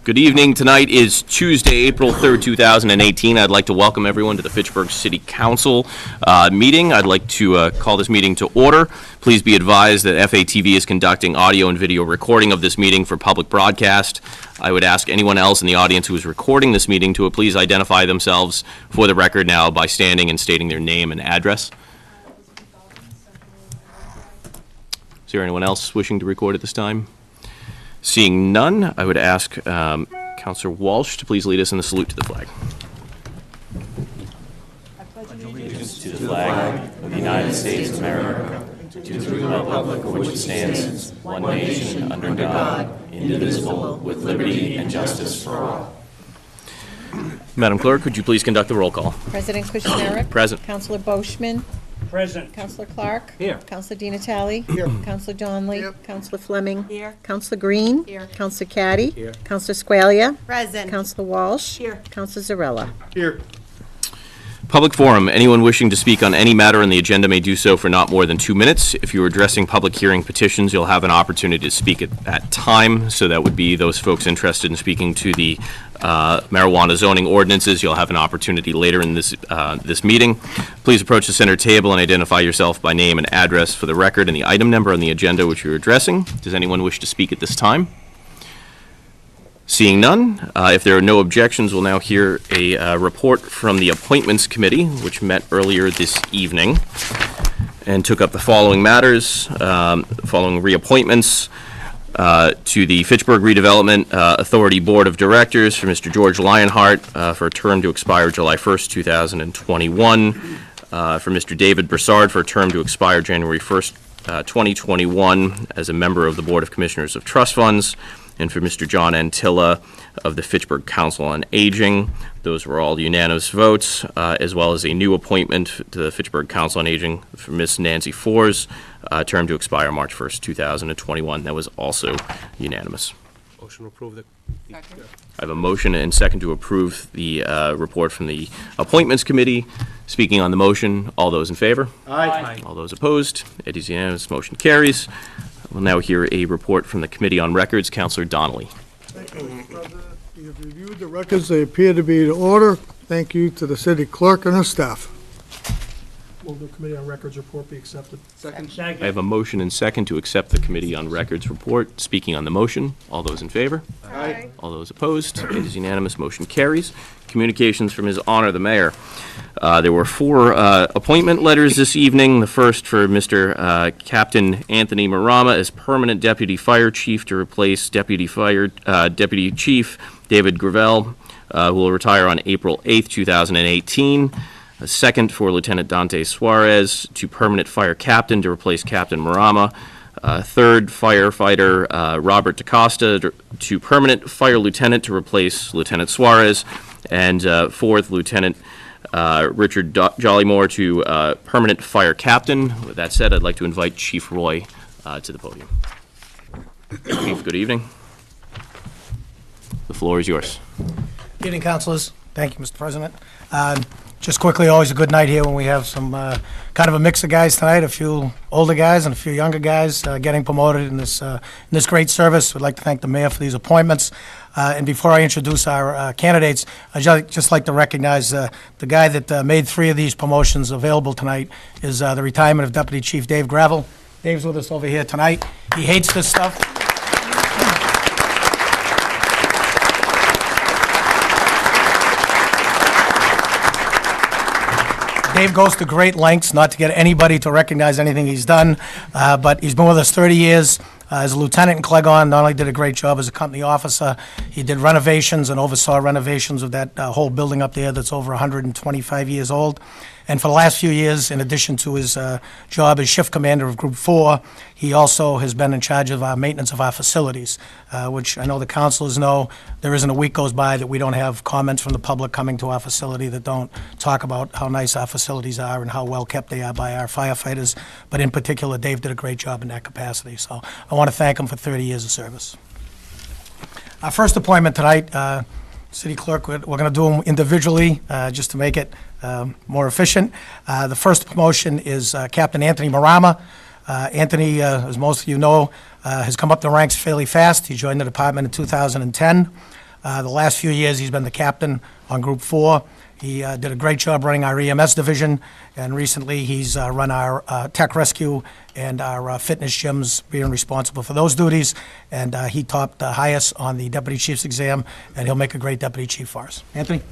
Good evening. Tonight is Tuesday, April 3rd, 2018. I'd like to welcome everyone to the Fitchburg City Council meeting. I'd like to call this meeting to order. Please be advised that FATV is conducting audio and video recording of this meeting for public broadcast. I would ask anyone else in the audience who is recording this meeting to please identify themselves for the record now by standing and stating their name and address. Is there anyone else wishing to record at this time? Seeing none, I would ask Councillor Walsh to please lead us in the salute to the flag. I pledge allegiance to the flag of the United States of America, to the republic for which it stands, one nation, under God, indivisible, with liberty and justice for all. Madam Clerk, could you please conduct the roll call? President Kushneruk. Present. Councillor Boschman. Present. Councillor Clark. Here. Councillor Di Natale. Here. Councillor Donnelly. Here. Councillor Fleming. Here. Councillor Green. Here. Councillor Caddy. Here. Councillor Squalia. Present. Councillor Walsh. Here. Councillor Zarella. Here. Public forum. Anyone wishing to speak on any matter on the agenda may do so for not more than 2 minutes. If you are addressing public hearing petitions, you'll have an opportunity to speak at that time. So that would be those folks interested in speaking to the marijuana zoning ordinances. You'll have an opportunity later in this meeting. Please approach the center table and identify yourself by name and address for the record and the item number on the agenda which you're addressing. Does anyone wish to speak at this time? Seeing none, if there are no objections, we'll now hear a report from the Appointments Committee, which met earlier this evening and took up the following matters, following reappointments to the Fitchburg Redevelopment Authority Board of Directors for Mr. George Lionheart for a term to expire July 1st, 2021, for Mr. David Broussard for a term to expire January 1st, 2021 as a member of the Board of Commissioners of Trust Funds, and for Mr. John Antilla of the Fitchburg Council on Aging. Those were all unanimous votes, as well as a new appointment to the Fitchburg Council on Aging for Ms. Nancy Fours, term to expire March 1st, 2021. That was also unanimous. Motion to approve the... I have a motion and second to approve the report from the Appointments Committee. Speaking on the motion, all those in favor? Aye. All those opposed? It is unanimous. Motion carries. We'll now hear a report from the Committee on Records. Councillor Donnelly. Thank you, Mr. President. You have reviewed the records. They appear to be in order. Thank you to the city clerk and her staff. Move the Committee on Records report be accepted. Second. I have a motion and second to accept the Committee on Records report. Speaking on the motion, all those in favor? Aye. All those opposed? It is unanimous. Motion carries. Communications from His Honor the Mayor. There were 4 appointment letters this evening. The first for Mr. Captain Anthony Marama as permanent Deputy Fire Chief to replace Deputy Chief David Gravel, who will retire on April 8th, 2018. A second for Lieutenant Dante Suarez to permanent Fire Captain to replace Captain Marama. Third, firefighter Robert DaCosta to permanent Fire Lieutenant to replace Lieutenant Suarez. And fourth, Lieutenant Richard Jollymore to permanent Fire Captain. With that said, I'd like to invite Chief Roy to the podium. Chief, good evening. The floor is yours. Good evening, councilors. Thank you, Mr. President. Just quickly, always a good night here when we have some kind of a mix of guys tonight, a few older guys and a few younger guys getting promoted in this great service. We'd like to thank the mayor for these appointments. And before I introduce our candidates, I'd just like to recognize the guy that made 3 of these promotions available tonight is the retirement of Deputy Chief Dave Gravel. Dave's with us over here tonight. He hates this stuff. Dave goes to great lengths not to get anybody to recognize anything he's done, but he's been with us 30 years. As a lieutenant in Clegon, not only did a great job as a company officer, he did renovations and oversaw renovations of that whole building up there that's over 125 years old. And for the last few years, in addition to his job as shift commander of Group 4, he also has been in charge of our maintenance of our facilities, which I know the councilors know. There isn't a week goes by that we don't have comments from the public coming to our facility that don't talk about how nice our facilities are and how well kept they are by our firefighters. But in particular, Dave did a great job in that capacity. So I want to thank him for 30 years of service. Our first appointment tonight, City Clerk, we're going to do them individually just to make it more efficient. The first promotion is Captain Anthony Marama. Anthony, as most of you know, has come up the ranks fairly fast. He joined the department in 2010. The last few years, he's been the captain on Group 4. He did a great job running our EMS division, and recently he's run our tech rescue and our fitness gyms, being responsible for those duties. And he topped the highest on the deputy chief's exam, and he'll make a great deputy chief for us. Anthony?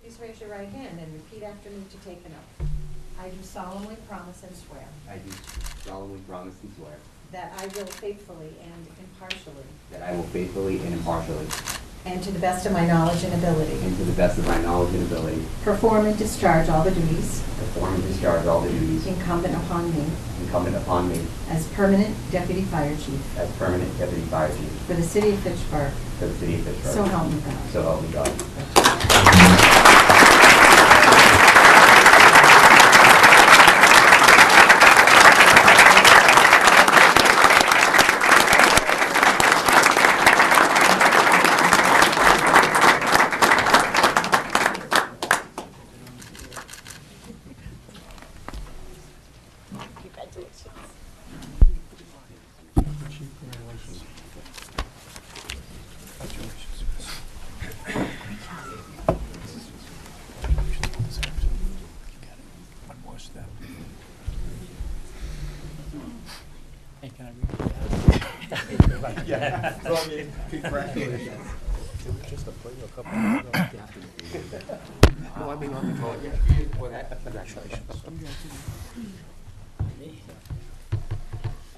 Please raise your right hand and repeat after me to take an oath. I do solemnly promise and swear I do solemnly promise and swear that I will faithfully and impartially, that I will faithfully and impartially, and to the best of my knowledge and ability, and to the best of my knowledge and ability, perform and discharge all the duties perform and discharge all the duties incumbent upon me incumbent upon me as permanent deputy fire chief as permanent deputy fire chief for the city of Fitchburg. for the city of Fitchburg. So help me God. So help me God.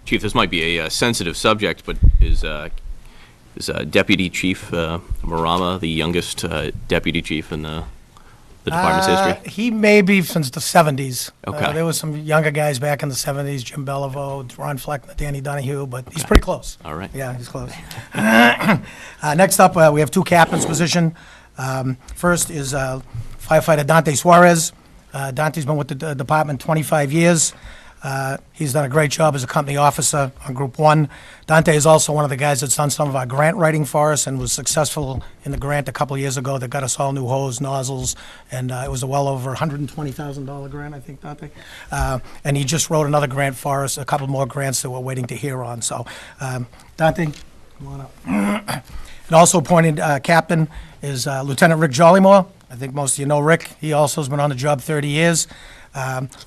Chief, this might be a sensitive subject, but is Deputy Chief Marama the youngest deputy chief in the department's history? He may be since the 70s. Okay. There was some younger guys back in the 70s, Jim Beliveau, Ron Fleckner, Danny Donahue, but he's pretty close. All right. Yeah, he's close. Next up, we have two captains position. First is firefighter Dante Suarez. Dante's been with the department 25 years. He's done a great job as a company officer on Group 1. Dante is also one of the guys that's done some of our grant writing for us and was successful in the grant a couple of years ago that got us all new hose, nozzles, and it was a well over $120,000 grant, I think, Dante. And he just wrote another grant for us, a couple more grants that we're waiting to hear on. So, Dante, come on up. And also appointed captain is Lieutenant Rick Jollymore. I think most of you know Rick. He also has been on the job 30 years.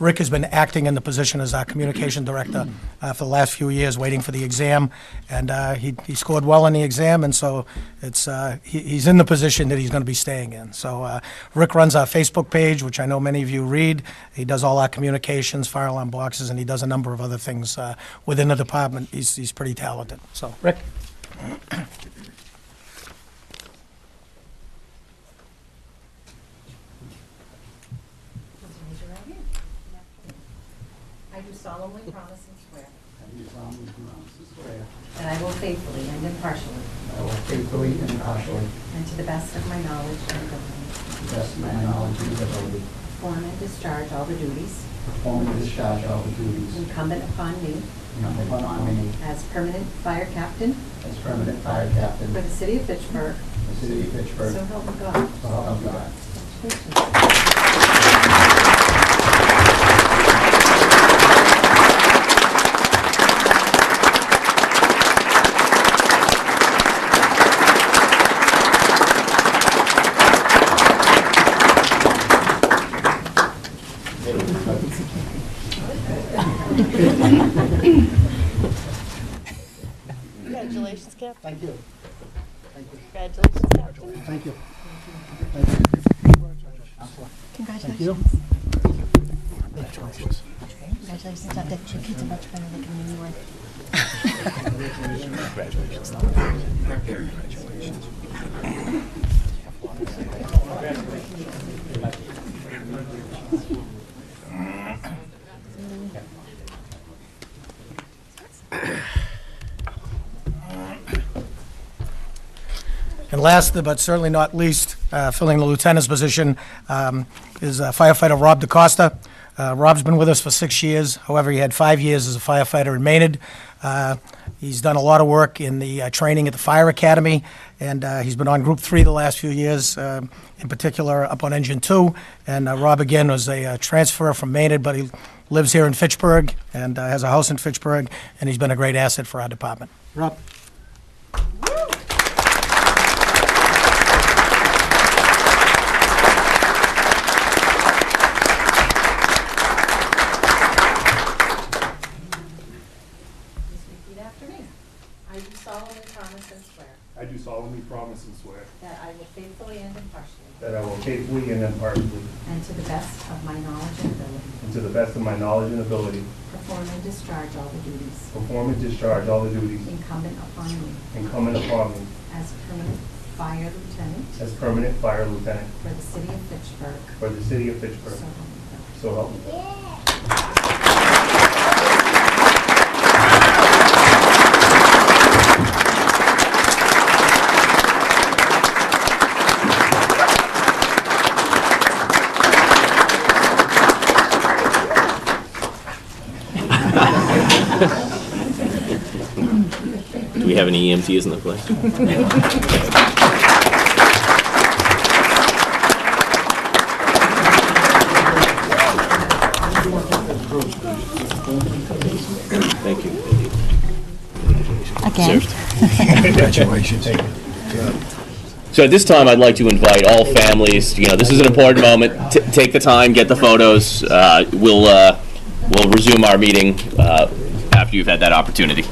Rick has been acting in the position as our communication director for the last few years, waiting for the exam, and he scored well in the exam, and so it's he's in the position that he's going to be staying in. So Rick runs our Facebook page, which I know many of you read. He does all our communications, fire alarm boxes, and he does a number of other things within the department. He's pretty talented. So, Rick? Please raise your right hand. I do solemnly promise and swear that I will faithfully and impartially, I will faithfully and impartially, and to the best of my knowledge and ability, to the best of my knowledge and ability, perform and discharge all the duties perform and discharge all the duties incumbent upon me incumbent upon me as permanent fire captain as permanent fire captain for for the city of Fitchburg. the city of Fitchburg. So help me God. So help me God. Congratulations. Congratulations, Captain. Thank you. Congratulations, Captain. Thank you. Congratulations. Congratulations, Dr. Your kids are much better looking than you were. And last, but certainly not least, filling the lieutenant's position is firefighter Rob DaCosta. Rob's been with us for 6 years. However, he had 5 years as a firefighter in Maynard. He's done a lot of work in the training at the Fire Academy, and he's been on Group 3 the last few years, in particular up on Engine 2. And Rob, again, was a transfer from Maynard, but he lives here in Fitchburg and has a house in Fitchburg, and he's been a great asset for our department. Rob? Please repeat after me. I do solemnly promise and swear I do solemnly promise and swear that I will faithfully and impartially, that I will faithfully and impartially, and to the best of my knowledge and ability, and to the best of my knowledge and ability, perform and discharge all the duties perform and discharge all the duties incumbent upon me incumbent upon me as permanent fire lieutenant as permanent fire lieutenant for the city of Fitchburg. for the city of Fitchburg. So help me God. So help me God. Do we have any EMTs in the place? Thank you. Again. So at this time, I'd like to invite all families, this is an important moment. Take the time, get the photos. We'll resume our meeting after you've had that opportunity.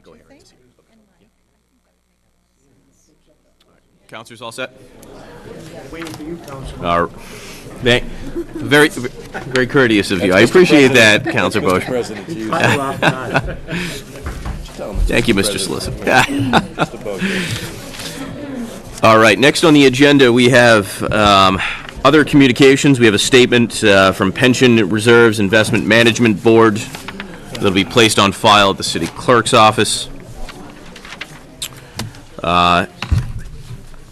Michael Herring this evening. Counselors all set? Waiting for you, Councilman. Very, very courteous of you. I appreciate that, Counselor Bosch. Thank you, Mr. Solicitor. All right, next on the agenda, we have other communications. We have a statement from Pension Reserves Investment Management Board that'll be placed on file at the city clerk's office.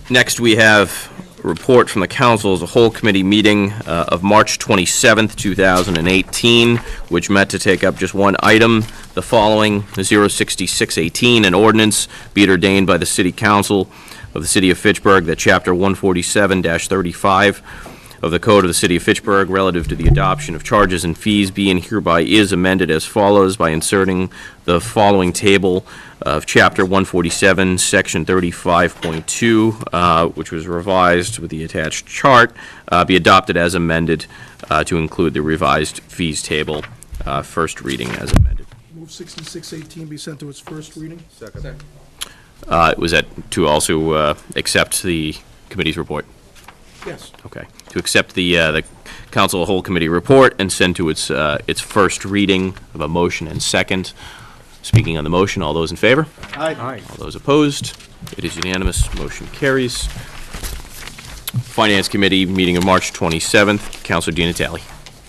Next, we have a report from the council as a whole committee meeting of March 27th, 2018, which met to take up just one item, the following, 06618, an ordinance be it ordained by the city council of the city of Fitchburg that chapter 147-35 of the Code of the City of Fitchburg relative to the adoption of charges and fees be and hereby is amended as follows by inserting the following table of Chapter 147, Section 35.2, which was revised with the attached chart, be adopted as amended to include the revised fees table, first reading as amended. Move 6618 be sent to its first reading. Was that to also accept the committee's report? Yes. Okay. To accept the council whole committee report and send to its first reading of a motion and second. Speaking on the motion, all those in favor? Aye. All those opposed? It is unanimous. Motion carries. Finance Committee meeting of March 27th. Councilor Di Natale.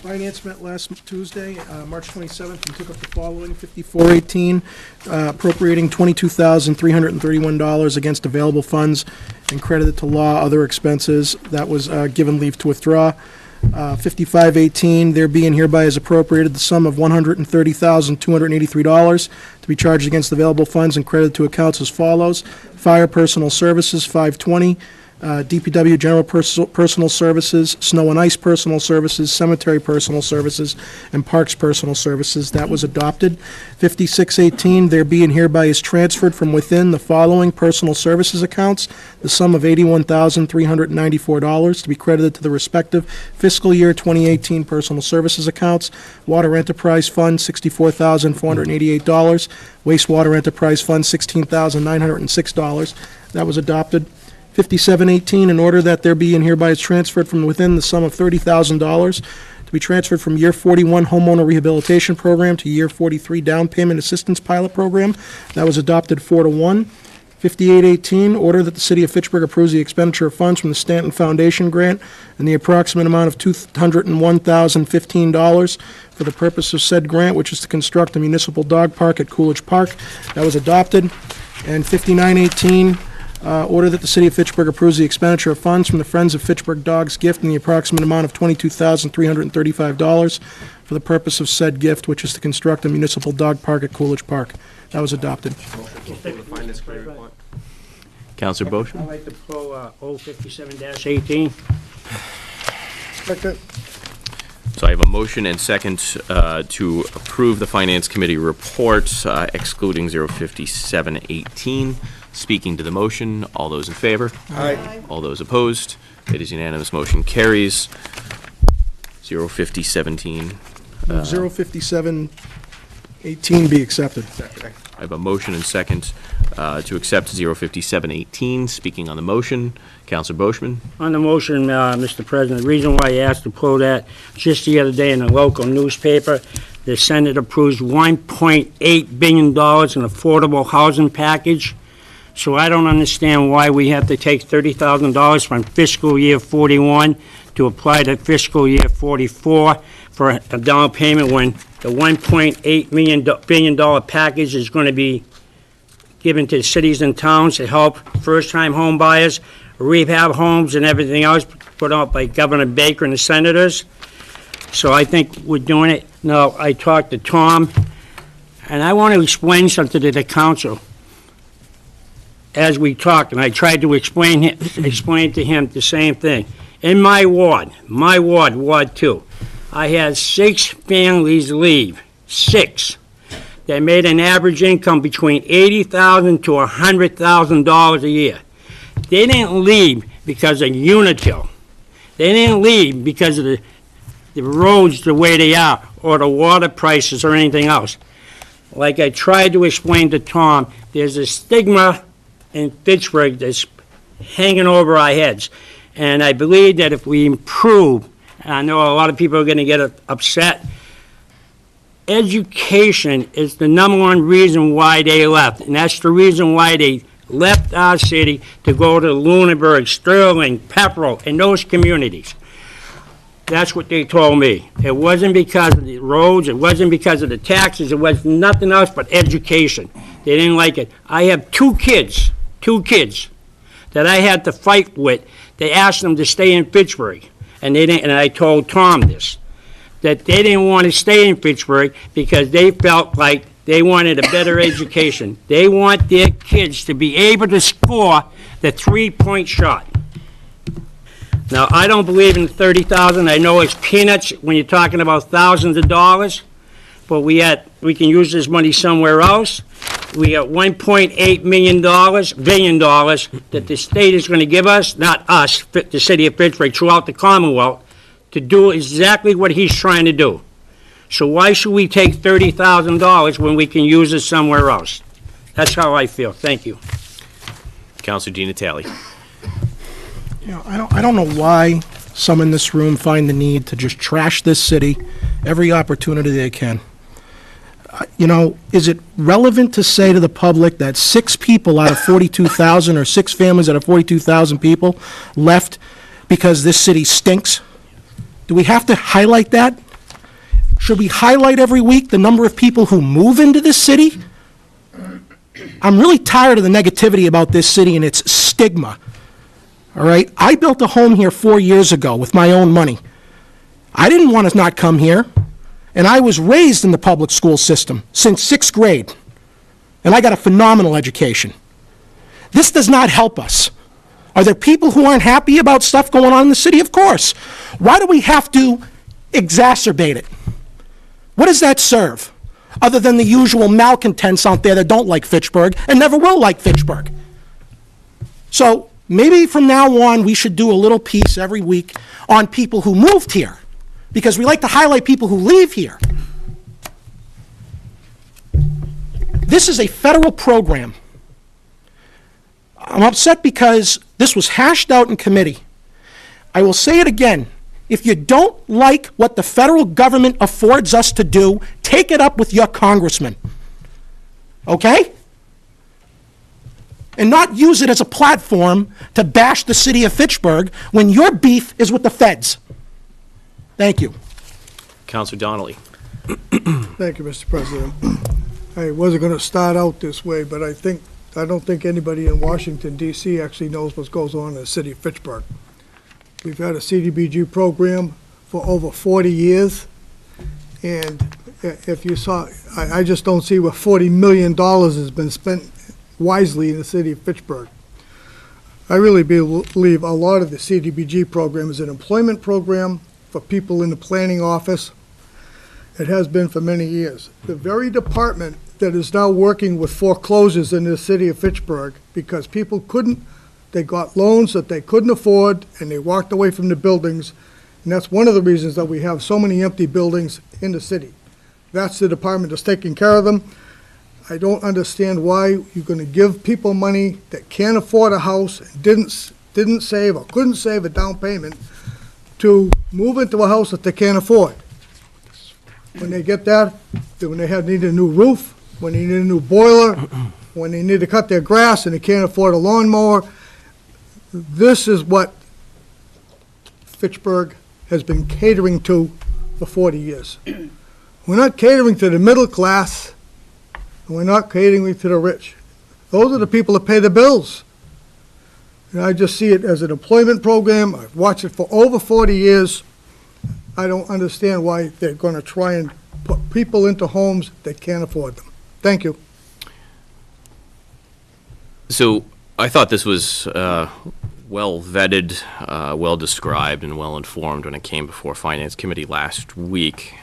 Finance met last Tuesday, March 27th, and took up the following: 5418, appropriating $22,331 against available funds and credited to law other expenses. That was given leave to withdraw. 5518, there being hereby is appropriated the sum of $130,283 to be charged against available funds and credited to accounts as follows: Fire Personal Services, 520. DPW General Personal Services, Snow and Ice Personal Services, Cemetery Personal Services, and Parks Personal Services. That was adopted. 5618, there being hereby is transferred from within the following personal services accounts the sum of $81,394 to be credited to the respective fiscal year 2018 personal services accounts. Water Enterprise Fund, $64,488. Wastewater Enterprise Fund, $16,906. That was adopted. 5718, in order that there be and hereby is transferred from within the sum of $30,000 to be transferred from year 41 homeowner rehabilitation program to year 43 down payment assistance pilot program. That was adopted 4-1. 5818, order that the city of Fitchburg approves the expenditure of funds from the Stanton Foundation grant in the approximate amount of $201,015 for the purpose of said grant, which is to construct a municipal dog park at Coolidge Park. That was adopted. And 5918, order that the city of Fitchburg approves the expenditure of funds from the Friends of Fitchburg Dogs gift in the approximate amount of $22,335 for the purpose of said gift, which is to construct a municipal dog park at Coolidge Park. That was adopted. Councilor Bosch. I'd like to pull 057-18. Second. So I have a motion and second to approve the Finance Committee report excluding 05718. Speaking to the motion, all those in favor? Aye. All those opposed? It is unanimous. Motion carries. 05017. 05718 be accepted. I have a motion and second to accept 05718. Speaking on the motion, Councilor Boschman. On the motion, Mr. President, the reason why I asked to pull that, just the other day in the local newspaper, the Senate approves $1.8 billion in affordable housing package. So I don't understand why we have to take $30,000 from fiscal year 41 to apply to fiscal year 44 for a down payment when the $1.8 billion package is going to be given to cities and towns to help first-time home buyers, rehab homes, and everything else put out by Governor Baker and the senators. So I think we're doing it. Now, I talked to Tom, and I want to explain something to the council. As we talked, and I tried to explain to him the same thing. In my ward, Ward 2, I had 6 families leave, 6. They made an average income between $80,000 to $100,000 a year. They didn't leave because of Unitil. They didn't leave because of the roads the way they are, or the water prices or anything else. like I tried to explain to Tom, there's a stigma in Fitchburg that's hanging over our heads. And I believe that if we improve, and I know a lot of people are going to get upset, education is the number one reason why they left. And that's the reason why they left our city to go to Lunenburg, Sterling, Pepperell, and those communities. That's what they told me. It wasn't because of the roads, it wasn't because of the taxes, it was nothing else but education. They didn't like it. I have two kids that I had to fight with. They asked them to stay in Fitchburg, and they didn't, and I told Tom this, that they didn't want to stay in Fitchburg because they felt like they wanted a better education. They want their kids to be able to score the three-point shot. Now, I don't believe in 30,000. I know it's peanuts when you're talking about thousands of dollars, but we can use this money somewhere else. We got $1.8 billion that the state is going to give us, not us, the city of Pittsburgh, throughout the Commonwealth, to do exactly what he's trying to do. So why should we take $30,000 when we can use it somewhere else? That's how I feel. Thank you. Counselor Di Natale. You know, I don't know why some in this room find the need to just trash this city every opportunity they can. You know, is it relevant to say to the public that 6 people out of 42,000 or 6 families out of 42,000 people left because this city stinks? Do we have to highlight that? Should we highlight every week the number of people who move into this city? I'm really tired of the negativity about this city and its stigma. All right? I built a home here 4 years ago with my own money. I didn't want to not come here. And I was raised in the public school system since 6th grade. And I got a phenomenal education. This does not help us. Are there people who aren't happy about stuff going on in the city? Of course. Why do we have to exacerbate it? What does that serve? Other than the usual malcontents out there that don't like Fitchburg and never will like Fitchburg. So maybe from now on we should do a little piece every week on people who moved here, because we like to highlight people who leave here. This is a federal program. I'm upset because this was hashed out in committee. I will say it again. If you don't like what the federal government affords us to do, take it up with your congressman. Okay? And not use it as a platform to bash the city of Fitchburg when your beef is with the feds. Thank you. Counselor Donnelly. Thank you, Mr. President. I wasn't going to start out this way, but I don't think anybody in Washington, D.C. actually knows what goes on in the city of Fitchburg. We've had a CDBG program for over 40 years, and if you saw, I just don't see where $40 million has been spent wisely in the city of Fitchburg. I really believe a lot of the CDBG program is an employment program for people in the planning office. It has been for many years. The very department that is now working with foreclosures in the city of Fitchburg, because people they got loans that they couldn't afford, and they walked away from the buildings, and that's one of the reasons that we have so many empty buildings in the city. That's the department that's taking care of them. I don't understand why you're going to give people money that can't afford a house, and didn't save or couldn't save a down payment, to move into a house that they can't afford. When they get that, when they need a new roof, when they need a new boiler, when they need to cut their grass and they can't afford a lawnmower, this is what Fitchburg has been catering to for 40 years. We're not catering to the middle class, and we're not catering to the rich. Those are the people that pay the bills. And I just see it as an employment program. I've watched it for over 40 years. I don't understand why they're going to try and put people into homes that can't afford them. Thank you. So I thought this was well vetted, well described, and well informed when it came before Finance Committee last week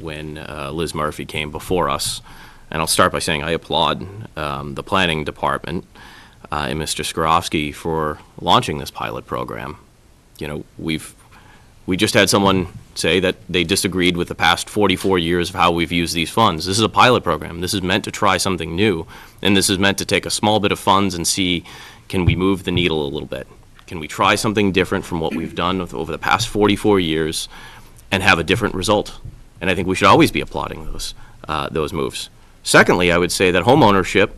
when Liz Murphy came before us. And I'll start by saying I applaud the planning department and Mr. Skorofsky for launching this pilot program. You know, we just had someone say that they disagreed with the past 44 years of how we've used these funds. This is a pilot program. This is meant to try something new, and this is meant to take a small bit of funds and see, can we move the needle a little bit? Can we try something different from what we've done over the past 44 years and have a different result? And I think we should always be applauding those moves. Secondly, I would say that homeownership,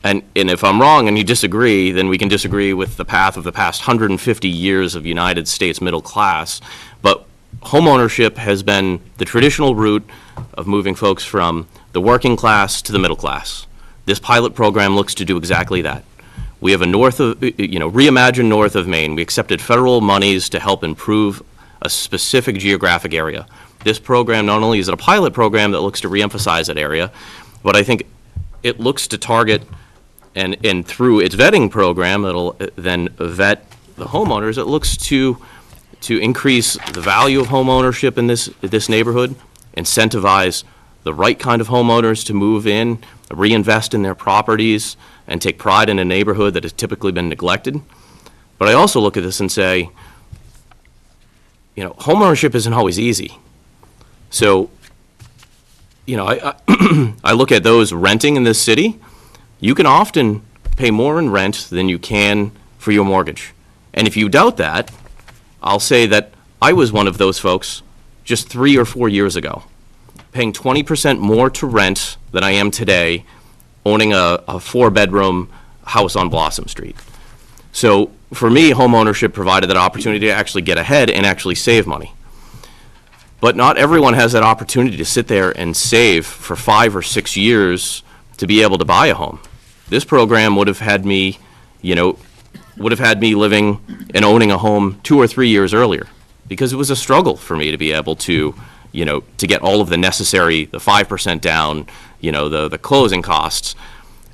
and if I'm wrong and you disagree, then we can disagree with the path of the past 150 years of United States middle class, but homeownership has been the traditional route of moving folks from the working class to the middle class. This pilot program looks to do exactly that. We have a reimagined north of Maine. We accepted federal monies to help improve a specific geographic area. This program, not only is it a pilot program that looks to reemphasize that area, but I think it looks to target, and through its vetting program, it'll then vet the homeowners. It looks to increase the value of homeownership in this neighborhood, incentivize the right kind of homeowners to move in, reinvest in their properties, and take pride in a neighborhood that has typically been neglected. But I also look at this and say, homeownership isn't always easy. So, I look at those renting in this city. You can often pay more in rent than you can for your mortgage. And if you doubt that, I'll say that I was one of those folks just 3 or 4 years ago, paying 20% more to rent than I am today, owning a 4-bedroom house on Blossom Street. So for me, homeownership provided that opportunity to actually get ahead and actually save money. But not everyone has that opportunity to sit there and save for 5 or 6 years to be able to buy a home. This program would have had me, living and owning a home 2 or 3 years earlier, because it was a struggle for me to be able to, to get all of the necessary, the 5% down, the closing costs.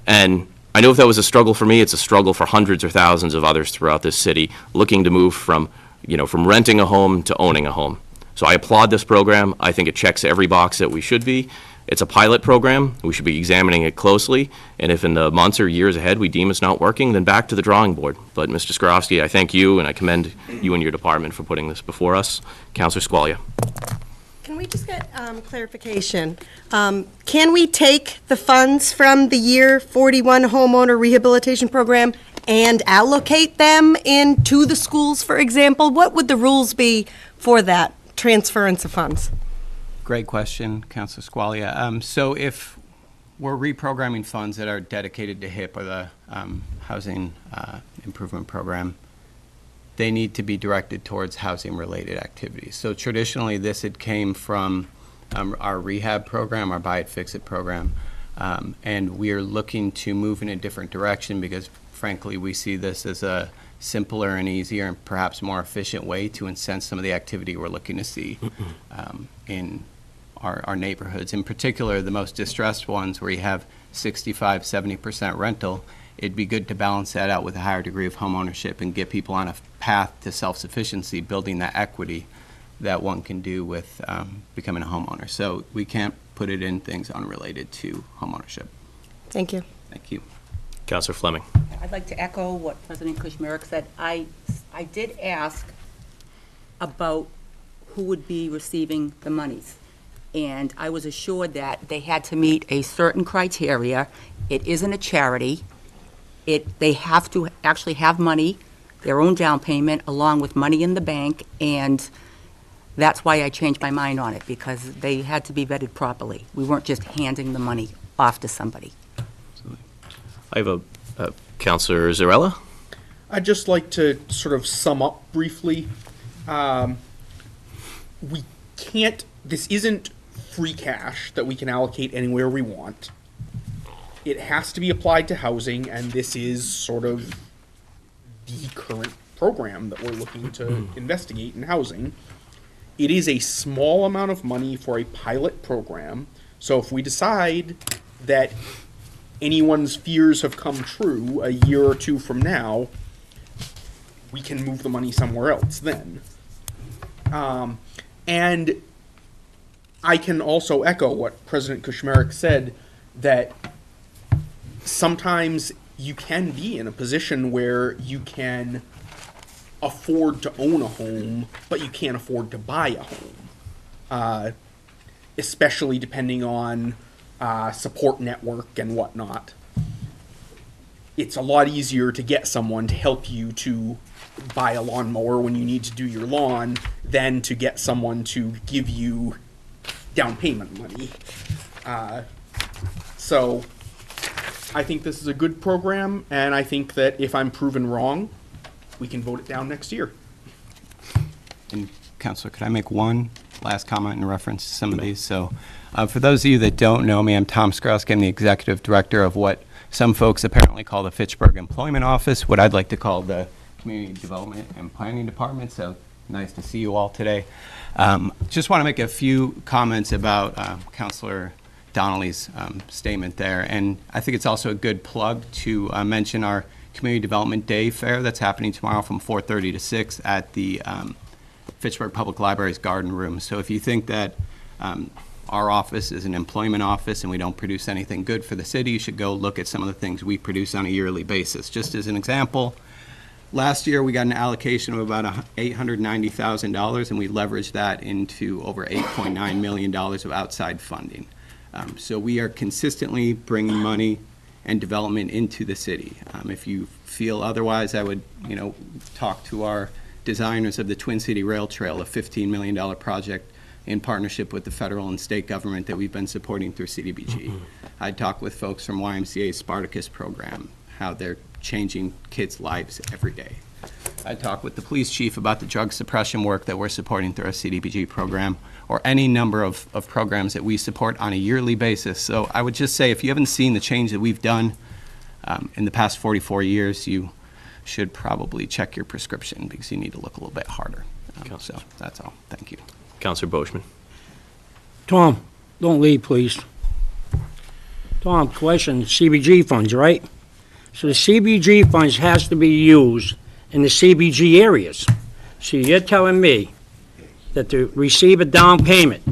And I know if that was a struggle for me, it's a struggle for hundreds or thousands of others throughout this city looking to move from renting a home to owning a home. So I applaud this program. I think it checks every box that we should be. It's a pilot program. We should be examining it closely. And if in the months or years ahead we deem it's not working, then back to the drawing board. But Mr. Skorowski, I thank you and I commend you and your department for putting this before us. Councilor Squalia. Can we just get clarification? Can we take the funds from the year 41 homeowner rehabilitation program and allocate them into the schools, for example? What would the rules be for that transference of funds? Great question, Councilor Squalia. So if we're reprogramming funds that are dedicated to HIP, or the Housing Improvement Program, they need to be directed towards housing-related activities. So traditionally, this had came from our rehab program, our Buy It, Fix It program, and we are looking to move in a different direction because, frankly, we see this as a simpler and easier and perhaps more efficient way to incent some of the activity we're looking to see in our neighborhoods. In particular, the most distressed ones where you have 65, 70% rental, it'd be good to balance that out with a higher degree of home ownership and get people on a path to self-sufficiency, building that equity that one can do with becoming a homeowner. So we can't put it in things unrelated to home ownership. Thank you. Thank you. Councilor Fleming. I'd like to echo what President Kushmerek said. I did ask about who would be receiving the monies, and I was assured that they had to meet a certain criteria. It isn't a charity. They have to actually have money, their own down payment, along with money in the bank, and that's why I changed my mind on it, because they had to be vetted properly. We weren't just handing the money off to somebody. I have a Councilor Zarella. I'd just like to sort of sum up briefly. We can't, this isn't free cash that we can allocate anywhere we want. It has to be applied to housing, and this is sort of the current program that we're looking to investigate in housing. It is a small amount of money for a pilot program, so if we decide that anyone's fears have come true a year or two from now, we can move the money somewhere else then. And I can also echo what President Kushmerek said, that sometimes you can be in a position where you can afford to own a home, but you can't afford to buy a home, especially depending on support network and whatnot. It's a lot easier to get someone to help you to buy a lawnmower when you need to do your lawn than to get someone to give you down payment money. So I think this is a good program, and I think that if I'm proven wrong, we can vote it down next year. And Counselor, could I make one last comment in reference to some of these? So for those of you that don't know me, I'm Tom Skrowski. I'm the Executive Director of what some folks apparently call the Fitchburg Employment Office, what I'd like to call the Community Development and Planning Department. So nice to see you all today. Just want to make a few comments about Counselor Donnelly's statement there. And I think it's also a good plug to mention our Community Development Day Fair that's happening tomorrow from 4:30 to 6 at the Fitchburg Public Library's Garden Room. So if you think that our office is an employment office and we don't produce anything good for the city, you should go look at some of the things we produce on a yearly basis. Just as an example, last year we got an allocation of about $890,000 and we leveraged that into over $8.9 million of outside funding. So we are consistently bringing money and development into the city. If you feel otherwise, I would, talk to our designers of the Twin City Rail Trail, a $15 million project in partnership with the federal and state government that we've been supporting through CDBG. I'd talk with folks from YMCA's Spartacus program, how they're changing kids' lives every day. I'd talk with the police chief about the drug suppression work that we're supporting through our CDBG program, or any number of programs that we support on a yearly basis. So I would just say, if you haven't seen the change that we've done in the past 44 years, you should probably check your prescription because you need to look a little bit harder. So that's all. Thank you. Counselor Boishman. Tom, don't leave, please. Tom, question, CBG funds, right? So the CBG funds has to be used in the CBG areas. So you're telling me that to receive a down payment,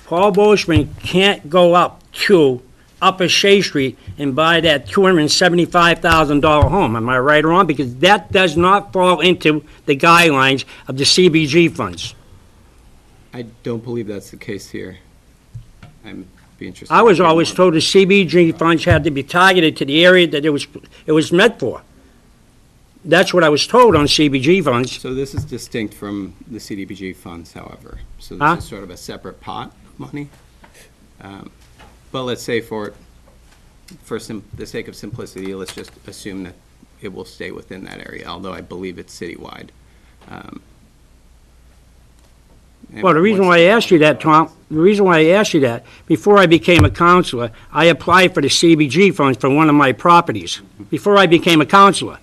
Paul Boishman can't go up to Upper Shea Street and buy that $275,000 home. Am I right or wrong? Because that does not fall into the guidelines of the CBG funds. I don't believe that's the case here. I'm be interested. I was always told the CBG funds had to be targeted to the area that it was meant for. That's what I was told on CBG funds. So this is distinct from the CDBG funds, however. So this is sort of a separate pot of money. But let's say for the sake of simplicity, let's just assume that it will stay within that area, although I believe it's citywide. Well, the reason why I asked you that, Tom, before I became a counselor, I applied for the CBG funds for one of my properties, before I became a counselor.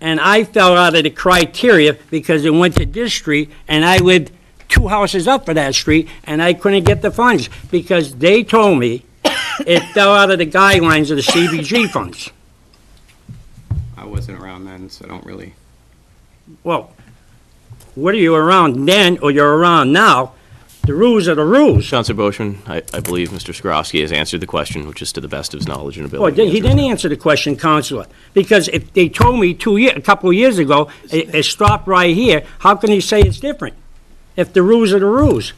And I fell out of the criteria because it went to this street, and I lived 2 houses up for that street, and I couldn't get the funds because they told me it fell out of the guidelines of the CBG funds. I wasn't around then, so I don't really. Well, whether you were around then or you're around now, the rules are the rules. Counselor Boishman, I believe Mr. Skrowski has answered the question, which is to the best of his knowledge and Well, ability. he didn't answer the question, Counselor, because if they told me a couple of years ago, it stopped right here, how can he say it's different if the rules are the rules?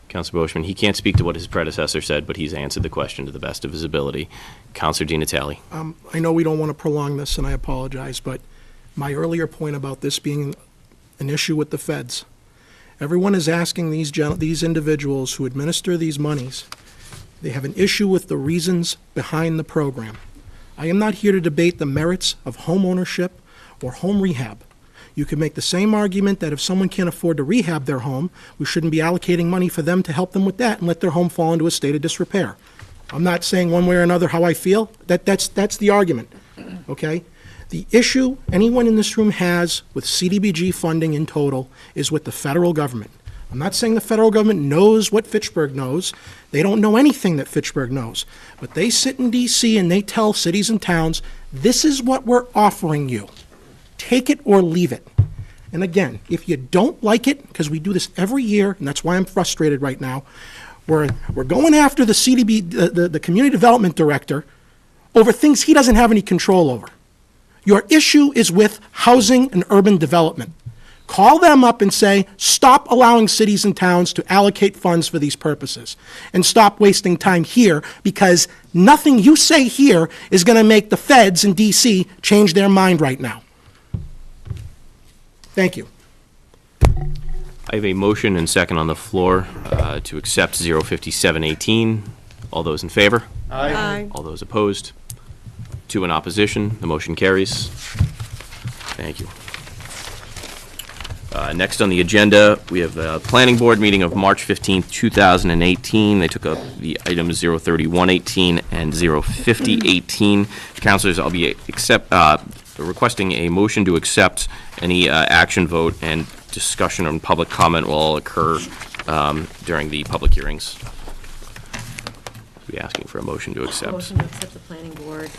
Counselor Boishman, he can't speak to what his predecessor said, but he's answered the question to the best of his ability. Counselor Di Natale. I know we don't want to prolong this, and I apologize, but my earlier point about this being an issue with the feds, everyone is asking these individuals who administer these monies, they have an issue with the reasons behind the program. I am not here to debate the merits of home ownership or home rehab. You can make the same argument that if someone can't afford to rehab their home, we shouldn't be allocating money for them to help them with that and let their home fall into a state of disrepair. I'm not saying one way or another how I feel. That's the argument, okay? The issue anyone in this room has with CDBG funding in total is with the federal government. I'm not saying the federal government knows what Fitchburg knows. They don't know anything that Fitchburg knows. But they sit in D.C. and they tell cities and towns, this is what we're offering you. Take it or leave it. And again, if you don't like it, because we do this every year, and that's why I'm frustrated right now, we're going after the CDB, the Community Development Director, over things he doesn't have any control over. Your issue is with housing and urban development. Call them up and say, stop allowing cities and towns to allocate funds for these purposes. And stop wasting time here, because nothing you say here is going to make the feds in D.C. change their mind right now. Thank you. I have a motion and second on the floor to accept 05718. All those in favor? Aye. All those opposed? 2 in opposition. The motion carries. Thank you. Next on the agenda, we have the Planning Board meeting of March 15th, 2018. They took up the items 03118 and 05018. Councilors, I'll be requesting a motion to accept any action vote, and discussion and public comment will all occur during the public hearings. We'll be asking for a motion to accept. Motion to accept the planning board.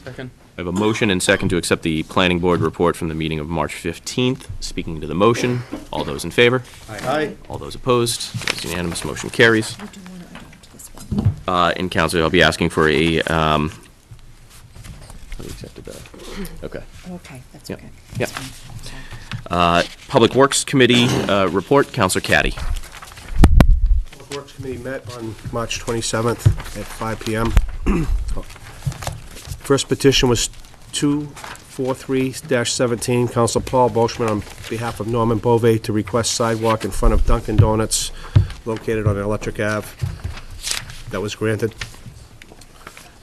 Second. I have a motion and second to accept the Planning Board report from the meeting of March 15th. Speaking to the motion, all those in favor? Aye. All those opposed? It's unanimous, motion carries. You do want to adopt this one. In council, I'll be asking for a, we accepted that. Okay. Okay, that's Yep. okay. Yep. That's fine. Sorry. Public Works Committee report, Councilor Caddy. Public Works Committee met on March 27th at 5 p.m. First petition was 243-17, Council Paul Boschman on behalf of Norman Bove to request sidewalk in front of Dunkin' Donuts located on Electric Ave. That was granted.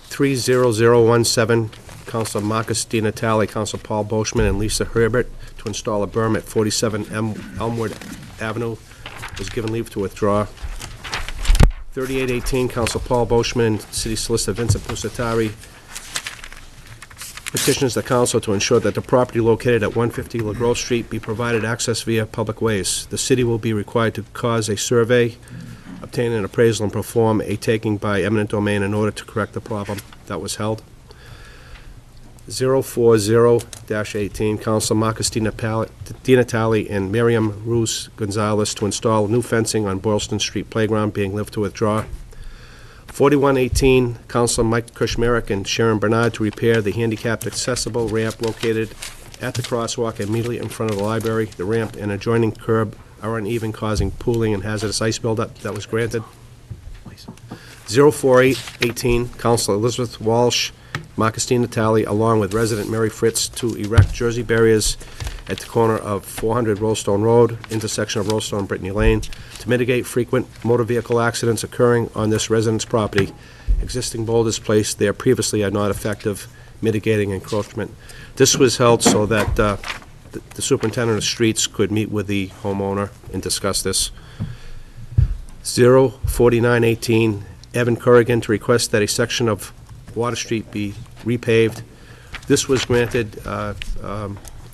30017, Council Marcus Di Natale, Council Paul Boschman and Lisa Herbert to install a berm at 47 Elmwood Avenue was given leave to withdraw. 3818, Council Paul Boschman and City Solicitor Vincent Pusatari petitions the council to ensure that the property located at 150 LaGrove Street be provided access via public ways. The city will be required to cause a survey, obtain an appraisal, and perform a taking by eminent domain in order to correct the problem. That was held. 040-18, Council Marcus Di Natale and Miriam Ruz Gonzalez to install new fencing on Boylston Street Playground, being left to withdraw. 4118, Council Mike Kushmerek and Sharon Bernard to repair the handicapped accessible ramp located at the crosswalk immediately in front of the library. The ramp and adjoining curb are uneven, causing pooling and hazardous ice buildup. That was granted. 04818, Council Elizabeth Walsh, Marcus Di Natale, along with resident Mary Fritz, to erect Jersey barriers at the corner of 400 Rollstone Road, intersection of Rollstone and Brittany Lane, to mitigate frequent motor vehicle accidents occurring on this resident's property. Existing boulders placed there previously are not effective mitigating encroachment. This was held so that the superintendent of streets could meet with the homeowner and discuss this. 04918, Evan Corrigan to request that a section of Water Street be repaved. This was granted.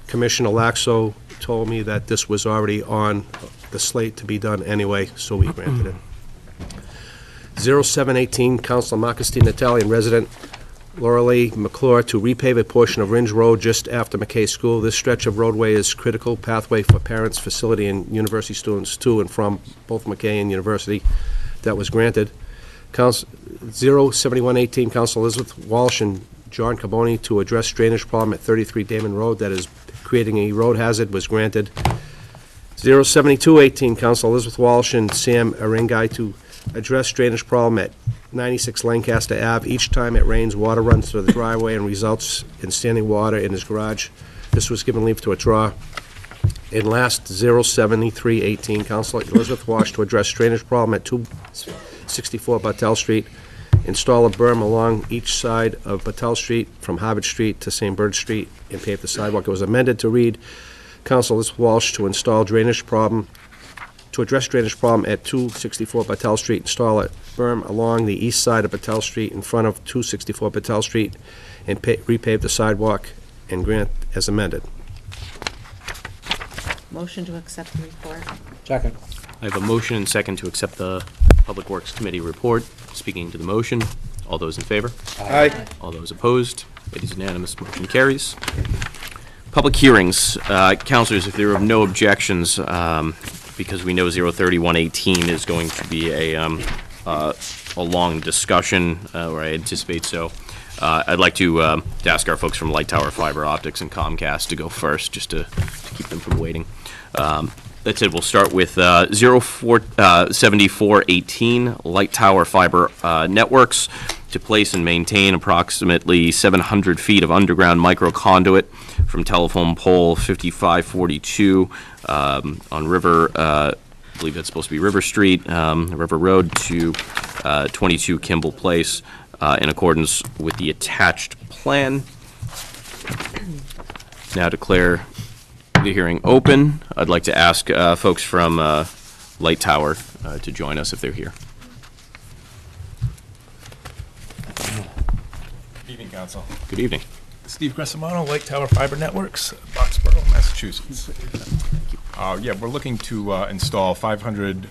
Commissioner Laxo told me that this was already on the slate to be done anyway, so we granted it. 0718, Councilor Marcus Di Natale and resident Laura Lee McClure to repave a portion of Ringe Road just after McKay School. This stretch of roadway is critical pathway for parents, facility, and university students to and from both McKay and University. That was granted. 07118, Council Elizabeth Walsh and John Carboni to address drainage problem at 33 Damon Road that is creating a road hazard was granted. 07218, Council Elizabeth Walsh and Sam Aringai to address drainage problem at 96 Lancaster Ave. Each time it rains, water runs through the driveway and results in standing water in his garage. This was given leave to withdraw. And last, 07318, Council Elizabeth Walsh to address drainage problem at 264 Battelle Street. Install a berm along each side of Battelle Street from Harvard Street to St. Bird Street and pave the sidewalk. It was amended to read, Council Elizabeth Walsh to address drainage problem at 264 Battelle Street, install a berm along the east side of Battelle Street in front of 264 Battelle Street and repave the sidewalk, and grant as amended. Motion to accept the report. Second. I have a motion and second to accept the Public Works Committee report. Speaking to the motion, all those in favor? Aye. All those opposed? It is unanimous, motion carries. Public hearings. Councilors, if there are no objections, because we know 03118 is going to be a long discussion, or I anticipate so, I'd like to ask our folks from Light Tower Fiber Optics and Comcast to go first, just to keep them from waiting. That said, we'll start with 7418, Light Tower Fiber Networks, to place and maintain approximately 700 feet of underground microconduit from telephone pole 5542 on River, I believe that's supposed to be River Street, River Road, to 22 Kimball Place, in accordance with the attached plan. Now declare the hearing open. I'd like to ask folks from Light Tower to join us if they're here. Good evening, Council. Good evening. Steve Gressimano, Light Tower Fiber Networks, Boxborough, Massachusetts. Yeah, we're looking to install 500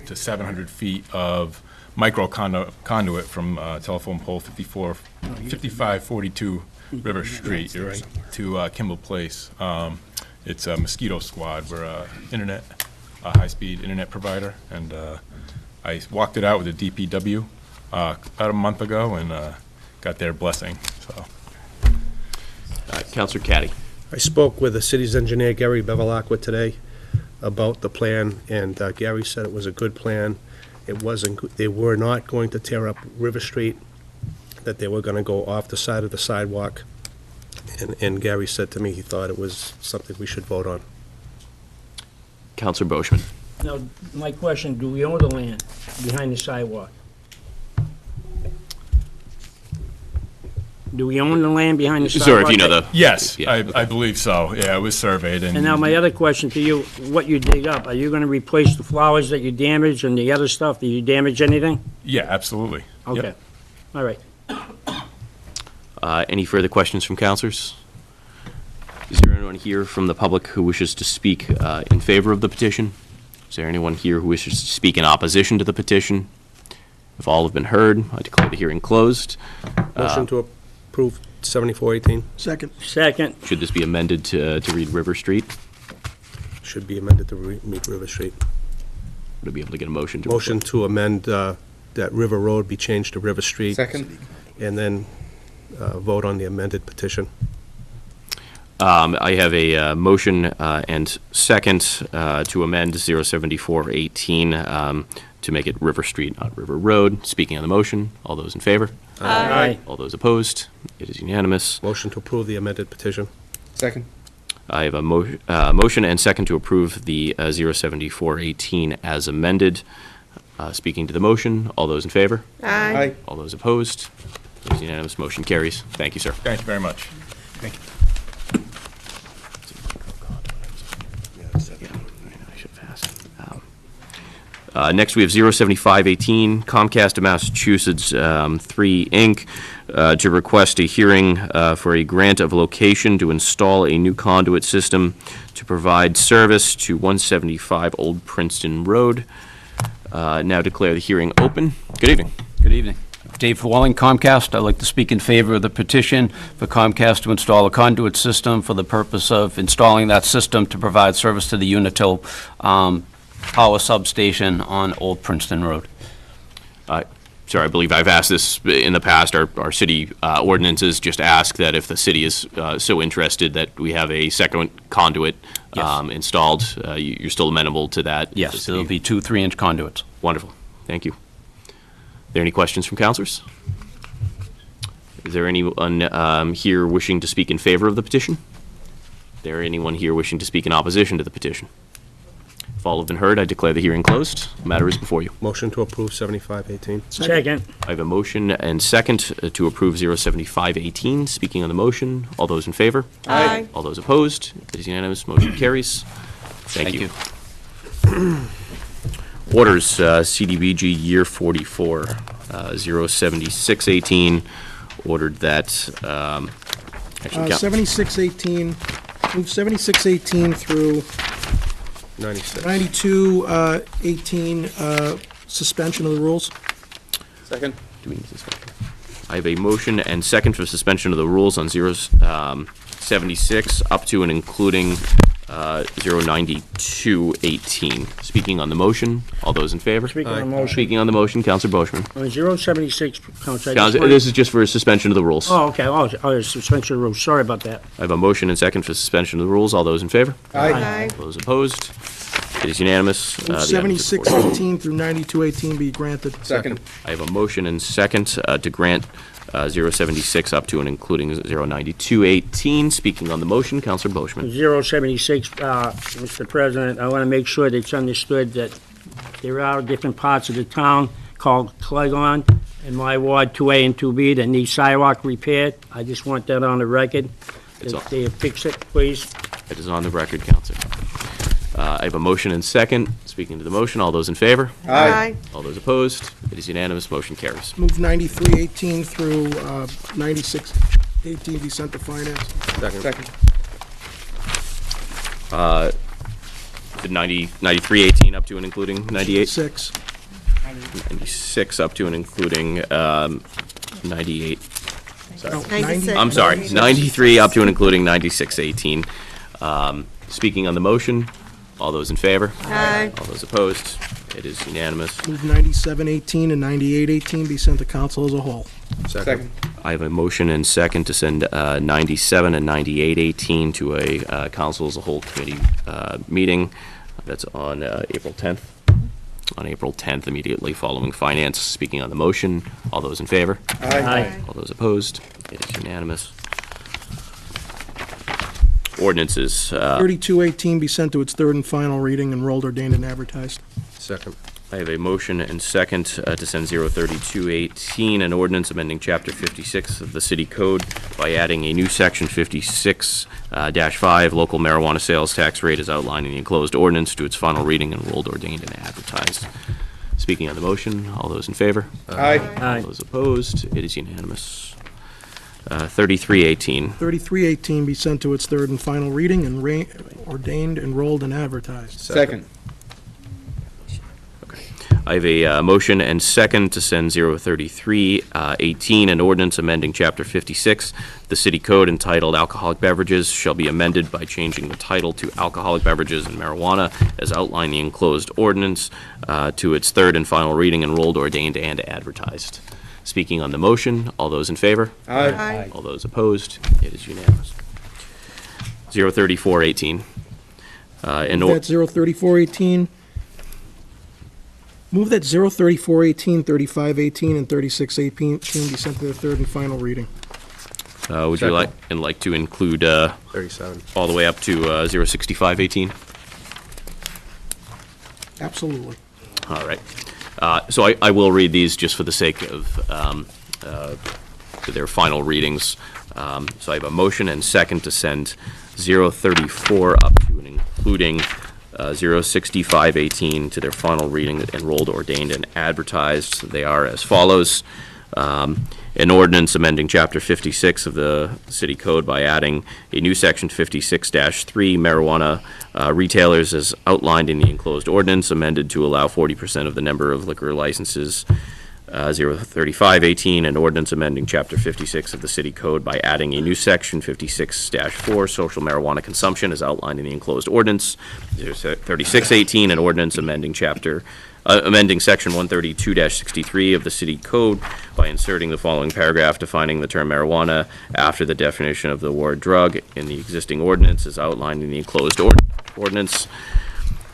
to 700 feet of micro conduit from telephone pole 5542 River Street to Kimball Place. It's a Mosquito Squad. We're a high-speed internet provider, and I walked it out with the DPW about a month ago and got their blessing. So, Councilor Caddy. I spoke with the city's engineer, Gary Bevilacqua, today about the plan, and Gary said it was a good plan. It wasn't, they were not going to tear up River Street, that they were going to go off the side of the sidewalk. And Gary said to me he thought it was something we should vote on. Councilor Boishman. Now, my question, do we own the land behind the sidewalk? Do we own the land behind the sidewalk? Sir, if you know the... yes, Yeah, I believe so. Yeah, it was surveyed. And now my other question to you, what you dig up, are you going to replace the flowers that you damaged and the other stuff? Did you damage anything? Yeah, absolutely. Okay, Yep. all right. Any further questions from councilors? Is there anyone here from the public who wishes to speak in favor of the petition? Is there anyone here who wishes to speak in opposition to the petition? If all have been heard, I declare the hearing closed. Motion to approve 7418. Second. Second. Should this be amended to read River Street? Should be amended to meet River Street. Would I be able to get a motion to? Motion to amend that River Road be changed to River Street. Second. And then vote on the amended petition. I have a motion and second to amend 07418 to make it River Street, not River Road. Speaking on the motion, all those in favor? Aye. All those opposed? It is unanimous. Motion to approve the amended petition. Second. I have a motion and second to approve the 07418 as amended. Speaking to the motion, all those in favor? Aye. All those opposed? It is unanimous. Motion carries. Thank you, sir. Thank you very much. Thank you. Next, we have 07518, Comcast of Massachusetts 3, Inc., to request a hearing for a grant of location to install a new conduit system to provide service to 175 Old Princeton Road. Now declare the hearing open. Good evening. Good evening. Dave Walling, Comcast. I'd like to speak in favor of the petition for Comcast to install a conduit system for the purpose of installing that system to provide service to the Unitil power substation on Old Princeton Road. Sir, I believe I've asked this in the past. Our city ordinances just ask that if the city is so interested that we have a second conduit installed, you're still amenable to that? Yes, there'll be 2 3-inch conduits. Wonderful. Thank you. Are there any questions from councilors? Is there anyone here wishing to speak in favor of the petition? Is there anyone here wishing to speak in opposition to the petition? If all have been heard, I declare the hearing closed. The matter is before you. Motion to approve 7518. Second. I have a motion and second to approve 07518. Speaking on the motion, all those in favor? Aye. All those opposed? It is unanimous. Motion carries. Thank you. Orders, CDBG Year 44, 07618, ordered that, 7618, move 7618 through 96. 9218, suspension of the rules. Second. Do we need to suspend? I have a motion and second for suspension of the rules on 076 up to and including 09218. Speaking on the motion, all those in favor? Speaking on the motion. Speaking on the motion, Counselor Boishman. On 076, Counsel, I just Counselor, want- this is just for suspension of the rules. Oh, okay, suspension of rules, sorry about that. I have a motion and second for suspension of the rules. All those in favor? Aye. All those opposed? It is unanimous. Move The items are 7618 through 9218 be granted. Second. I have a motion and second to grant 076 up to and including 09218. Speaking on the motion, Counselor Boishman. 076, Mr. President, I want to make sure that it's understood that there are different parts of the town called Clegon in my ward 2A and 2B that need sidewalk repaired. I just want that on the record. It's If on. they fix it, please. It is on the record, Counselor. I have a motion and second. Speaking to the motion, all those in favor? Aye. All those opposed? It is unanimous. Motion carries. Move 9318 through 9618 be sent to finance. Second. The 9318 up to and including 98? 6. 96 up to and including 98. No, 96. I'm sorry, 93 up to and including 9618. Speaking on the motion, all those in favor? Aye. All those opposed? It is unanimous. Move 9718 and 9818 be sent to council as a whole. Second. I have a motion and second to send 97 and 9818 to a council as a whole committee meeting. That's on April 10th. On April 10th, immediately following finance. Speaking on the motion, all those in favor? Aye. All those opposed? It is unanimous. Ordinances. 3218 be sent to its third and final reading, enrolled, ordained, and advertised. Second. I have a motion and second to send 03218, an ordinance amending Chapter 56 of the City Code by adding a new Section 56-5, local marijuana sales tax rate as outlined in the enclosed ordinance to its final reading, enrolled, ordained, and advertised. Speaking on the motion, all those in favor? Aye. All those opposed? It is unanimous. 3318. 3318 be sent to its third and final reading, and ordained, enrolled, and advertised. Second. I have a motion and second to send 03318, an ordinance amending Chapter 56, the City Code entitled Alcoholic Beverages shall be amended by changing the title to Alcoholic Beverages and Marijuana as outlined in the enclosed ordinance to its third and final reading, enrolled, ordained, and advertised. Speaking on the motion, all those in favor? Aye. All those opposed? It is unanimous. 03418. That's 03418. Move that 03418, 3518, and 3618 be sent to the third and final reading. Would you like to include 37. all the way up to 06518? Absolutely. All right. So I will read these just for the sake of their final readings. So I have a motion and second to send 034 up to and including 06518 to their final reading, enrolled, ordained, and advertised. They are as follows. An ordinance amending Chapter 56 of the City Code by adding a new Section 56-3, marijuana retailers as outlined in the enclosed ordinance, amended to allow 40% of the number of liquor licenses. 03518, an ordinance amending Chapter 56 of the City Code by adding a new Section 56-4, social marijuana consumption as outlined in the enclosed ordinance. 3618, an ordinance amending amending Section 132-63 of the City Code by inserting the following paragraph defining the term marijuana after the definition of the word drug in the existing ordinance as outlined in the enclosed ordinance.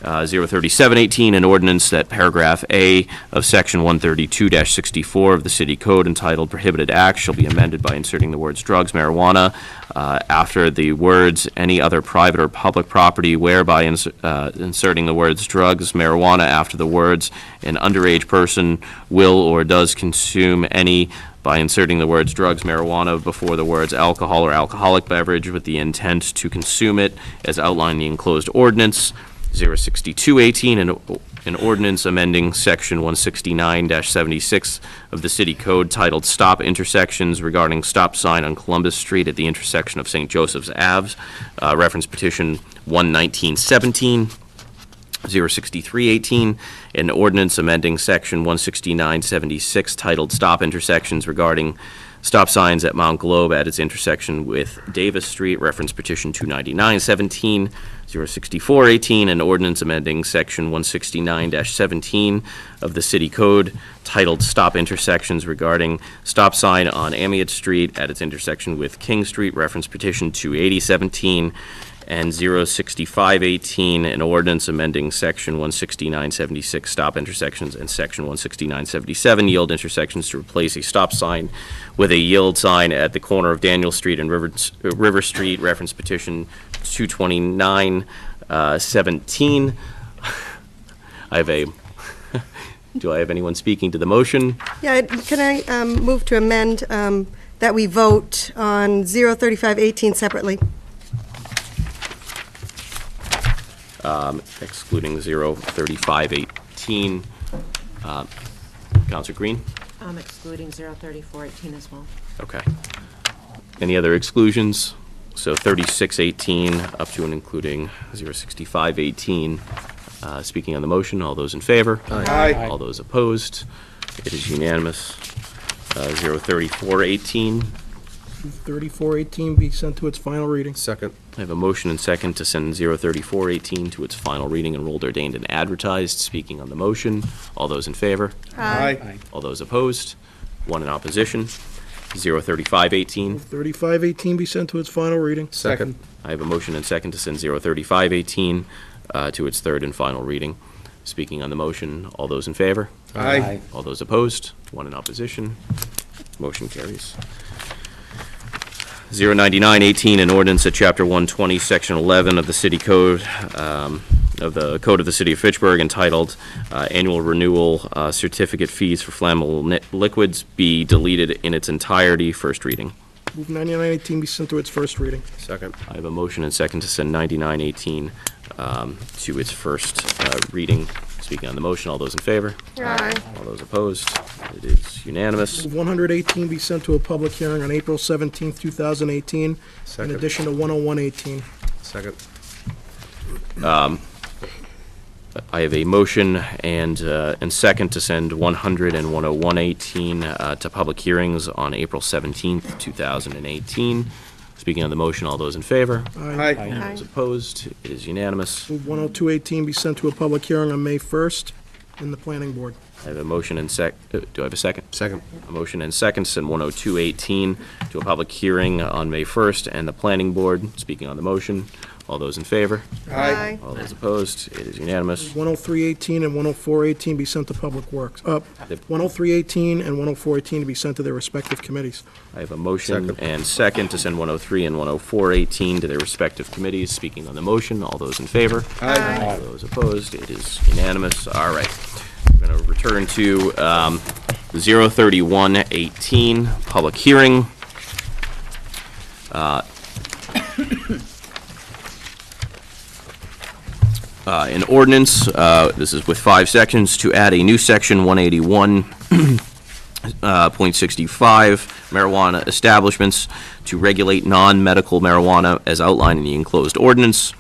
03718, an ordinance that paragraph A of Section 132-64 of the City Code entitled Prohibited Acts shall be amended by inserting the words drugs, marijuana, after the words any other private or public property, whereby inserting the words drugs, marijuana after the words an underage person will or does consume any, by inserting the words drugs, marijuana before the words alcohol or alcoholic beverage with the intent to consume it as outlined in the enclosed ordinance. 06218, an ordinance amending Section 169-76 of the City Code titled Stop Intersections regarding stop sign on Columbus Street at the intersection of St. Joseph's Ave, reference petition 11917. 06318, an ordinance amending Section 169-76 titled Stop Intersections regarding stop signs at Mount Globe at its intersection with Davis Street, reference petition 299-17, 064-18, and ordinance amending section 169-17 of the city code titled Stop Intersections regarding stop sign on Amiot Street at its intersection with King Street, reference petition 280-17, and 065-18, an ordinance amending section 169-76 stop intersections and section 169-77 yield intersections to replace a stop sign with a yield sign at the corner of Daniel Street and River Street, reference petition 229-17. Do I have anyone speaking to the motion? Yeah, can I move to amend that we vote on 03518 separately? Excluding 03518. Counselor Green? Excluding 03418 as well. Okay. Any other exclusions? So 3618 up to and including 06518. Speaking on the motion, all those in favor? Aye. All those opposed? It is unanimous. 03418. 3418 be sent to its final reading. Second. I have a motion and second to send 03418 to its final reading, enrolled, ordained, and advertised. Speaking on the motion, all those in favor? Aye. All those opposed? One in opposition. 03518. 3518 be sent to its final reading. Second. I have a motion and second to send 03518 to its third and final reading. Speaking on the motion, all those in favor? Aye. All those opposed? One in opposition. Motion carries. 09918, an ordinance at Chapter 120, Section 11 of the City Code, of the Code of the City of Fitchburg, entitled Annual Renewal Certificate Fees for Flammable Liquids, be deleted in its entirety. First reading. Move 9918 be sent to its first reading. Second. I have a motion and second to send 9918 to its first reading. Speaking on the motion, all those in favor? Aye. All those opposed? It is unanimous. Move 118 be sent to a public hearing on April 17th, 2018, Second. in addition to 10118. Second. I have a motion and second to send 100 and 10118 to public hearings on April 17th, 2018. Speaking on the motion, all those in favor? Aye. All those opposed? It is unanimous. Move 10218 be sent to a public hearing on May 1st in the planning board. I have a motion and do I have a second? Second. A motion and second to send 10218 to a public hearing on May 1st and the planning board. Speaking on the motion, all those in favor? Aye. All those opposed? It is unanimous. 10318 and 10418 be sent to Public Works. 10318 and 10418 to be sent to their respective committees. I have a motion Second. and second to send 103 and 10418 to their respective committees. Speaking on the motion, all those in favor? Aye. All those opposed? It is unanimous. All right. We're going to return to 03118, public hearing. An ordinance, this is with 5 sections, to add a new section 181.65, marijuana establishments, to regulate non-medical marijuana as outlined in the enclosed ordinance.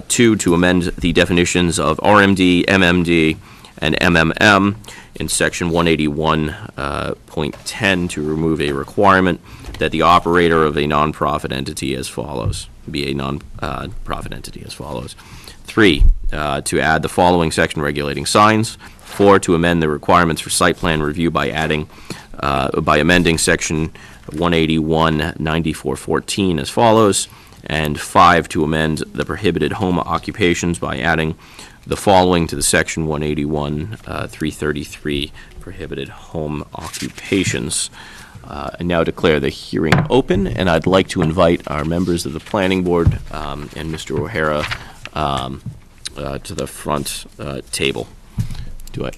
2, to amend the definitions of RMD, MMD, and MMM in section 181.10 to remove a requirement that the operator of a nonprofit entity as follows, be a nonprofit entity as follows. 3, to add the following section regulating signs. 4, to amend the requirements for site plan review by amending section 181-9414 as follows. And 5, to amend the prohibited home occupations by adding the following to the section 181-333 prohibited home occupations. I now declare the hearing open, and I'd like to invite our members of the planning board and Mr. O'Hara to the front table. Do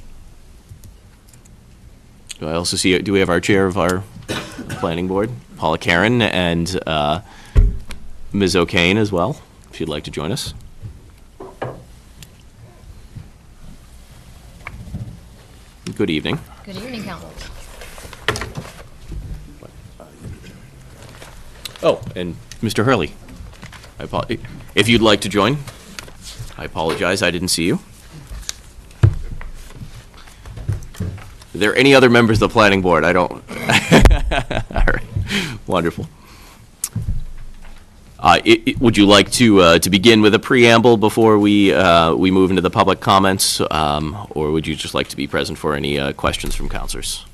I also see, do we have our chair of our planning board, Paula Karen, and Ms. O'Kane as well, if you'd like to join us. Good evening. Good evening, Council. Oh, and Mr. Hurley, if you'd like to join. I apologize, I didn't see you. Are there any other members of the planning board? I don't. All Wonderful. Would you like to begin with a preamble before we move into the public comments, or would you just like to be present for any questions from councilors?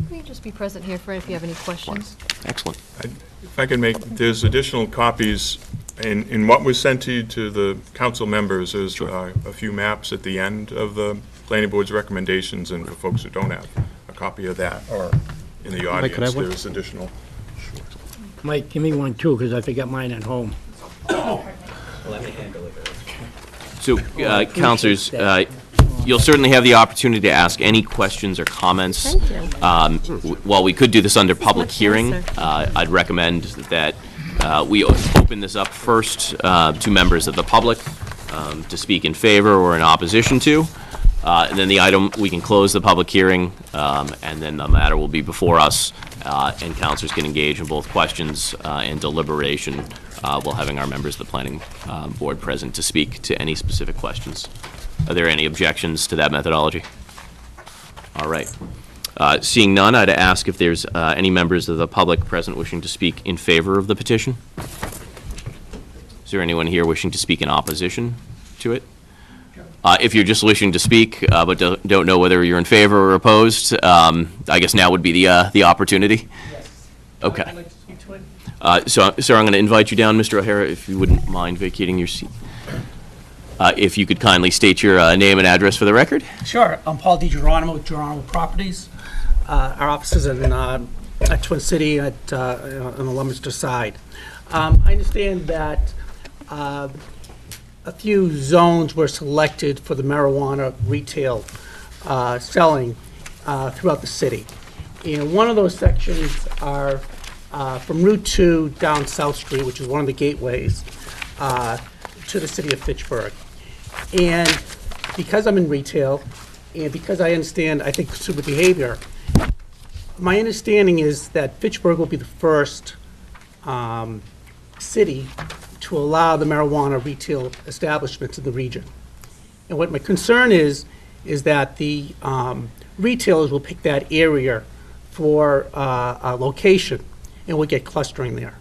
Can you just be present here, Fred, if you have any questions? Excellent. If I can make, there's additional copies in what was sent to the council members. There's a few maps at the end of the planning board's recommendations, and for folks who don't have a copy of that, or in the Mike, could I audience, have one? there's additional. Mike, give me one too, because I forgot mine at home. So, councilors, you'll certainly have the opportunity to ask any questions or comments. While we could do this under public hearing, I'd recommend that we open this up first to members of the public to speak in favor or in opposition to. And then the item, we can close the public hearing, and then the matter will be before us, and councilors can engage in both questions and deliberation while having our members of the planning board present to speak to any specific questions. Are there any objections to that methodology? All right. Seeing none, I'd ask if there's any members of the public present wishing to speak in favor of the petition. Is there anyone here wishing to speak in opposition to it? If you're just wishing to speak but don't know whether you're in favor or opposed, I guess now would be the opportunity. Yes. Okay. I'd like to speak to it. So I'm going to invite you down, Mr. O'Hara, if you wouldn't mind vacating your seat. If you could kindly state your name and address for the record. Sure. I'm Paul DiGeronimo with Geronimo Properties. Our office is at Twin City on the Leominster side. I understand that a few zones were selected for the marijuana retail selling throughout the city. And one of those sections are from Route 2 down South Street, which is one of the gateways to the city of Fitchburg. And because I'm in retail, and because I understand, I think, consumer behavior, my understanding is that Fitchburg will be the first city to allow the marijuana retail establishments in the region. And what my concern is that the retailers will pick that area for a location, and we'll get clustering there.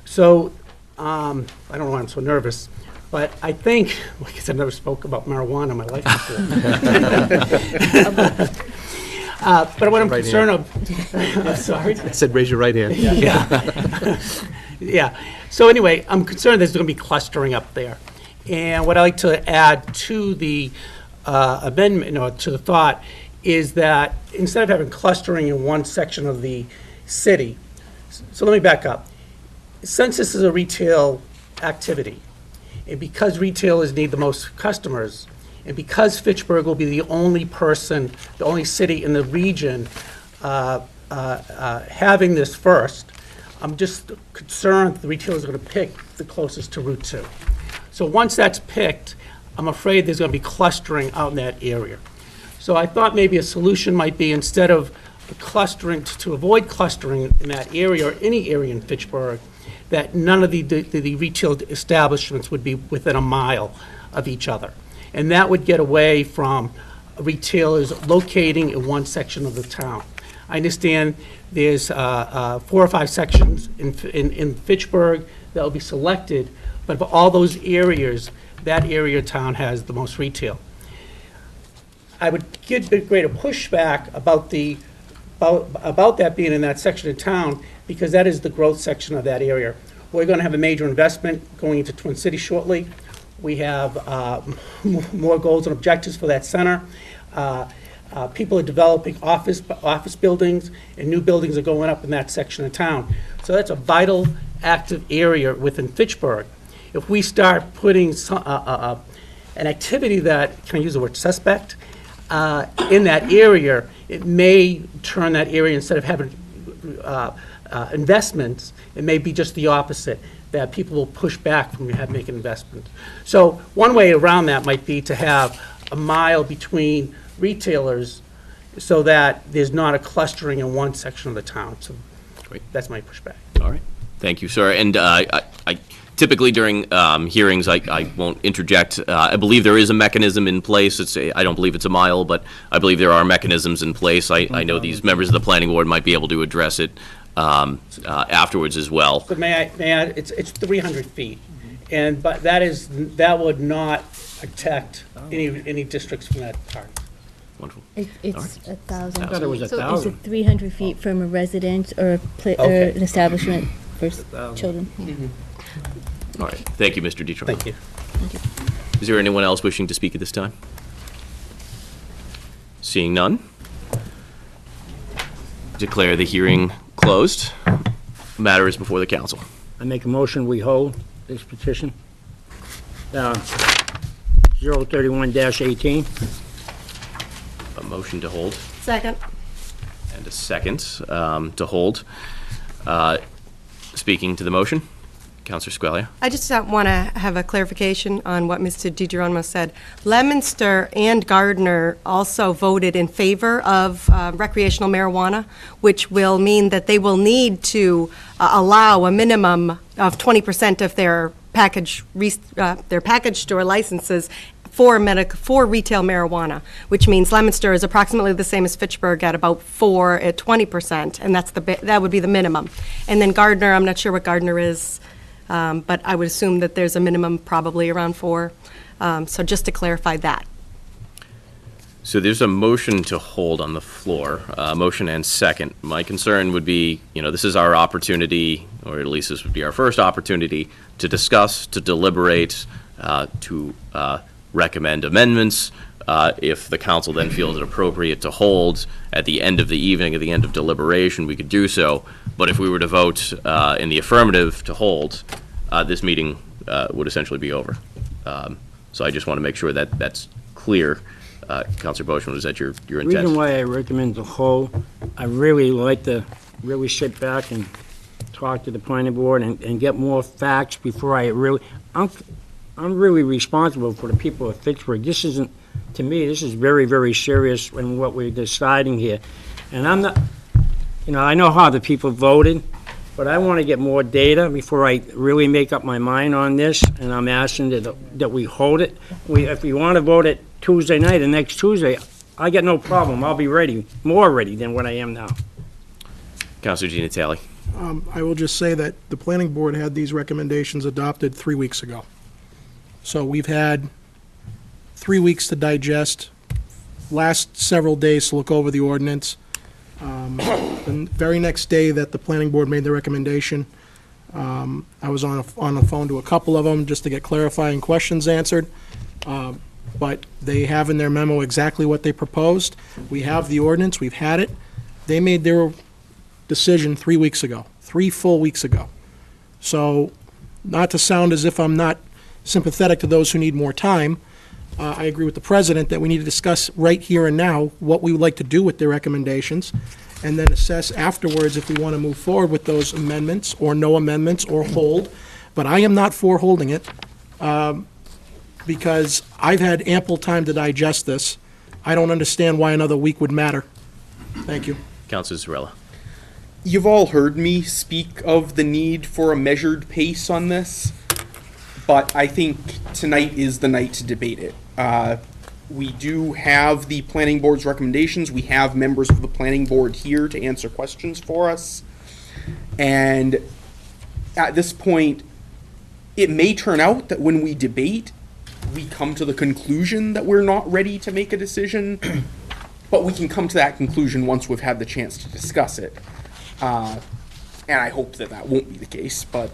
So, I don't know why I'm so nervous, but I think, because I've never spoke about marijuana in my life before. But what I'm concerned of, sorry? I said, raise your right hand. Yeah. Yeah. So anyway, I'm concerned there's going to be clustering up there. And what I'd like to add to the amendment, or to the thought, is that instead of having clustering in one section of the city, so let me back up. Since this is a retail activity, and because retailers need the most customers, and because Fitchburg will be the only city in the region having this first, I'm just concerned the retailers are going to pick the closest to Route 2. So once that's picked, I'm afraid there's going to be clustering out in that area. So I thought maybe a solution might be, instead of clustering, to avoid clustering in that area or any area in Fitchburg, that none of the retail establishments would be within a mile of each other. And that would get away from retailers locating in one section of the town. I understand there's 4 or 5 sections in Fitchburg that will be selected, but for all those areas, that area of town has the most retail. I would get a greater pushback about that being in that section of town, because that is the growth section of that area. We're going to have a major investment going into Twin City shortly. We have more goals and objectives for that center. People are developing office buildings, and new buildings are going up in that section of town. So that's a vital, active area within Fitchburg. If we start putting an activity that, can I use the word suspect, in that area, it may turn that area, instead of having investments, it may be just the opposite, that people will push back from making investments. So one way around that might be to have a mile between retailers so that there's not a clustering in one section of the town. So that's my pushback. All right. Thank you, sir. And I typically during hearings, I won't interject. I believe there is a mechanism in place. I don't believe it's a mile, but I believe there are mechanisms in place. I know these members of the planning board might be able to address it afterwards as well. But may I, it's 300 feet, and, but that would not protect any districts from that part. Wonderful. It's 1,000. I thought it was So 1,000. is it 300 feet from a residence or or Okay. an establishment for children? All right, thank you, Mr. Dietrich. Thank you. Is there anyone else wishing to speak at this time? Seeing none, declare the hearing closed. Matter is before the council. I make a motion, we hold this petition. 031-18. A motion to hold Second. and a second to hold. Speaking to the motion, Councilor Squalia. I just want to have a clarification on what Mr. DiGeronimo said. Leominster and Gardner also voted in favor of recreational marijuana, which will mean that they will need to allow a minimum of 20% of their package store licenses for retail marijuana, which means Leominster is approximately the same as Fitchburg at about 20%, and that would be the minimum. And then Gardner, I'm not sure what Gardner is, but I would assume that there's a minimum probably around 4. So just to clarify that. So there's a motion to hold on the floor, motion and second. My concern would be, this is our opportunity, or at least this would be our first opportunity, to discuss, to deliberate, to recommend amendments. If the council then feels it appropriate to hold at the end of the evening, at the end of deliberation, we could do so. But if we were to vote in the affirmative to hold, this meeting would essentially be over. So I just want to make sure that that's clear. Councilor Boishman, was that your The intent? reason why I recommend the whole, I really like to really sit back and talk to the planning board and get more facts before I really, I'm really responsible for the people of Fitchburg. This isn't, to me, this is very, very serious in what we're deciding here. And I'm not, I know how the people voted, but I want to get more data before I really make up my mind on this, and I'm asking that we hold it. If we want to vote it Tuesday night and next Tuesday, I got no problem. I'll be ready, more ready than what I am now. Councilor Giannatelli. I will just say that the planning board had these recommendations adopted 3 weeks ago. So we've had 3 weeks to digest, last several days to look over the ordinance. The very next day that the planning board made the recommendation, I was on the phone to a couple of them just to get clarifying questions answered. But they have in their memo exactly what they proposed. We have the ordinance, we've had it. They made their decision 3 weeks ago, 3 full weeks ago. So, not to sound as if I'm not sympathetic to those who need more time, I agree with the president that we need to discuss right here and now what we would like to do with their recommendations, and then assess afterwards if we want to move forward with those amendments, or no amendments, or hold. But I am not for holding it, because I've had ample time to digest this. I don't understand why another week would matter. Thank you. Councilor Zarella. You've all heard me speak of the need for a measured pace on this, but I think tonight is the night to debate it. We do have the planning board's recommendations. We have members of the planning board here to answer questions for us. And at this point, it may turn out that when we debate, we come to the conclusion that we're not ready to make a decision, but we can come to that conclusion once we've had the chance to discuss it. And I hope that that won't be the case, but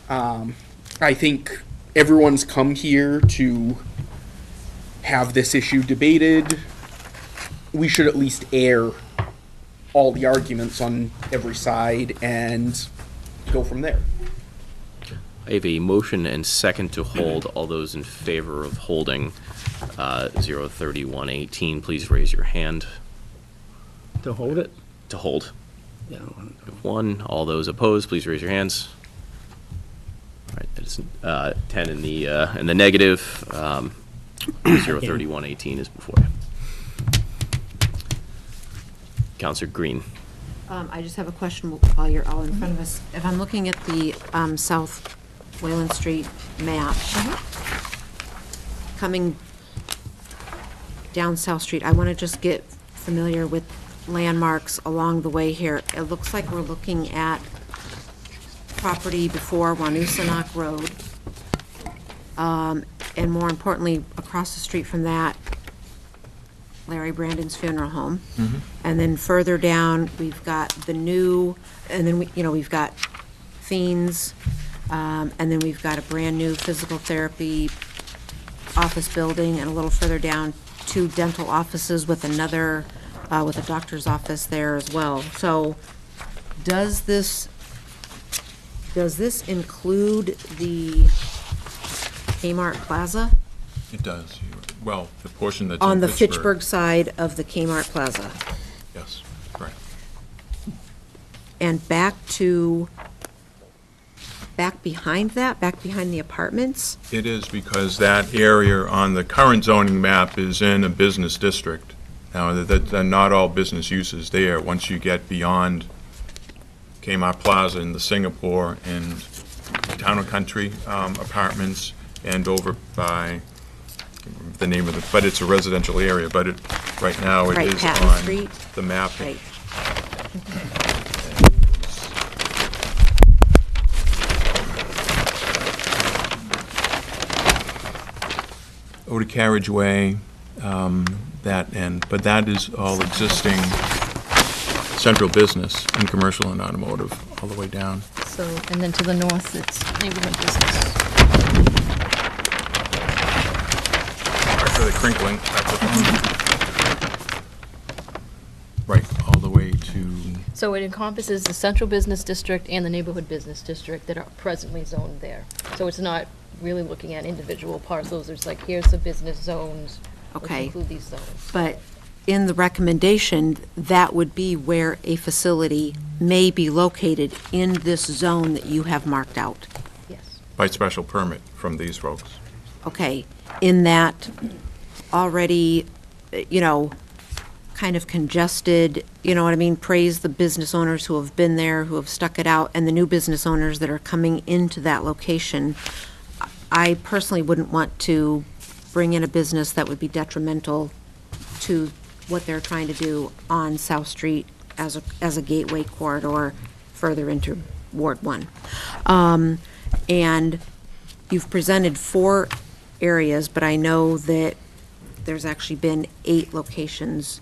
I think everyone's come here to have this issue debated. We should at least air all the arguments on every side and go from there. I have a motion and second to hold. All those in favor of holding 03118, please raise your hand. To hold it? To hold. Yeah. One. All those opposed, please raise your hands. All right, that is 10 in the negative. 03118 is before you. Councilor Green. I just have a question while you're all in front of us. If I'm looking at the South Wayland Street map, coming down South Street, I want to just get familiar with landmarks along the way here. It looks like we're looking at property before Wanusanok Road. And more importantly, across the street from that, Larry Brandon's funeral home. And then further down, we've got the new, and then, we've got Fiends, and then we've got a brand-new physical therapy office building, and a little further down, 2 dental offices with another, with a doctor's office there as well. So does this include the Kmart Plaza? It does. Well, the portion that's On in the Fitchburg side of the Kmart Plaza? Yes, correct. And back behind that, back behind the apartments? It is because that area on the current zoning map is in a business district. Now, not all business uses there. Once you get beyond Kmart Plaza and the Singapore and Town and Country apartments and over by the name of the, but it's a residential area, but right now it Right, is Patton on Street. the mapping. Over to Carriageway, that end, but that is all existing central business and commercial and automotive all the way down. So, and then to the north, it's neighborhood business. After the crinkling, right, all the way to, So it encompasses the central business district and the neighborhood business district that are presently zoned there. So it's not really looking at individual parcels. It's like, here's the business zones, which Okay. include these zones. But in the recommendation, that would be where a facility may be located in this zone that you have marked out. Yes. by special permit from these folks. Okay, in that already, kind of congested, you know what I mean? Praise the business owners who have been there, who have stuck it out, and the new business owners that are coming into that location. I personally wouldn't want to bring in a business that would be detrimental to what they're trying to do on South Street as a gateway corridor further into Ward 1. And you've presented 4 areas, but I know that there's actually been 8 locations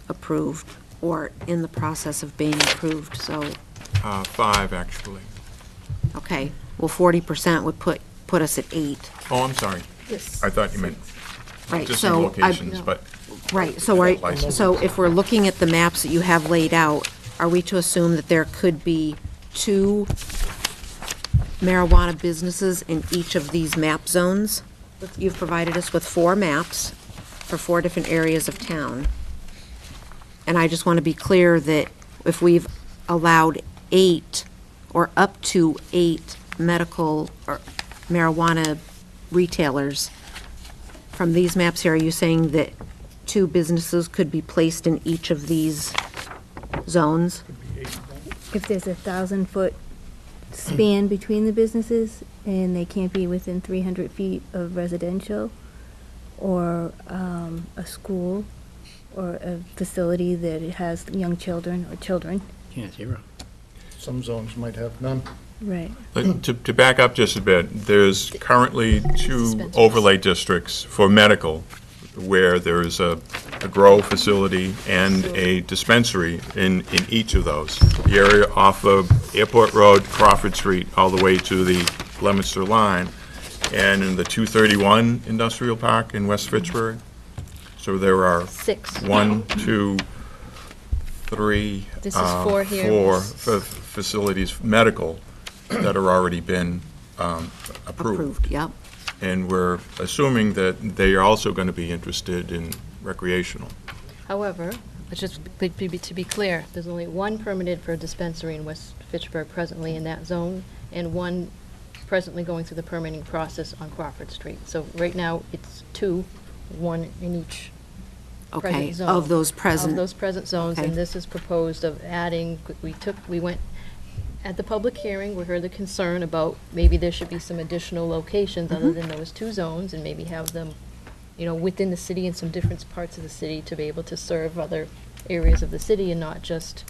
approved or in the process of being approved, so, 5, actually. okay. Well, 40% would put us at 8. Oh, I'm sorry. Yes. I thought you meant Right, existing so locations, but Right, so if we're looking at the maps that you have laid out, are we to assume that there could be 2 marijuana businesses in each of these map zones? You've provided us with 4 maps for 4 different areas of town. And I just want to be clear that if we've allowed 8 or up to 8 medical or marijuana retailers, from these maps here, are you saying that 2 businesses could be placed in each of these zones? If there's a 1,000-foot span between the businesses and they can't be within 300 feet of residential or a school or a facility that has young children or children. Yeah, 0. Some zones might have none. Right. But to back up just a bit, there's currently 2 overlay districts for medical where there's a grow facility and a dispensary in each of those. The area off of Airport Road, Crawford Street, all the way to the Leominster line, and in the 231 Industrial Park in West Fitchburg. So there are 6. 1, 2, 3, This is 4 here. 4 facilities, medical, that are already been approved. Approved, yep. And we're assuming that they are also going to be interested in recreational. However, let's just to be clear, there's only 1 permitted for a dispensary in West Fitchburg presently in that zone, and 1 presently going through the permitting process on Crawford Street. So right now, it's 2, 1 in each Okay, present zone. of those present. Of those present zones, Okay. and this is proposed of adding, we went, at the public hearing, we heard the concern about maybe there should be some additional locations other than those 2 zones, and maybe have them, within the city in some different parts of the city to be able to serve other areas of the city and not just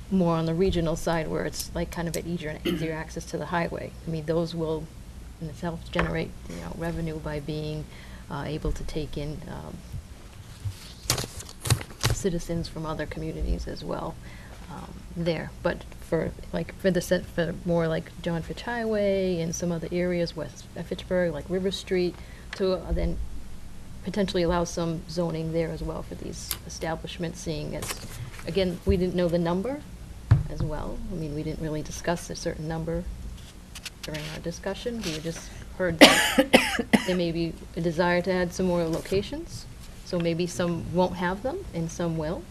more on the regional side where it's like kind of at easier access to the highway. I mean, those will in itself generate, revenue by being able to take in citizens from other communities as well there. But for more like John Fitch Highway and some other areas west of Fitchburg, like River Street, to then potentially allow some zoning there as well for these establishments, seeing as, again, we didn't know the number as well. I mean, we didn't really discuss a certain number during our discussion. We just heard that there may be a desire to add some more locations. So maybe some won't have them and some will.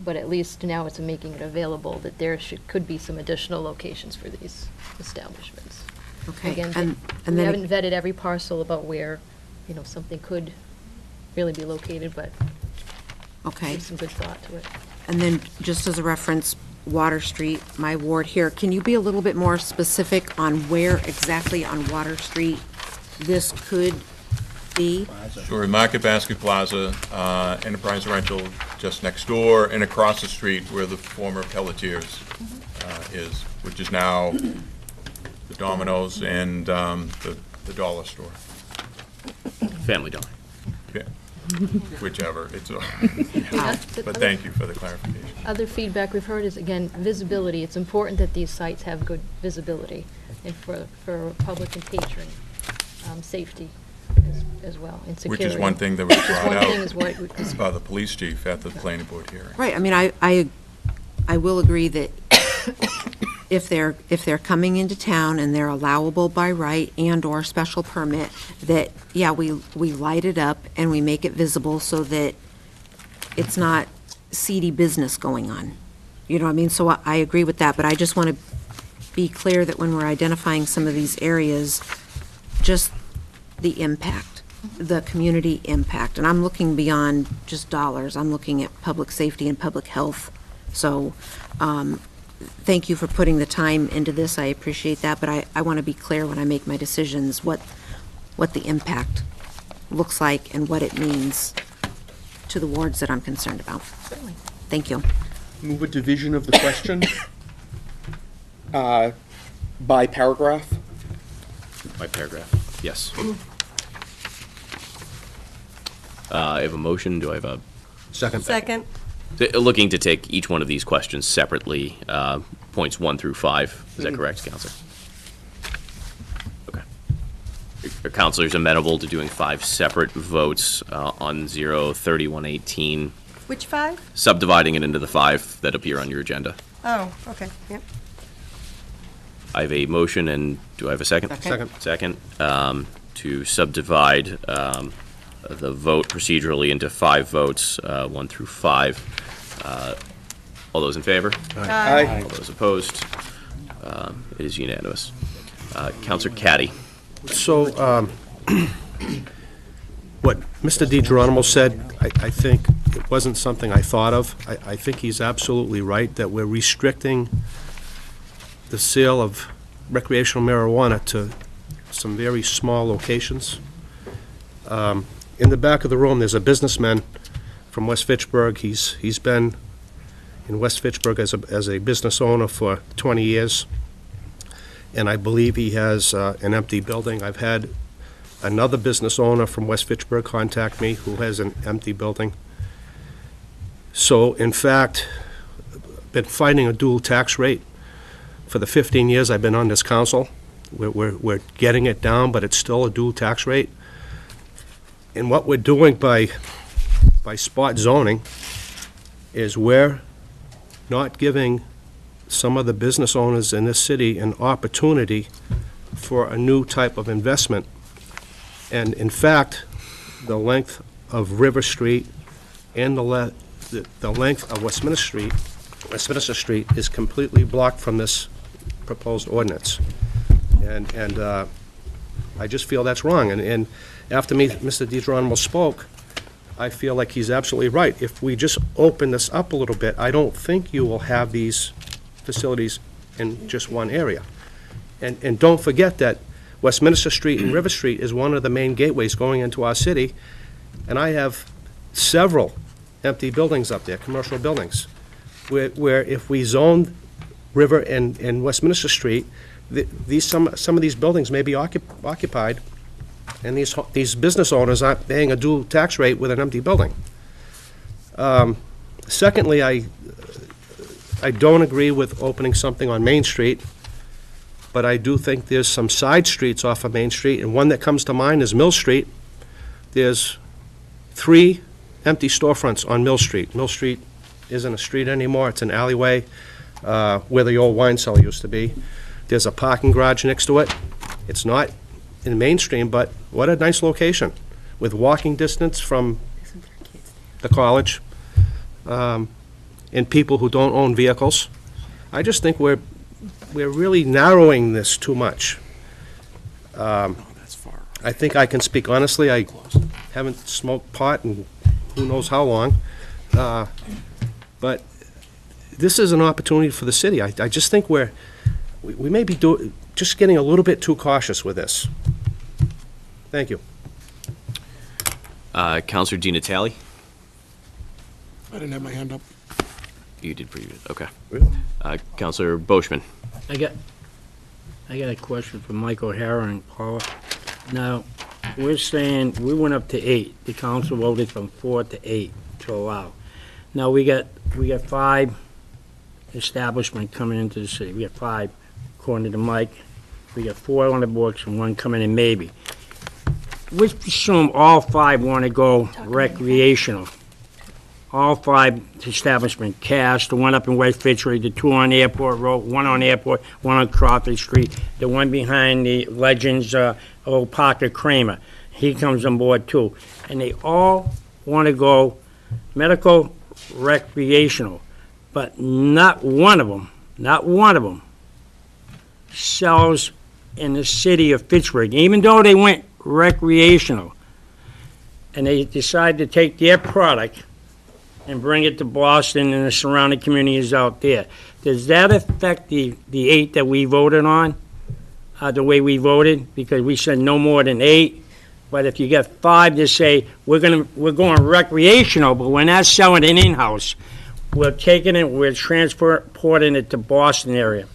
But at least now it's making it available that there could be some additional locations for these establishments. Okay, Again, and we then- haven't vetted every parcel about where, something could really be located, but Okay. give some good thought to it. And then, just as a reference, Water Street, my ward here, can you be a little bit more specific on where exactly on Water Street this could be? Sure, Market Basket Plaza, Enterprise Rental just next door, and across the street where the former Pelletiers is, which is now the Domino's and the dollar store. Family Dollar. Yeah. Whichever, it's, That's- but thank you for the clarification. Other feedback we've heard is, again, visibility. It's important that these sites have good visibility and for public and patron safety as well, and security. Which is one thing that was brought One thing is what out by the police chief at the planning board hearing. Right, I mean, I will agree that if they're coming into town and they're allowable by right and/or special permit, that, yeah, we light it up and we make it visible so that it's not seedy business going on. You know what I mean? So I agree with that, but I just want to be clear that when we're identifying some of these areas, just the impact, the community impact. And I'm looking beyond just dollars. I'm looking at public safety and public health. So, thank you for putting the time into this. I appreciate that, but I want to be clear when I make my decisions what the impact looks like and what it means to the wards that I'm concerned about. Thank you. Move a division of the question by paragraph. By paragraph, yes. I have a motion. Do I have a? Second. Second. Looking to take each one of these questions separately, points 1 through 5. Is that correct, Counselor? Okay. Are counselors amenable to doing 5 separate votes on 03118, Which 5? subdividing it into the 5 that appear on your agenda? Oh, okay, yep. I have a motion, and do I have a second? Second. Second, to subdivide the vote procedurally into 5 votes, 1 through 5. All those in favor? Aye. All those opposed? It is unanimous. Counselor Caddy. So, what Mr. DiGeronimo said, I think it wasn't something I thought of. I think he's absolutely right that we're restricting the sale of recreational marijuana to some very small locations. In the back of the room, there's a businessman from West Fitchburg. He's been in West Fitchburg as a business owner for 20 years, and I believe he has an empty building. I've had another business owner from West Fitchburg contact me who has an empty building. So, in fact, been fighting a dual tax rate for the 15 years I've been on this council. We're getting it down, but it's still a dual tax rate. And what we're doing by spot zoning is we're not giving some of the business owners in this city an opportunity for a new type of investment. And in fact, the length of River Street and the length of Westminster Street is completely blocked from this proposed ordinance. And I just feel that's wrong. And after Mr. DiGeronimo spoke, I feel like he's absolutely right. If we just open this up a little bit, I don't think you will have these facilities in just one area. And don't forget that Westminster Street and River Street is one of the main gateways going into our city, And I have several empty buildings up there, commercial buildings, where if we zoned River and Westminster Street, some of these buildings may be occupied, and these business owners aren't paying a dual tax rate with an empty building. Secondly, I don't agree with opening something on Main Street, but I do think there's some side streets off of Main Street, and one that comes to mind is Mill Street. There's 3 empty storefronts on Mill Street. Mill Street isn't a street anymore, it's an alleyway where the old wine cellar used to be. There's a parking garage next to it. It's not in mainstream, but what a nice location, with walking distance from the college, and people who don't own vehicles. I just think we're really narrowing this too much. I think I can speak honestly. I haven't smoked pot in who knows how long, but this is an opportunity for the city. I just think we may be just getting a little bit too cautious with this. Thank you. Counselor Di Natale? I didn't have my hand up. You did pretty good, okay. Really? Counselor Boishman? I got a question for Mike O'Hara and Paula. Now, we're saying, we went up to 8. The council voted from 4 to 8 to allow. Now, we got 5 establishments coming into the city. We got 5, according to Mike. We got 4 on the books and 1 coming in maybe. Let's assume all 5 want to go recreational. All 5 establishments, Cass, the one up in West Fitzroy, the 2 on Airport Road, 1 on Airport, 1 on Crawford Street, the one behind the Legends, old Parker Kramer. He comes on board too. And they all want to go medical recreational, but not one of them sells in the city of Pittsburgh, even though they went recreational. And they decide to take their product and bring it to Boston and the surrounding communities out there. Does that affect the 8 that we voted on, the way we voted? Because we said no more than 8. But if you get 5 that say, we're going recreational, but we're not selling it in-house, we're taking it, we're transporting it to Boston area.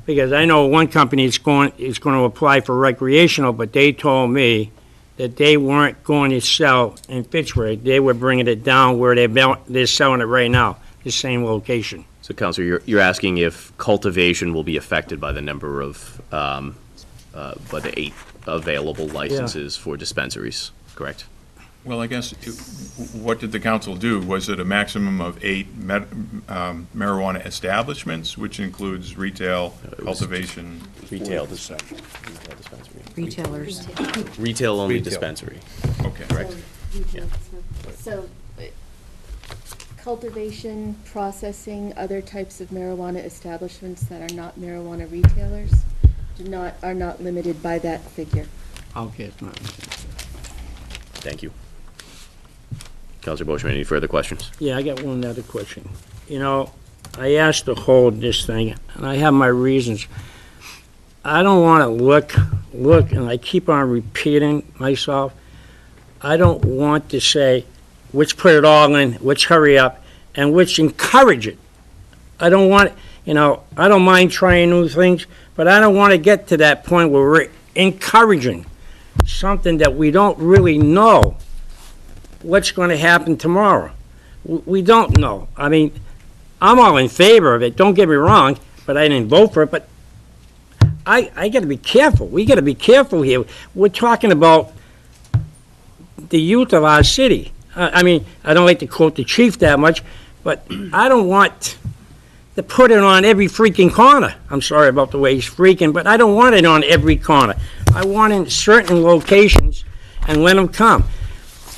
Because I know one company is going to apply for recreational, but they told me that they weren't going to sell in Pittsburgh. They were bringing it down where they're selling it right now, the same location. So, Counselor, you're asking if cultivation will be affected by the number of, by the 8 available licenses for dispensaries, correct? Well, I guess, what did the council do? Was it a maximum of 8 marijuana establishments, which includes retail, cultivation? Retail dispensary. Retailers. Retail-only dispensary. Okay. Correct. Yeah. So, cultivation, processing, other types of marijuana establishments that are not marijuana retailers are not limited by that figure. Okay, it's not. Thank you. Counselor Boishman, any further questions? Yeah, I got one other question. You know, I asked to hold this thing, and I have my reasons. I don't want to look, and I keep on repeating myself. I don't want to say, let's put it all in, let's hurry up, and let's encourage it. I don't want, I don't mind trying new things, but I don't want to get to that point where we're encouraging something that we don't really know what's going to happen tomorrow. We don't know. I mean, I'm all in favor of it, don't get me wrong, but I didn't vote for it, but I got to be careful. We got to be careful here. We're talking about the youth of our city. I mean, I don't like to quote the chief that much, but I don't want to put it on every freaking corner. I'm sorry about the way he's freaking, but I don't want it on every corner. I want it in certain locations and let them come.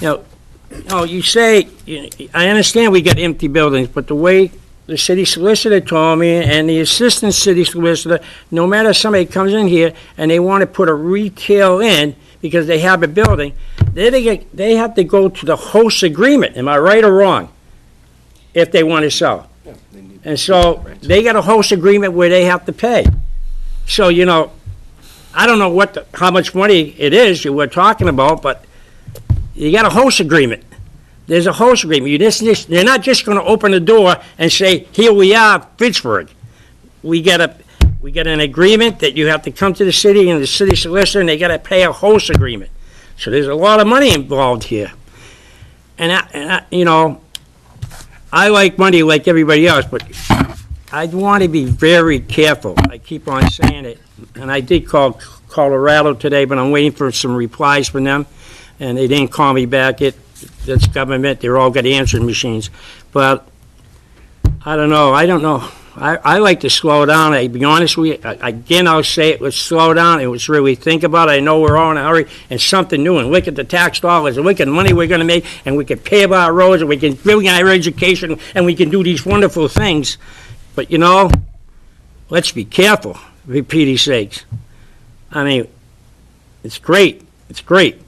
You say, I understand we got empty buildings, but the way the city solicitor told me and the assistant city solicitor, no matter somebody comes in here and they want to put a retail in because they have a building, they have to go to the host agreement. Am I right or wrong? If they want to sell. And so they got a host agreement where they have to pay. So, I don't know how much money it is that we're talking about, but You got a host agreement. There's a host agreement. They're not just gonna open the door and say, here we are, Fitchburg. We get an agreement that you have to come to the city and the city solicitor, and they gotta pay a host agreement. So there's a lot of money involved here. And I like money like everybody else, but I'd want to be very careful. I keep on saying it. And I did call Colorado today, but I'm waiting for some replies from them. And they didn't call me back. That's government. They're all got answering machines. But I don't know. I like to slow down. I'll be honest with you. Again, I'll say it. Let's slow down and let's really think about it. I know we're all in a hurry and something new. And look at the tax dollars and look at the money we're going to make. And we can pave our roads and we can build higher education and we can do these wonderful things. But, let's be careful, for Pete's sakes. I mean, it's great. It's great.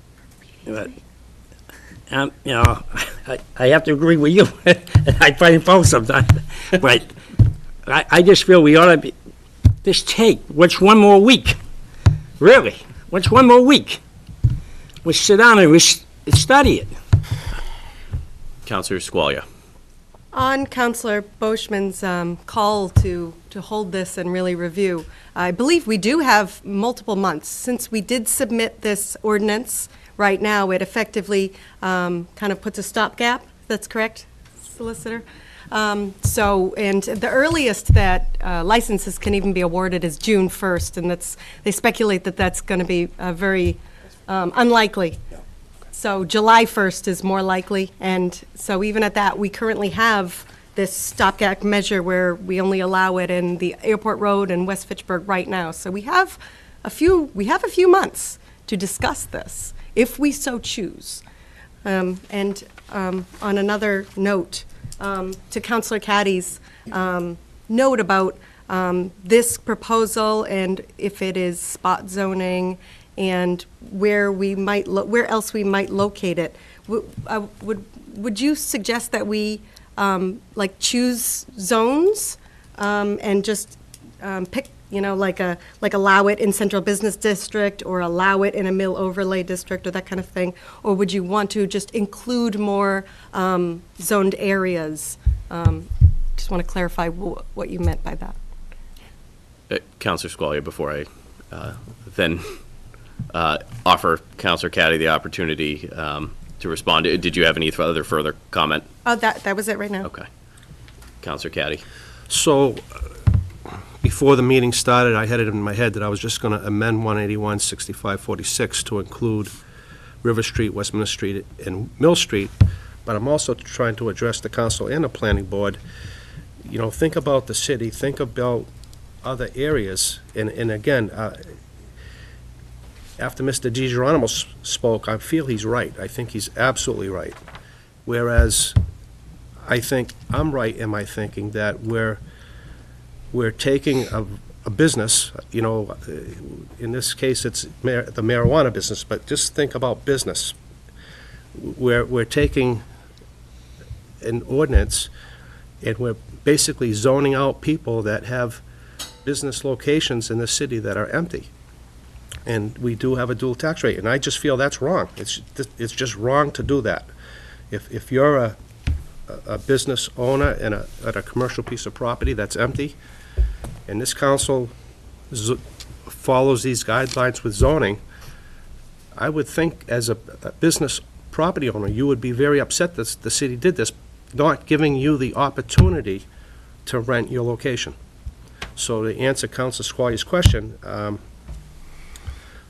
But, I have to agree with you. I find fault sometimes. But I just feel we ought to what's one more week? Really? What's one more week? We sit down and we study it. Counselor Squalia. On Councillor Boschman's call to hold this and really review, I believe we do have multiple months. Since we did submit this ordinance, right now it effectively kind of puts a stopgap. That's correct, Solicitor? And the earliest that licenses can even be awarded is June 1st, and they speculate that that's going to be very unlikely. So July 1st is more likely, and so even at that, we currently have this stopgap measure where we only allow it in the Airport Road and West Fitchburg right now. So we have a few months to discuss this, if we so choose. On another note, to Councillor Caddy's note about this proposal and if it is spot zoning and where else we might locate it. Would you suggest that we choose zones and just pick, like allow it in Central Business District or allow it in a mill overlay district or that kind of thing? Or would you want to just include more zoned areas? Just want to clarify what you meant by that. Councilor Squalia, before I then offer Councilor Caddy the opportunity to respond. Did you have any other further comment? Oh, that was it right now. Okay. Councilor Caddy. So, before the meeting started, I had it in my head that I was just going to amend 181-6546 to include River Street, Westminster Street, and Mill Street, but I'm also trying to address the council and the planning board. Think about the city, think about other areas, and again, after Mr. DiGeronimo spoke, I feel he's right. I think he's absolutely right. Whereas I think I'm right in my thinking that we're taking a business, in this case it's the marijuana business, but just think about business. We're taking an ordinance and we're basically zoning out people that have business locations in the city that are empty. And we do have a dual tax rate, and I just feel that's wrong. It's just wrong to do that. If you're a business owner at a commercial piece of property that's empty, and this council follows these guidelines with zoning, I would think as a business property owner, you would be very upset that the city did this, not giving you the opportunity to rent your location. So to answer Councilor Squalia's question,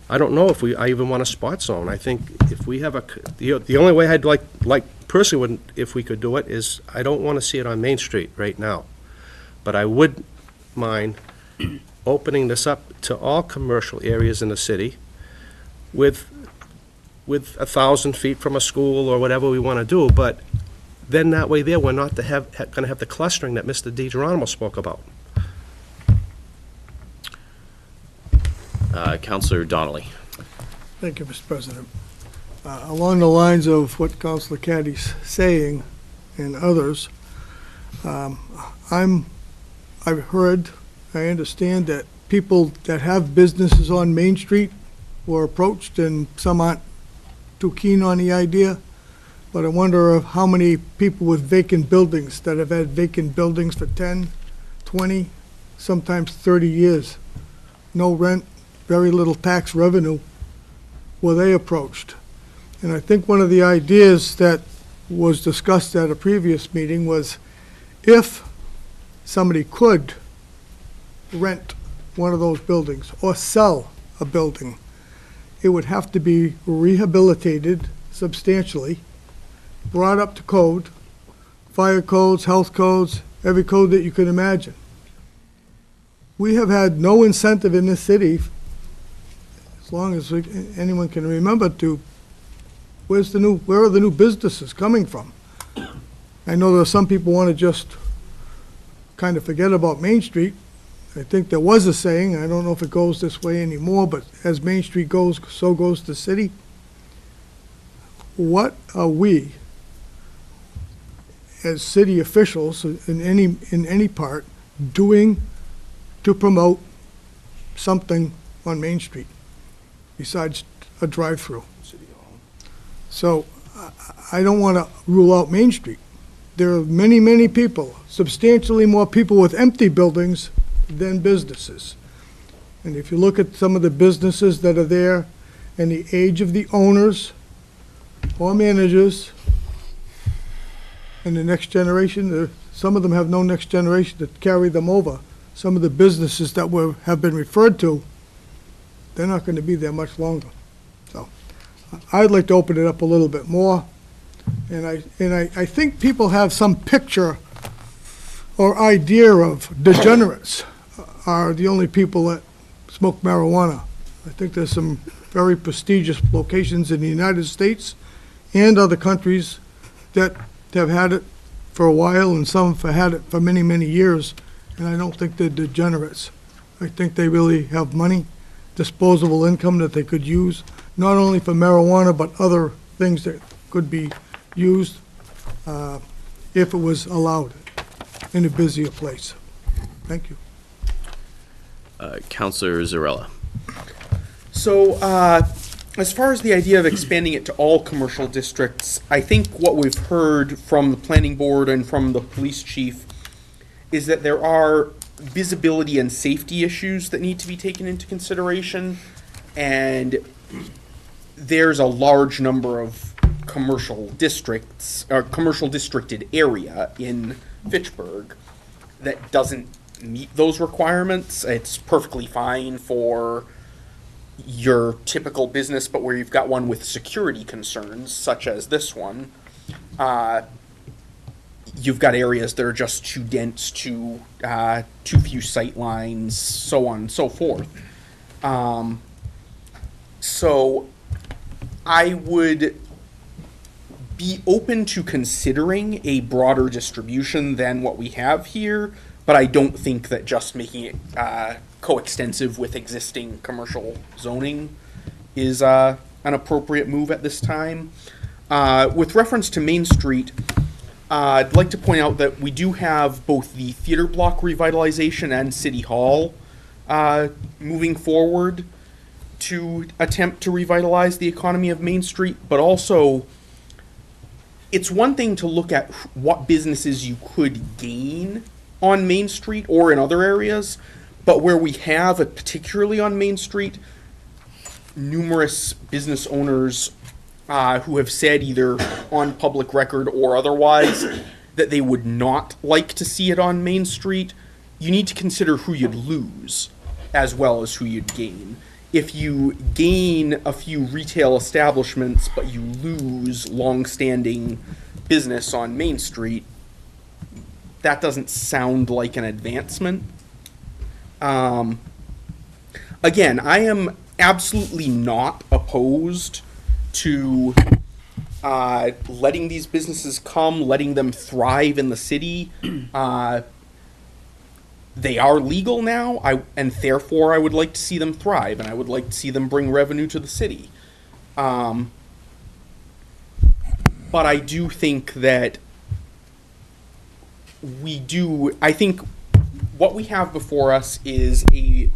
I don't know if I even want a spot zone. I think if we have the only way I'd like personally, if we could do it, is I don't want to see it on Main Street right now. But I would mind opening this up to all commercial areas in the city with 1,000 feet from a school or whatever we want to do. But then that way there, we're not going to have the clustering that Mr. DiGeronimo spoke about. Councilor Donnelly. Thank you, Mr. President. Along the lines of what Councilor Caddy's saying and others, I've heard, I understand that people that have businesses on Main Street were approached and some aren't too keen on the idea, but I wonder of how many people with vacant buildings that have had vacant buildings for 10, 20, sometimes 30 years. No rent, very little tax revenue, were they approached? And I think one of the ideas that was discussed at a previous meeting was if somebody could rent one of those buildings or sell a building, it would have to be rehabilitated substantially, brought up to code, fire codes, health codes, every code that you can imagine. We have had no incentive in this city, as long as anyone can remember, to, where are the new businesses coming from? I know there some people want to just kind of forget about Main Street. I think there was a saying, I don't know if it goes this way anymore, but as Main Street goes, so goes the city. What are we, as city officials in any part, doing to promote something on Main Street besides a drive-through? So I don't want to rule out Main Street. There are many, many people, substantially more people with empty buildings than businesses. And if you look at some of the businesses that are there and the age of the owners or managers and the next generation, some of them have no next generation to carry them over. Some of the businesses that have been referred to, they're not going to be there much longer. So I'd like to open it up a little bit more. And I think people have some picture or idea of degenerates are the only people that smoke marijuana. I think there's some very prestigious locations in the United States and other countries that have had it for a while, and some have had it for many, many years, and I don't think they're degenerates. I think they really have money, disposable income that they could use, not only for marijuana, but other things that could be used if it was allowed in a busier place. Thank you. Councilor Zarella. So, as far as the idea of expanding it to all commercial districts, I think what we've heard from the planning board and from the police chief is that there are visibility and safety issues that need to be taken into consideration, and there's a large number of commercial districts, or commercial districted area in Fitchburg that doesn't meet those requirements. It's perfectly fine for your typical business, but where you've got one with security concerns, such as this one, you've got areas that are just too dense, too few sight lines, so on and so forth. So I would be open to considering a broader distribution than what we have here, but I don't think that just making it coextensive with existing commercial zoning is an appropriate move at this time. With reference to Main Street, I'd like to point out that we do have both the theater block revitalization and City Hall moving forward to attempt to revitalize the economy of Main Street, but also it's one thing to look at what businesses you could gain on Main Street or in other areas, but where we have, particularly on Main Street, numerous business owners who have said either on public record or otherwise that they would not like to see it on Main Street, you need to consider who you'd lose as well as who you'd gain. If you gain a few retail establishments but you lose long-standing business on Main Street, that doesn't sound like an advancement. Again, I am absolutely not opposed to letting these businesses come, letting them thrive in the city. They are legal now, and therefore I would like to see them thrive, and I would like to see them bring revenue to the city. But I do think that I think what we have before us is a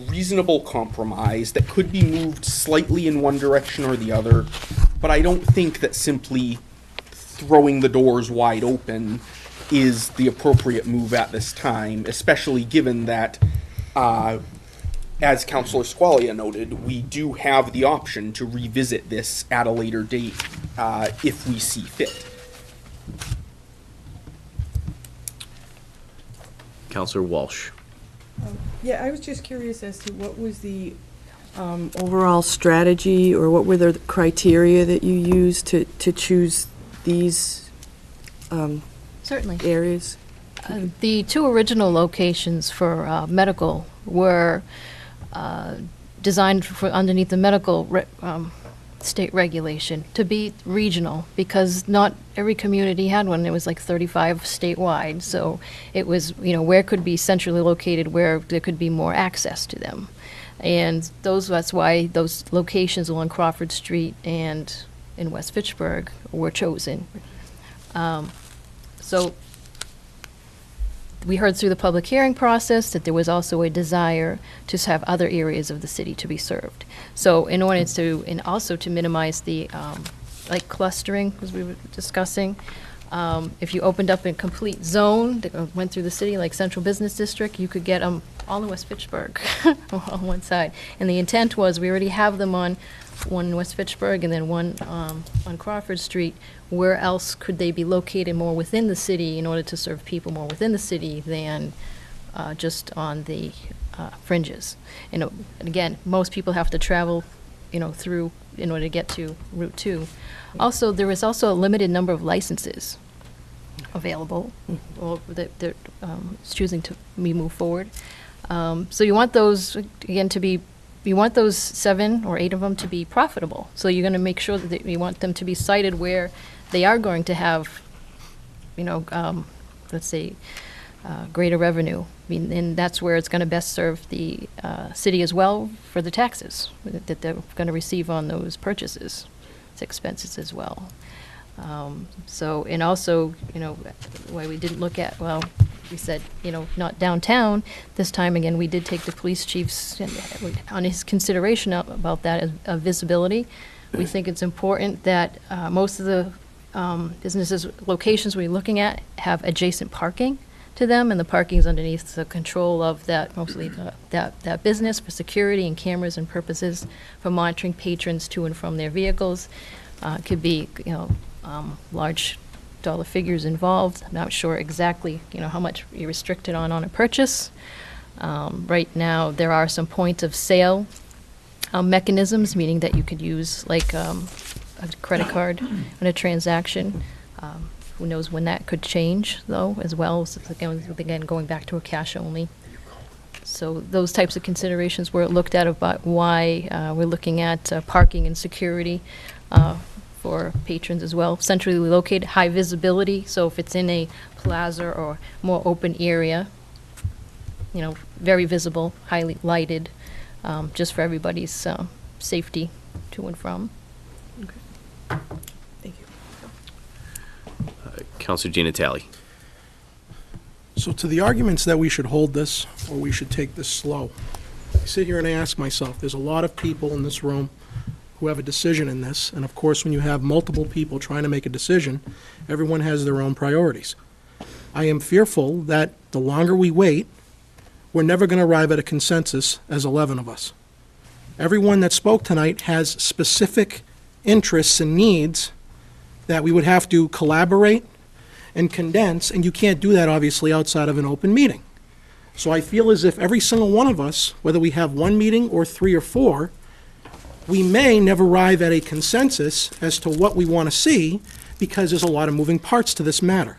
reasonable compromise that could be moved slightly in one direction or the other but I don't think that simply throwing the doors wide open is the appropriate move at this time, especially given that, as Councilor Squalia noted, we do have the option to revisit this at a later date if we see fit. Counselor Walsh. Yeah, I was just curious as to what was the overall strategy, or what were the criteria that you used to choose these Certainly. areas? The two original locations for medical were designed for underneath the medical state regulation to be regional, because not every community had one. It was like 35 statewide, so it was, where could be centrally located, where there could be more access to them. And that's why those locations along Crawford Street and in West Fitchburg were chosen. So we heard through the public hearing process that there was also a desire to have other areas of the city to be served. So in order to, and also to minimize the, like clustering, as we were discussing, if you opened up a complete zone that went through the city, like Central Business District, you could get them all in West Fitchburg on one side. And the intent was, we already have them on one in West Fitchburg and then one on Crawford Street. Where else could they be located more within the city in order to serve people more within the city than just on the fringes? And again, most people have to travel, through in order to get to Route 2. Also, there is also a limited number of licenses available, or that they're choosing to move forward. So you want those, again, to be, you want those 7 or 8 of them to be profitable. So you're going to make sure that you want them to be sited where they are going to have, let's say, greater revenue. And that's where it's going to best serve the city as well for the taxes that they're going to receive on those purchases. It's expenses as well. So, and also, why we didn't look at, well, we said, not downtown. This time, again, we did take the police chief's, on his consideration about that as visibility. We think it's important that most of the businesses, locations we're looking at have adjacent parking to them, and the parking is underneath the control of that, mostly that business for security and cameras and purposes for monitoring patrons to and from their vehicles. Could be, large dollar figures involved. I'm not sure exactly, how much you're restricted on a purchase. Right now, there are some point of sale mechanisms, meaning that you could use like a credit card in a transaction. Who knows when that could change, though, as well. So again, going back to a cash only. So those types of considerations were looked at about why we're looking at parking and security for patrons as well. Centrally located, high visibility, so if it's in a plaza or more open area, very visible, highly lighted, just for everybody's safety to and from. Counselor Di Natale. So to the arguments that we should hold this, or we should take this slow, I sit here and I ask myself, there's a lot of people in this room who have a decision in this, and of course, when you have multiple people trying to make a decision, everyone has their own priorities. I am fearful that the longer we wait, we're never going to arrive at a consensus as 11 of us. Everyone that spoke tonight has specific interests and needs that we would have to collaborate and condense, and you can't do that, obviously, outside of an open meeting. So I feel as if every single one of us, whether we have one meeting or 3 or 4, we may never arrive at a consensus as to what we want to see, because there's a lot of moving parts to this matter.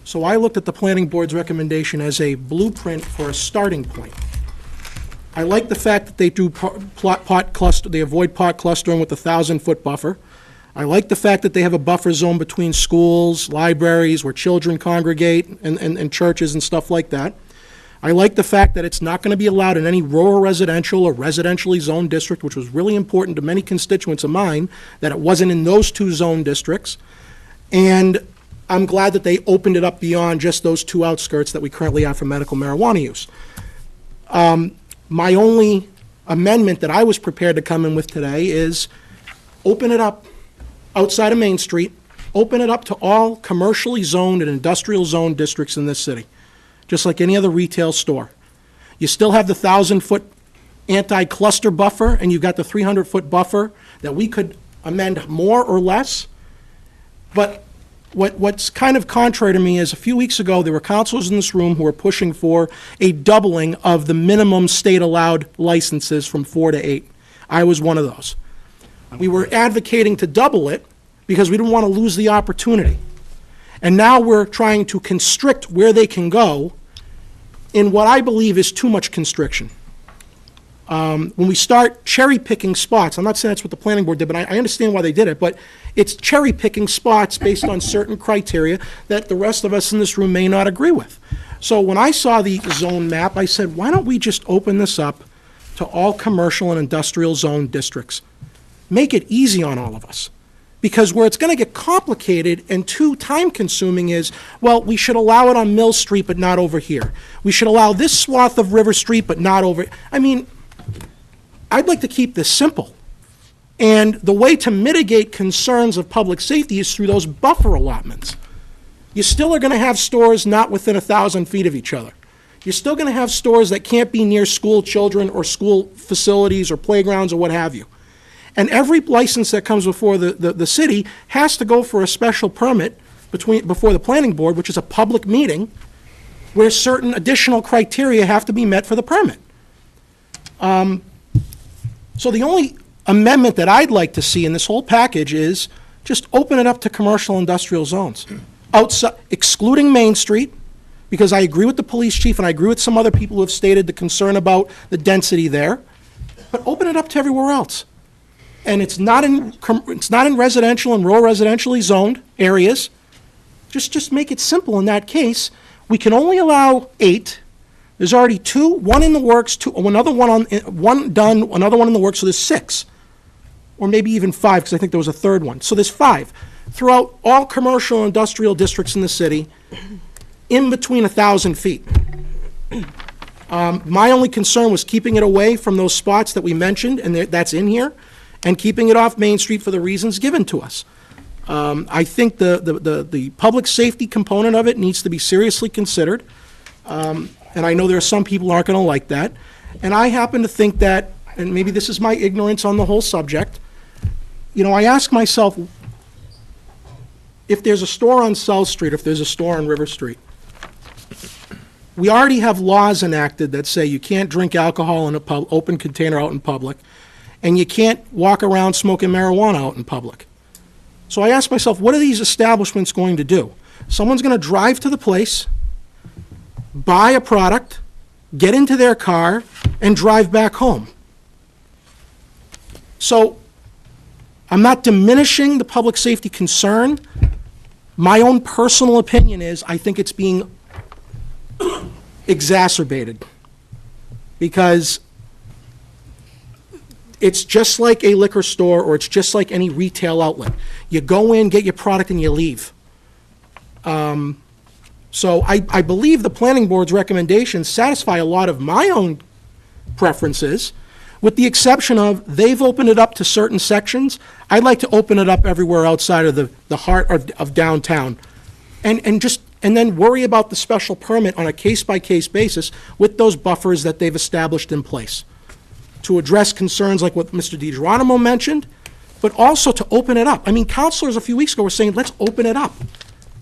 So I looked at the planning board's recommendation as a blueprint for a starting point. I like the fact that they do they avoid pot clustering with the 1,000-foot buffer. I like the fact that they have a buffer zone between schools, libraries, where children congregate, and churches and stuff like that. I like the fact that it's not going to be allowed in any rural residential or residentially zoned district, which was really important to many constituents of mine, that it wasn't in those 2 zone districts. And I'm glad that they opened it up beyond just those 2 outskirts that we currently have for medical marijuana use. My only amendment that I was prepared to come in with today is open it up outside of Main Street, open it up to all commercially zoned and industrial zoned districts in this city, just like any other retail store. You still have the 1,000-foot anti-cluster buffer, and you've got the 300-foot buffer that we could amend more or less. But what's kind of contrary to me is a few weeks ago, there were councilors in this room who were pushing for a doubling of the minimum state-allowed licenses from 4 to 8. I was one of those. We were advocating to double it because we didn't want to lose the opportunity. And now we're trying to constrict where they can go in what I believe is too much constriction. When we start cherry-picking spots, I'm not saying that's what the planning board did, but I understand why they did it, but it's cherry-picking spots based on certain criteria that the rest of us in this room may not agree with. So when I saw the zone map, I said, why don't we just open this up to all commercial and industrial zone districts? Make it easy on all of us. Because where it's going to get complicated and too time-consuming is, well, we should allow it on Mill Street, but not over here. We should allow this swath of River Street, but not over... I mean, I'd like to keep this simple. And the way to mitigate concerns of public safety is through those buffer allotments. You still are going to have stores not within 1,000 feet of each other. You're still going to have stores that can't be near school children or school facilities or playgrounds or what have you. And every license that comes before the city has to go for a special permit before the planning board, which is a public meeting, where certain additional criteria have to be met for the permit. So the only amendment that I'd like to see in this whole package is just open it up to commercial industrial zones, outside, excluding Main Street, because I agree with the police chief and I agree with some other people who have stated the concern about the density there, but open it up to everywhere else. And it's not in residential and rural residentially zoned areas. Just make it simple in that case. We can only allow 8. There's already 2, 1 in the works, another one done, another one in the works, so there's 6. Or maybe even 5, because I think there was a third one. So there's 5 throughout all commercial and industrial districts in the city, in between 1,000 feet. My only concern was keeping it away from those spots that we mentioned, and that's in here, and keeping it off Main Street for the reasons given to us. I think the public safety component of it needs to be seriously considered. And I know there are some people who aren't going to like that. And I happen to think that, and maybe this is my ignorance on the whole subject, you know, I ask myself, if there's a store on South Street, if there's a store on River Street, we already have laws enacted that say you can't drink alcohol in an open container out in public, and you can't walk around smoking marijuana out in public. So I ask myself, what are these establishments going to do? Someone's going to drive to the place, buy a product, get into their car, and drive back home. So I'm not diminishing the public safety concern. My own personal opinion is I think it's being exacerbated, because it's just like a liquor store, or it's just like any retail outlet. You go in, get your product, and you leave. So I believe the planning board's recommendations satisfy a lot of my own preferences, with the exception of they've opened it up to certain sections. I'd like to open it up everywhere outside of the heart of downtown, and then worry about the special permit on a case-by-case basis with those buffers that they've established in place to address concerns like what Mr. DiGeronimo mentioned, but also to open it up. I mean, councilors a few weeks ago were saying, let's open it up.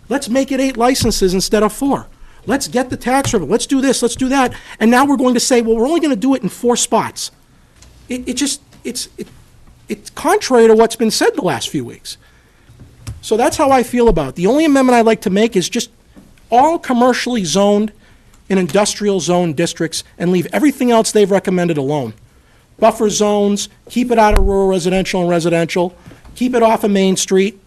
Let's make it 8 licenses instead of 4. Let's get the tax revenue. Let's do this, let's do that. And now we're going to say, well, we're only going to do it in 4 spots. It's contrary to what's been said the last few weeks. So that's how I feel about it. The only amendment I'd like to make is just all commercially zoned and industrial zone districts, and leave everything else they've recommended alone. Buffer zones, keep it out of rural residential and residential, keep it off of Main Street,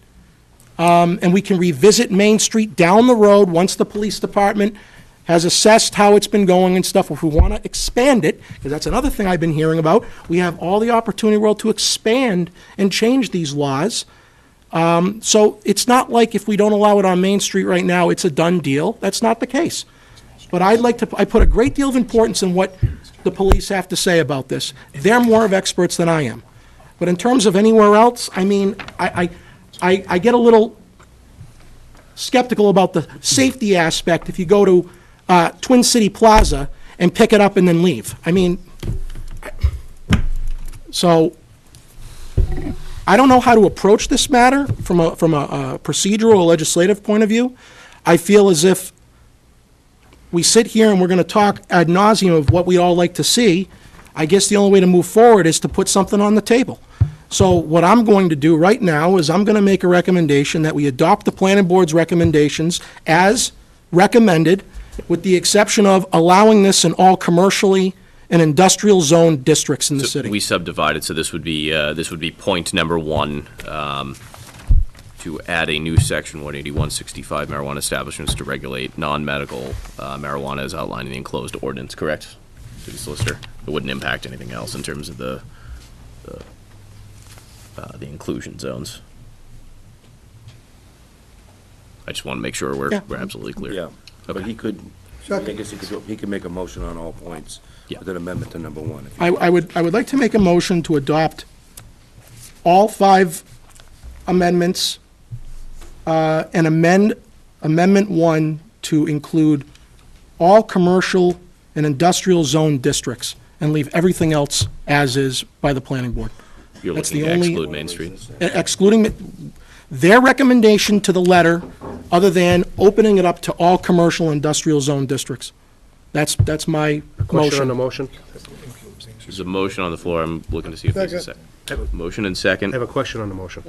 and we can revisit Main Street down the road once the police department has assessed how it's been going and stuff. If we want to expand it, because that's another thing I've been hearing about, we have all the opportunity in the world to expand and change these laws. So it's not like if we don't allow it on Main Street right now, it's a done deal. That's not the case. But I put a great deal of importance in what the police have to say about this. They're more of experts than I am. But in terms of anywhere else, I mean, I get a little skeptical about the safety aspect if you go to Twin City Plaza and pick it up and then leave. I mean, so I don't know how to approach this matter from a procedural or legislative point of view. I feel as if we sit here and we're going to talk ad nauseum of what we all like to see. I guess the only way to move forward is to put something on the table. So what I'm going to do right now is I'm going to make a recommendation that we adopt the planning board's recommendations as recommended, with the exception of allowing this in all commercially and industrial zone districts in the city. We subdivided, so this would be point number 1, to add a new section 18165 marijuana establishments to regulate non-medical marijuana as outlined in the enclosed ordinance, correct? City Solicitor? It wouldn't impact anything else in terms of the inclusion zones. I just want to make sure we're absolutely clear. Yeah, but Okay. he could, I guess he could make a motion on all points with an amendment to number 1. if he I would like to make a motion to adopt all 5 amendments and amend Amendment 1 to include all commercial and industrial zone districts and leave everything else as is by the planning board. You're That's looking the to only- exclude Main Street? Excluding their recommendation to the letter, other than opening it up to all commercial and industrial zone districts. That's my Question on the motion. motion? There's a motion on the floor. I'm looking to see if there's a second. Motion and second. I have a question on the motion.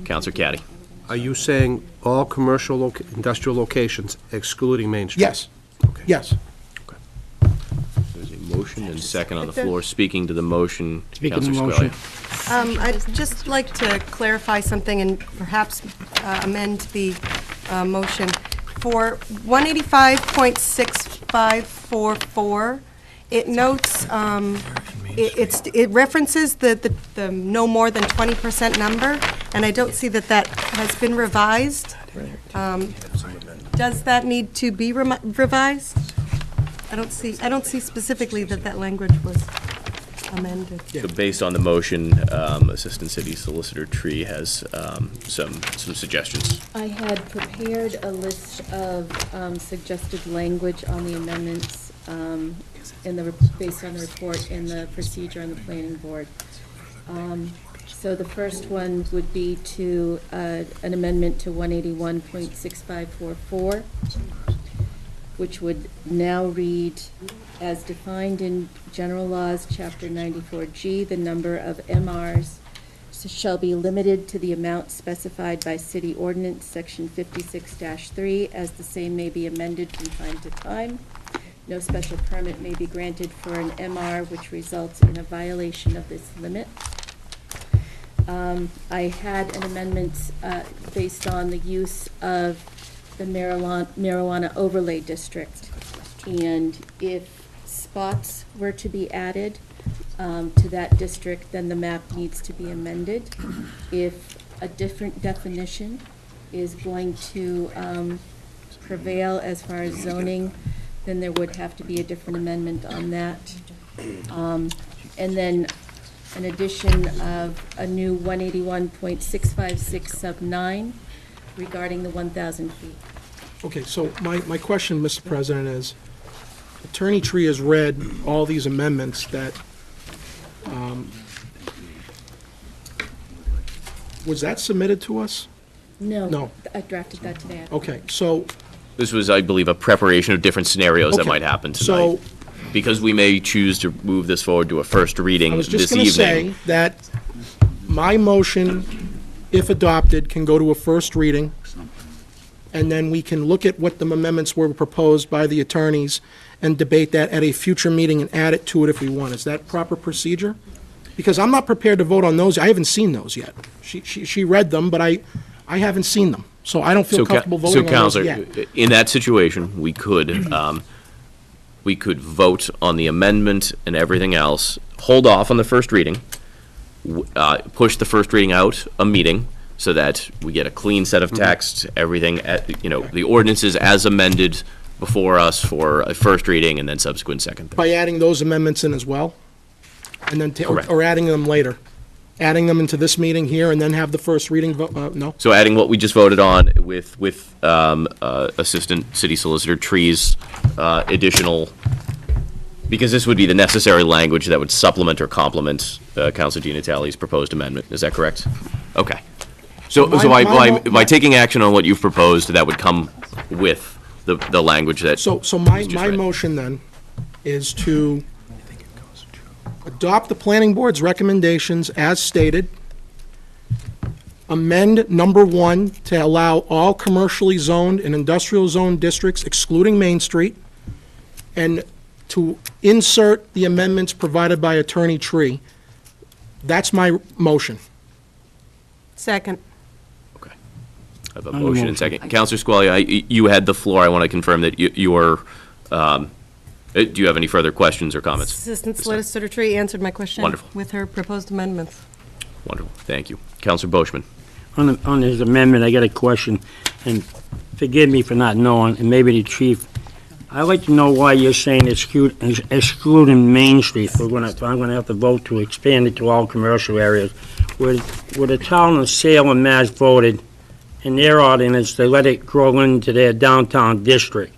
Counselor Caddy. Are you saying all commercial, industrial locations excluding Main Street? Yes. Yes. There's a motion and second on the floor. Speaking to the motion, Speaking to the Counselor motion. Scalia. I'd just like to clarify something and perhaps amend the motion. For 185.6544, it notes, it references the no more than 20% number, and I don't see that that has been revised. Does that need to be revised? I don't see specifically that that language was amended. So based on the motion, Assistant City Solicitor Tree has some suggestions. I had prepared a list of suggested language on the amendments based on the report and the procedure on the planning board. So the first one would be to an amendment to 181.6544, which would now read, as defined in General Laws, Chapter 94G, the number of MRs shall be limited to the amount specified by City Ordinance, Section 56-3, as the same may be amended from time to time. No special permit may be granted for an MR which results in a violation of this limit. I had an amendment based on the use of the marijuana overlay district. And if spots were to be added to that district, then the map needs to be amended. If a different definition is going to prevail as far as zoning, then there would have to be a different amendment on that. And then an addition of a new 181.656 sub 9 regarding the 1,000 feet. Okay, so my question, Mr. President, is Attorney Tree has read all these amendments that, was that submitted to us? No. No. I drafted that today. Okay, so, This was, I believe, a preparation of different scenarios that Okay, might happen so- tonight. Because we may choose to move this forward to a first reading I was just this going to say evening. that my motion, if adopted, can go to a first reading, and then we can look at what the amendments were proposed by the attorneys and debate that at a future meeting and add it to it if we want. Is that proper procedure? Because I'm not prepared to vote on those. I haven't seen those yet. She read them, but I haven't seen them. So I don't feel comfortable voting on those yet. So, Counselor, in that situation, we could vote on the amendment and everything else, hold off on the first reading, push the first reading out a meeting so that we get a clean set of text, everything, the ordinances as amended before us for a first reading and then subsequent second. By adding those amendments in as well? And then, Correct. or adding them later? adding them into this meeting here and then have the first reading vote, no? So adding what we just voted on with Assistant City Solicitor Tree's additional, because this would be the necessary language that would supplement or complement Councilor Di Natale's proposed amendment. Is that correct? Okay. So by taking action on what you've proposed, that would come with the language that. So my motion then is to adopt the planning board's recommendations as stated, amend number 1 to allow all commercially zoned and industrial zone districts excluding Main Street, and to insert the amendments provided by Attorney Tree. That's my motion. Second. I have a motion and second. Councilor Squalia, you had the floor. I want to confirm that you are, do you have any further questions or comments? Assistant Solicitor Tree answered my question. Wonderful. With her proposed amendments. Wonderful, thank you. Councilor Boschman. On his amendment, I got a question, and forgive me for not knowing, and maybe the chief. I'd like to know why you're saying excluding Main Street. I'm gonna have to vote to expand it to all commercial areas. Where the town of Salem, Mass voted in their ordinance to let it grow into their downtown district.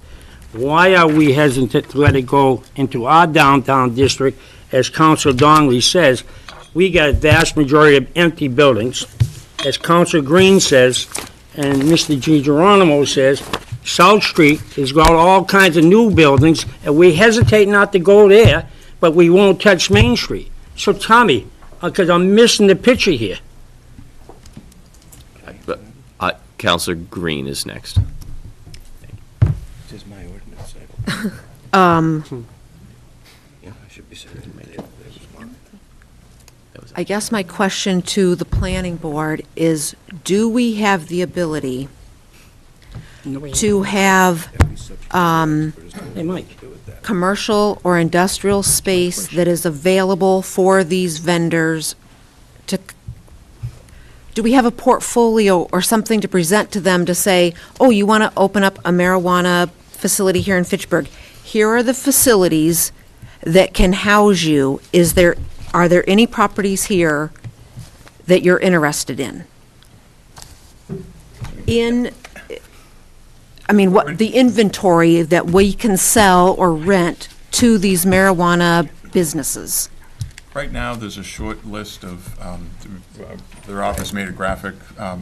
Why are we hesitant to let it go into our downtown district? As Councilor Donnelly says, we got a vast majority of empty buildings. As Councilor Green says, and Mr. Geronimo says, South Street has got all kinds of new buildings, and we hesitate not to go there, but we won't touch Main Street. So tell me, because I'm missing the picture here. Councilor Green is next. This is my ordinance. Yeah, I should be saying it. I guess my question to the planning board is, do we have the ability to have commercial or industrial space that is available for these vendors to, do we have a portfolio or something to present to them to say, oh, you want to open up a marijuana facility here in Fitchburg? Here are the facilities that can house you. Are there any properties here that you're interested in? What the inventory that we can sell or rent to these marijuana businesses? Right now, there's a short list of, their office made a graphic, a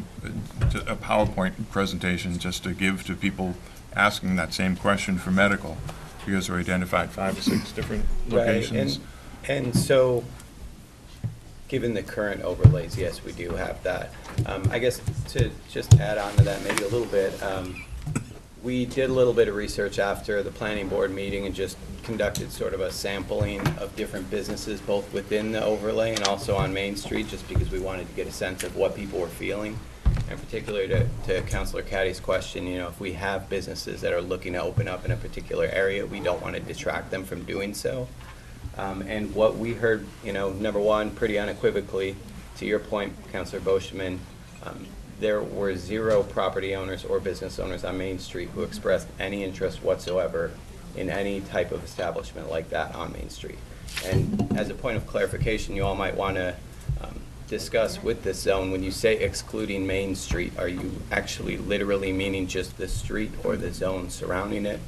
PowerPoint presentation just to give to people asking that same question for medical, because we identified 5 or 6 different locations. Right. And so, given the current overlays, yes, we do have that. I guess to just add on to that maybe a little bit, we did a little bit of research after the planning board meeting and just conducted sort of a sampling of different businesses, both within the overlay and also on Main Street, just because we wanted to get a sense of what people were feeling. And particularly to Councilor Caddy's question, if we have businesses that are looking to open up in a particular area, we don't want to detract them from doing so. And what we heard, number one, pretty unequivocally, to your point, Councilor Boschman, there were 0 property owners or business owners on Main Street who expressed any interest whatsoever in any type of establishment like that on Main Street. And as a point of clarification, you all might want to discuss with this zone, when you say excluding Main Street, are you actually literally meaning just the street or the zone surrounding it?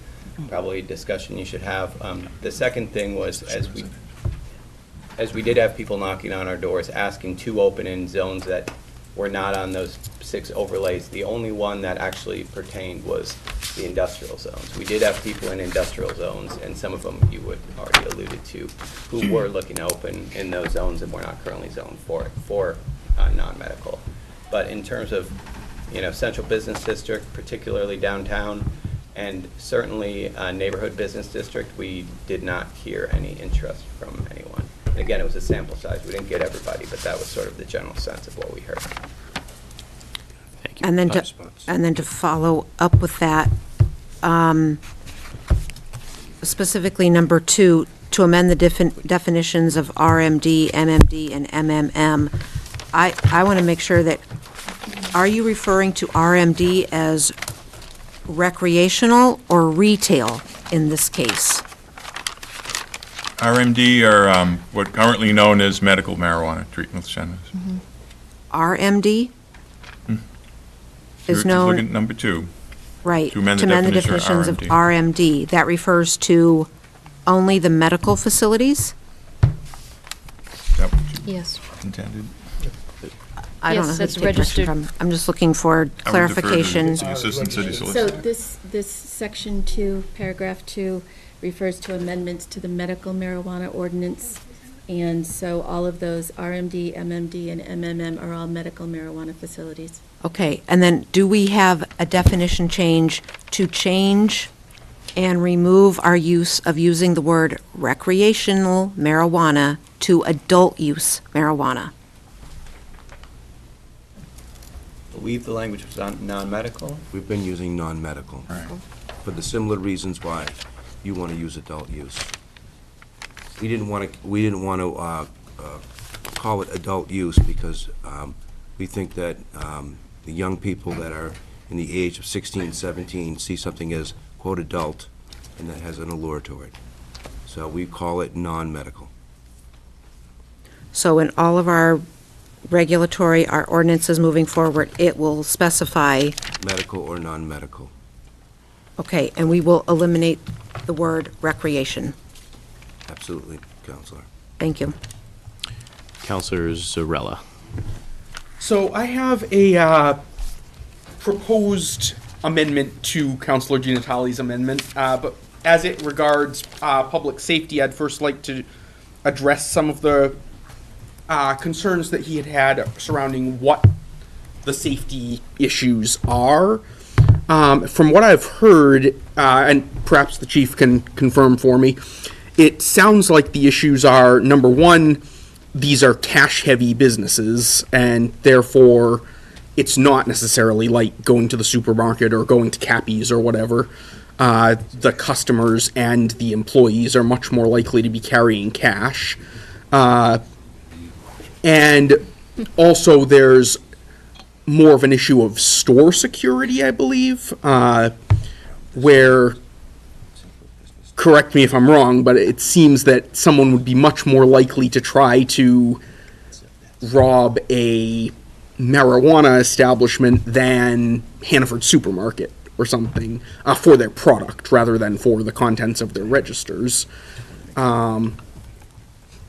Probably a discussion you should have. The second thing was, as we did have people knocking on our doors asking to open in zones that were not on those 6 overlays, the only one that actually pertained was the industrial zones. We did have people in industrial zones, and some of them you would already alluded to, who were looking to open in those zones and were not currently zoned for non-medical. But in terms of, central business district, particularly downtown, and certainly neighborhood business district, we did not hear any interest from anyone. Again, it was a sample size. We didn't get everybody, but that was sort of the general sense of what we heard. Thank you. And then to follow up with that, specifically number 2, to amend the definitions of RMD, MMD, and MMM, I want to make sure that, are you referring to RMD as recreational or retail in this case? RMD are what currently known as medical marijuana treatment centers. RMD is Look known, at number 2. right, to amend to the amend the definition definitions of of RMD. That refers to only the medical facilities? Is that what you Yes. intended? I don't know Yes, who that's to take direction registered. from. I'm just looking for clarification. the Assistant City So Solicitor. this section 2, paragraph 2, refers to amendments to the medical marijuana ordinance. And so all of those RMD, MMD, and MMM are all medical marijuana facilities. Okay, and then do we have a definition change to change and remove our use of using the word recreational marijuana to adult use marijuana? Leave the language of non-medical? We've been using non-medical. For the similar reasons why you want to use adult use. We didn't want to call it adult use because we think that the young people that are in the age of 16, 17 see something as, quote, adult, and that has an allure to it. So we call it non-medical. So in all of our regulatory, our ordinances moving forward, it will specify, Medical or non-medical. okay, and we will eliminate the word recreation. Absolutely, Counselor. Thank you. Counselor Zarella. So I have a proposed amendment to Councilor Gianatali's amendment, but as it regards public safety, I'd first like to address some of the concerns that he had surrounding what the safety issues are. From what I've heard, and perhaps the chief can confirm for me, it sounds like the issues are, number one, these are cash-heavy businesses, and therefore it's not necessarily like going to the supermarket or going to Cappy's or whatever. The customers and the employees are much more likely to be carrying cash. And also there's more of an issue of store security, I believe, where, correct me if I'm wrong, but it seems that someone would be much more likely to try to rob a marijuana establishment than Hannaford Supermarket or something for their product rather than for the contents of their registers.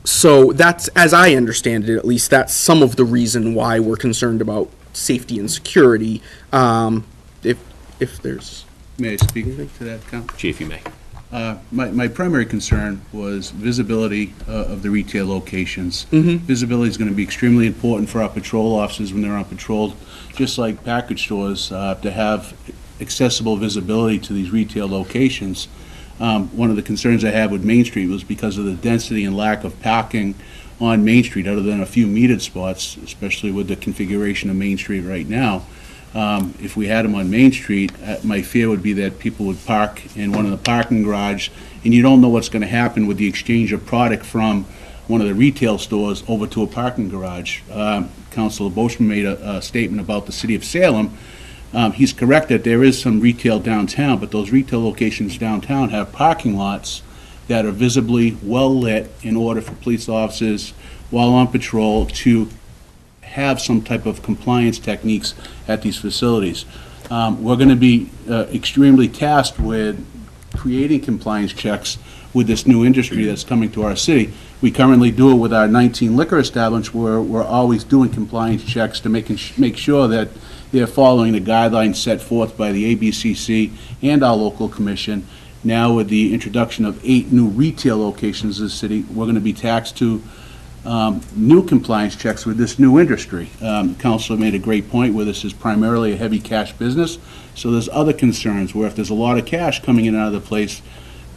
So that's, as I understand it, at least, that's some of the reason why we're concerned about safety and security. If there's... May I speak to that, Council? Chief, you may. My primary concern was visibility of the retail locations. Mhm. Visibility is going to be extremely important for our patrol officers when they're on patrol, just like package stores, to have accessible visibility to these retail locations. One of the concerns I had with Main Street was because of the density and lack of parking on Main Street, other than a few metered spots, especially with the configuration of Main Street right now. If we had them on Main Street, my fear would be that people would park in one of the parking garages, and you don't know what's going to happen with the exchange of product from one of the retail stores over to a parking garage. Councilor Boschman made a statement about the city of Salem. He's correct that there is some retail downtown, but those retail locations downtown have parking lots that are visibly well-lit in order for police officers, while on patrol, to have some type of compliance techniques at these facilities. We're going to be extremely tasked with creating compliance checks with this new industry that's coming to our city. We currently do it with our 19 liquor establishments, where we're always doing compliance checks to make sure that they're following the guidelines set forth by the ABCC and our local commission. Now, with the introduction of 8 new retail locations in the city, we're going to be taxed to new compliance checks with this new industry. Councilor made a great point where this is primarily a heavy cash business, so there's other concerns where if there's a lot of cash coming in and out of the place,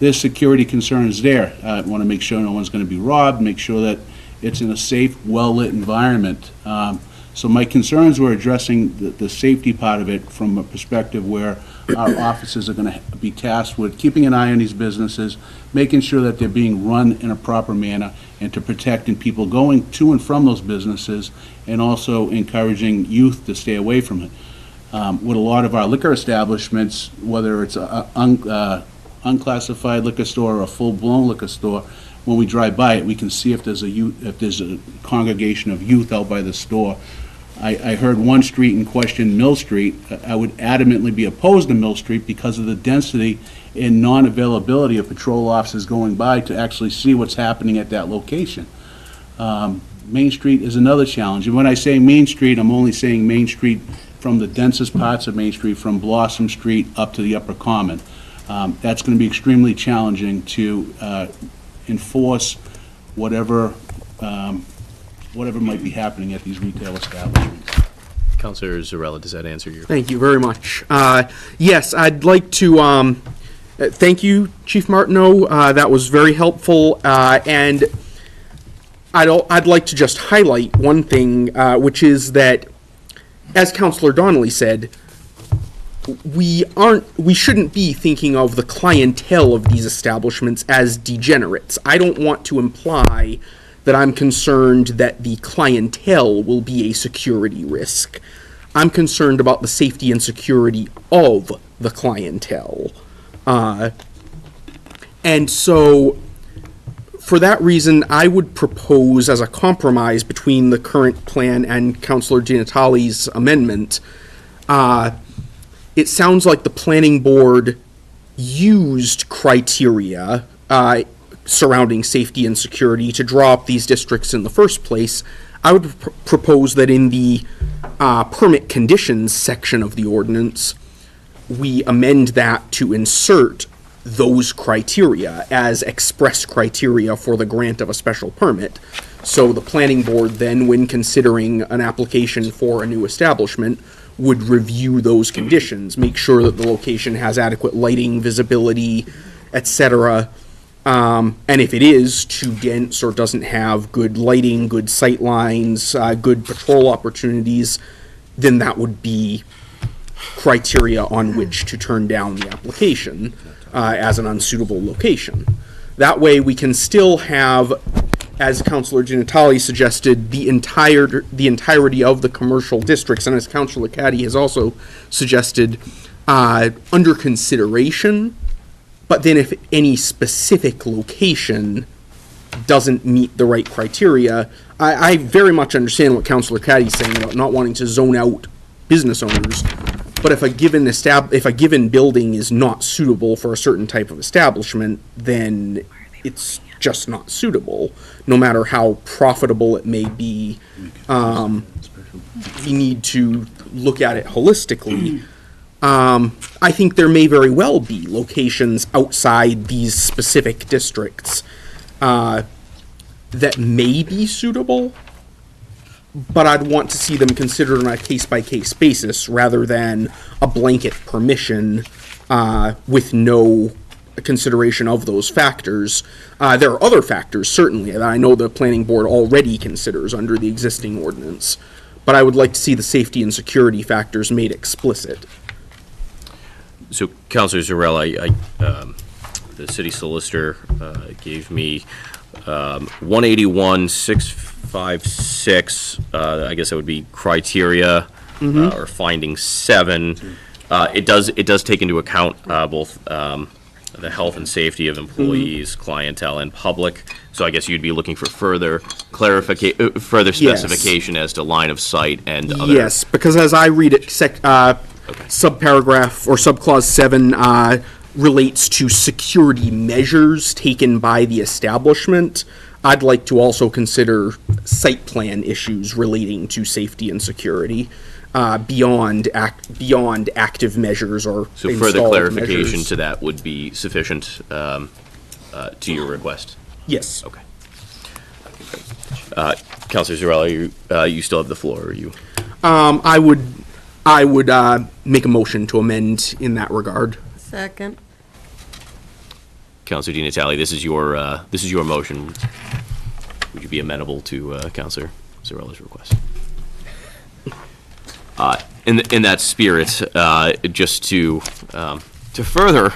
there's security concerns there. I want to make sure no one's going to be robbed, make sure that it's in a safe, well-lit environment. So my concerns were addressing the safety part of it from a perspective where our officers are going to be tasked with keeping an eye on these businesses, making sure that they're being run in a proper manner, and to protecting people going to and from those businesses, and also encouraging youth to stay away from it. With a lot of our liquor establishments, whether it's an unclassified liquor store or a full-blown liquor store, when we drive by it, we can see if there's a congregation of youth out by the store. I heard one street in question, Mill Street. I would adamantly be opposed to Mill Street because of the density and non-availability of patrol officers going by to actually see what's happening at that location. Main Street is another challenge. And when I say Main Street, I'm only saying Main Street from the densest parts of Main Street, from Blossom Street up to the Upper Common. That's going to be extremely challenging to enforce whatever might be happening at these retail establishments. Counselor Zarella, does that answer your? Thank you very much. Yes, I'd like to thank you, Chief Martineau. That was very helpful, and I'd like to just highlight one thing, which is that, as Counselor Donnelly said, we shouldn't be thinking of the clientele of these establishments as degenerates. I don't want to imply that I'm concerned that the clientele will be a security risk. I'm concerned about the safety and security of the clientele. And so, for that reason, I would propose, as a compromise between the current plan and Councilor Gianatali's amendment, it sounds like the planning board used criteria surrounding safety and security to draw up these districts in the first place. I would propose that in the permit conditions section of the ordinance, we amend that to insert those criteria as express criteria for the grant of a special permit. So the planning board then, when considering an application for a new establishment, would review those conditions, make sure that the location has adequate lighting, visibility, etc. And if it is too dense or doesn't have good lighting, good sight lines, good patrol opportunities, then that would be criteria on which to turn down the application as an unsuitable location. That way we can still have, as Councilor Gianatali suggested, the entirety of the commercial districts, and as Councilor Caddy has also suggested, under consideration. But then if any specific location doesn't meet the right criteria, I very much understand what Councilor Caddy's saying about not wanting to zone out business owners. But if a given building is not suitable for a certain type of establishment, then it's just not suitable, no matter how profitable it may be. We need to look at it holistically. I think there may very well be locations outside these specific districts that may be suitable, but I'd want to see them considered on a case-by-case basis rather than a blanket permission with no consideration of those factors. There are other factors, certainly, that I know the planning board already considers under the existing ordinance, but I would like to see the safety and security factors made explicit. So, Councilor Zarella, the city solicitor gave me 181,656. I guess that would be criteria or finding 7. It does take into account both the health and safety of employees, clientele, and public. So I guess you'd be looking for further clarification, further specification as to line of sight and other. Yes, because as I read it, subparagraph or subclause 7 relates to security measures taken by the establishment. I'd like to also consider site plan issues relating to safety and security beyond active measures or So further clarification measures. to that would be sufficient to your request? Yes. Okay. Councilor Zarella, you still have the floor, or you? I would make a motion to amend in that regard. Second. Councilor Gianatali, this is your motion. Would you be amenable to Councilor Zarella's request? In that spirit, just to further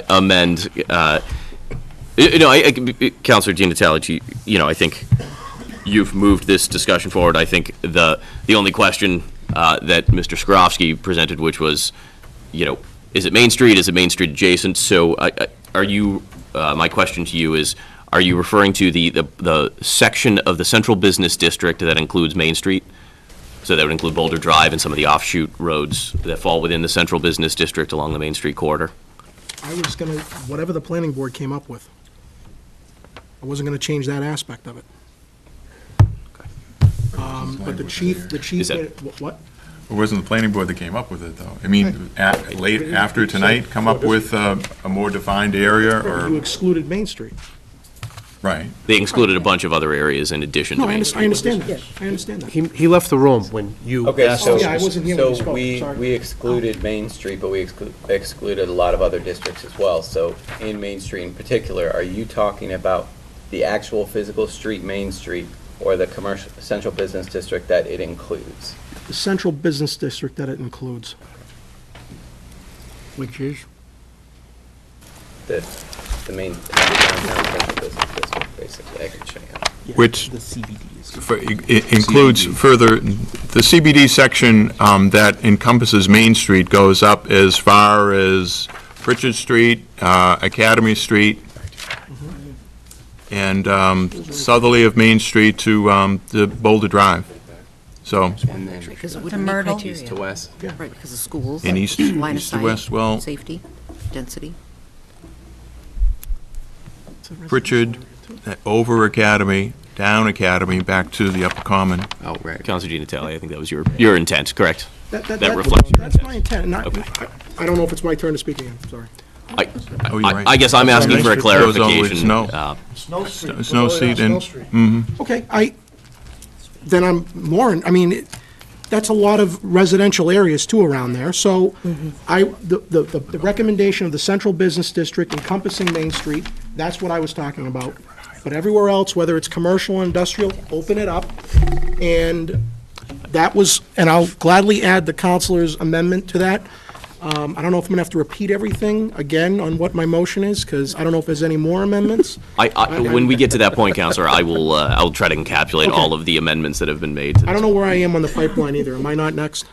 amend, Councilor Gianatali, I think you've moved this discussion forward. I think the only question that Mr. Skrofsky presented, which was, is it Main Street? Is it Main Street adjacent? So are you? My question to you is, Are you referring to the section of the central business district that includes Main Street? So that would include Boulder Drive and some of the offshoot roads that fall within the central business district along the Main Street corridor? I was gonna, whatever the planning board came up with. I wasn't gonna change that aspect of it. But the chief, Is that- what? It wasn't the planning board that came up with it, though. I mean, late after tonight, come up with a more defined area, You or, excluded Main Street. right. They excluded a bunch of other areas in addition to No, I Main Street. understand that. I understand that. He left the room when you Okay, asked so, us. Yeah, I wasn't here when you so spoke, we, sorry. we excluded Main Street, but we excluded a lot of other districts as well. So in Main Street in particular, are you talking about the actual physical street, Main Street, or the commercial, central business district that it includes? The central business district that it includes. Which is? The main, the downtown central business district, basically, I can show you. Which The CBD is. includes further, the CBD section that encompasses Main Street goes up as far as Pritchard Street, Academy Street, and southerly of Main Street to the Boulder Drive. So, Because it To wouldn't meet Myrtle? criteria. East to west. Right, because of schools. in east, line of east to sight, west, well, Safety, density. Pritchard, over Academy, down Academy, back to the Upper Common. Counselor Di Natale, I think that was your intent, correct? That reflects your That's my intent. Not- Okay. I don't know if it's my turn to speak again, sorry. Oh, you're right. I guess I'm asking for a Main Street goes over clarification. Snow. Snow Street. Snow Street and, Okay, then I'm more, I mean, that's a lot of residential areas too around there, so the recommendation of the central business district encompassing Main Street, that's what I was talking about. But everywhere else, whether it's commercial or industrial, open it up, and that was, and I'll gladly add the counselor's amendment to that. I don't know if I'm gonna have to repeat everything again on what my motion is, because I don't know if there's any more amendments. When we get to that point, Counselor, I will try to encapsulate Okay. all of the amendments that have been made. I don't know where I am on the pipeline either. Am I not next?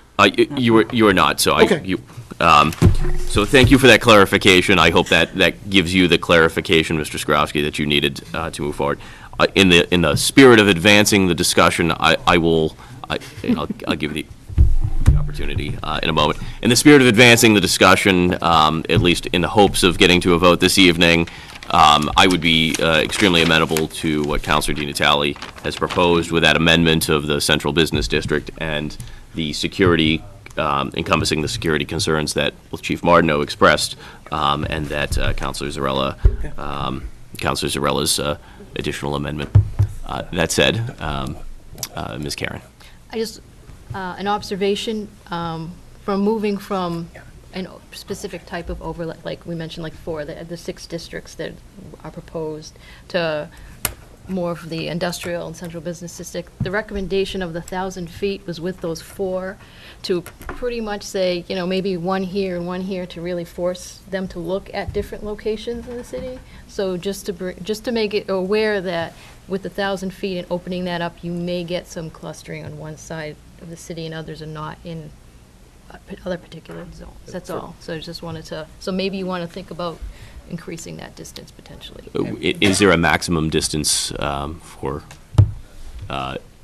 You are not, so Okay. so thank you for that clarification. I hope that gives you the clarification, Mr. Skrowski, that you needed to move forward. In the spirit of advancing the discussion, I'll give you the opportunity in a moment. In the spirit of advancing the discussion, at least in the hopes of getting to a vote this evening, I would be extremely amenable to what Councilor Di Natale has proposed with that amendment of the central business district and the security, encompassing the security concerns that both Chief Martineau expressed, and that Councilor Zarella's additional amendment. That said, Ms. Karen. I just, an observation, from moving from a specific type of overlay, like we mentioned, like the 6 districts that are proposed, to more of the industrial and central business district. The recommendation of the 1,000 feet was with those 4 to pretty much say, maybe one here and one here to really force them to look at different locations in the city. So just to make it aware that with the 1,000 feet and opening that up, you may get some clustering on one side of the city and others are not in other particular zones. That's all. So I just wanted to, so maybe you want to think about increasing that distance potentially. Is there a maximum distance to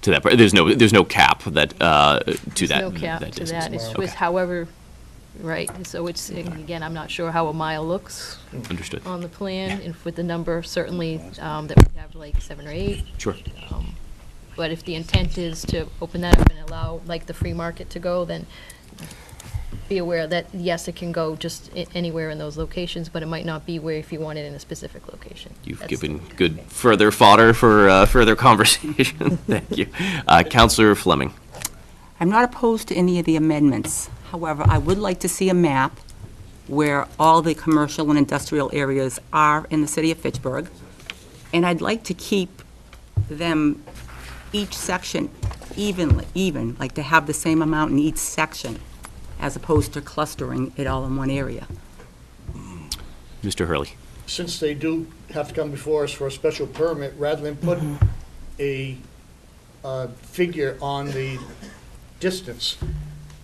that? There's no cap that to There's that. no cap that to distance. that. It's Okay. however, right, so it's, again, I'm not sure how a mile looks Understood. on the plan, and with the number, certainly, that we have like 7 or 8. Sure. But if the intent is to open that up and allow, like, the free market to go, then be aware that, yes, it can go just anywhere in those locations, but it might not be where if you want it in a specific location. You've given good further fodder for further conversation. Thank you. Councilor Fleming. I'm not opposed to any of the amendments. However, I would like to see a map where all the commercial and industrial areas are in the city of Fitchburg. And I'd like to keep them, each section even, like to have the same amount in each section, as opposed to clustering it all in one area. Mr. Hurley. Since they do have to come before us for a special permit, rather than put a figure on the distance,